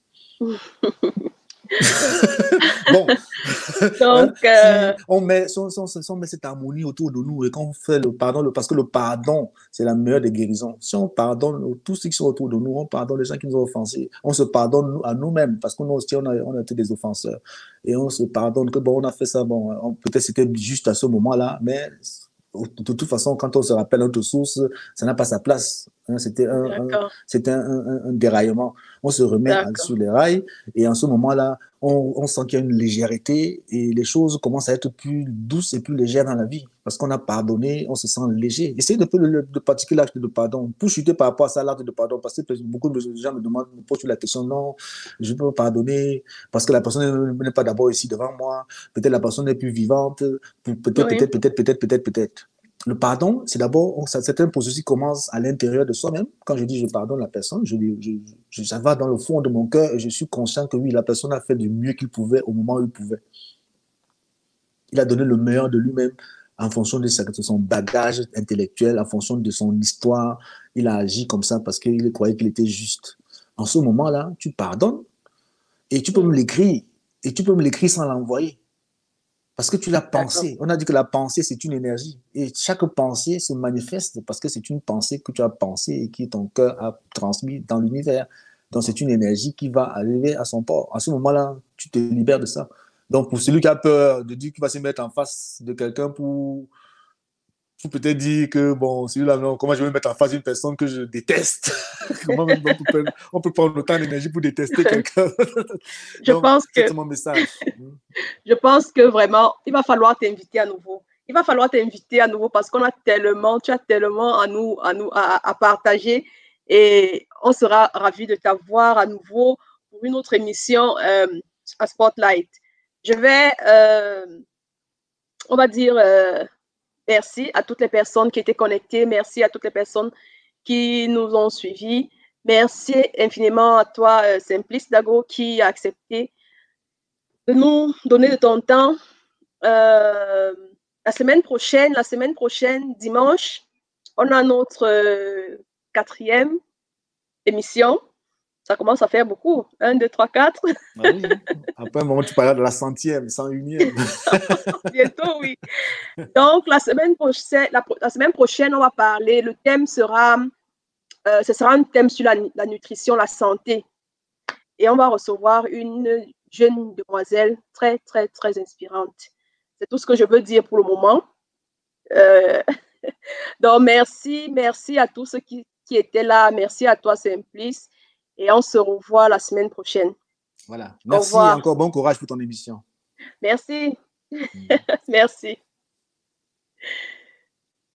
[SPEAKER 2] Bon, hein,
[SPEAKER 1] Donc,
[SPEAKER 2] si on met cette harmonie autour de nous et qu'on fait le pardon, parce que le pardon, c'est la meilleure des guérisons. Si on pardonne tous ceux qui sont autour de nous, on pardonne les gens qui nous ont offensés, on se pardonne à nous-mêmes parce que nous aussi, on a été des offenseurs. Et on se pardonne que, bon, on a fait ça, bon, peut-être c'était juste à ce moment-là, mais de toute façon, quand on se rappelle notre source, ça n'a pas sa place. Hein,
[SPEAKER 1] d'accord,
[SPEAKER 2] c'était un déraillement. On se remet
[SPEAKER 1] d'accord.
[SPEAKER 2] sur les rails et en ce moment-là, on sent qu'il y a une légèreté et les choses commencent à être plus douces et plus légères dans la vie. Parce qu'on a pardonné, on se sent léger. Essayez de pratiquer l'acte de pardon. Pour chuter par rapport à ça, l'acte de pardon, parce que beaucoup de gens me posent la question, non, je peux pardonner parce que la personne n'est pas d'abord ici devant moi. Peut-être la personne n'est plus vivante. Peut-être,
[SPEAKER 1] Oui,
[SPEAKER 2] peut-être, peut-être, peut-être, peut-être, peut-être. Le pardon, c'est d'abord, c'est un processus qui commence à l'intérieur de soi-même. Quand je dis je pardonne la personne, ça va dans le fond de mon cœur et je suis conscient que oui, la personne a fait du mieux qu'il pouvait au moment où il pouvait. Il a donné le meilleur de lui-même en fonction de son bagage intellectuel, en fonction de son histoire. Il a agi comme ça parce qu'il croyait qu'il était juste. En ce moment-là, tu pardonnes et tu peux me l'écrire. Et tu peux me l'écrire sans l'envoyer. Parce que tu l'as
[SPEAKER 1] D'accord.
[SPEAKER 2] pensé. On a dit que la pensée, c'est une énergie. Et chaque pensée se manifeste parce que c'est une pensée que tu as pensée et que ton cœur a transmis dans l'univers. Donc, c'est une énergie qui va arriver à son port. À ce moment-là, tu te libères de ça. Donc, pour celui qui a peur de dire qu'il va se mettre en face de quelqu'un pour peut-être dire que, bon, celui-là, non, comment je vais me mettre en face d'une personne que je déteste? Comment même on peut prendre autant d'énergie pour détester quelqu'un?
[SPEAKER 1] Je
[SPEAKER 2] Donc,
[SPEAKER 1] pense que
[SPEAKER 2] c'est mon message.
[SPEAKER 1] Je pense que vraiment, il va falloir t'inviter à nouveau. Il va falloir t'inviter à nouveau parce qu'on a tellement, tu as tellement à partager et on sera ravis de t'avoir à nouveau pour une autre émission à Spotlight. Je vais, on va dire, merci à toutes les personnes qui étaient connectées. Merci à toutes les personnes qui nous ont suivis. Merci infiniment à toi, Simplice Dago, qui a accepté de nous donner de ton temps. Euh, la semaine prochaine, dimanche, on a notre quatrième émission. Ça commence à faire beaucoup. 1, 2, 3, 4.
[SPEAKER 2] Ah oui. Après un moment, tu parles de la centième, 101e.
[SPEAKER 1] Bientôt, oui. Donc, la semaine prochaine, on va parler. Le thème sera, ce sera un thème sur la nutrition, la santé. Et on va recevoir une jeune demoiselle très, très, très inspirante. C'est tout ce que je veux dire pour le moment. Euh, donc, merci à tous ceux qui étaient là. Merci à toi, Simplice. Et on se revoit la semaine prochaine.
[SPEAKER 2] Voilà.
[SPEAKER 1] Au
[SPEAKER 2] Merci et
[SPEAKER 1] revoir.
[SPEAKER 2] encore bon courage pour ton émission.
[SPEAKER 1] Merci. Merci.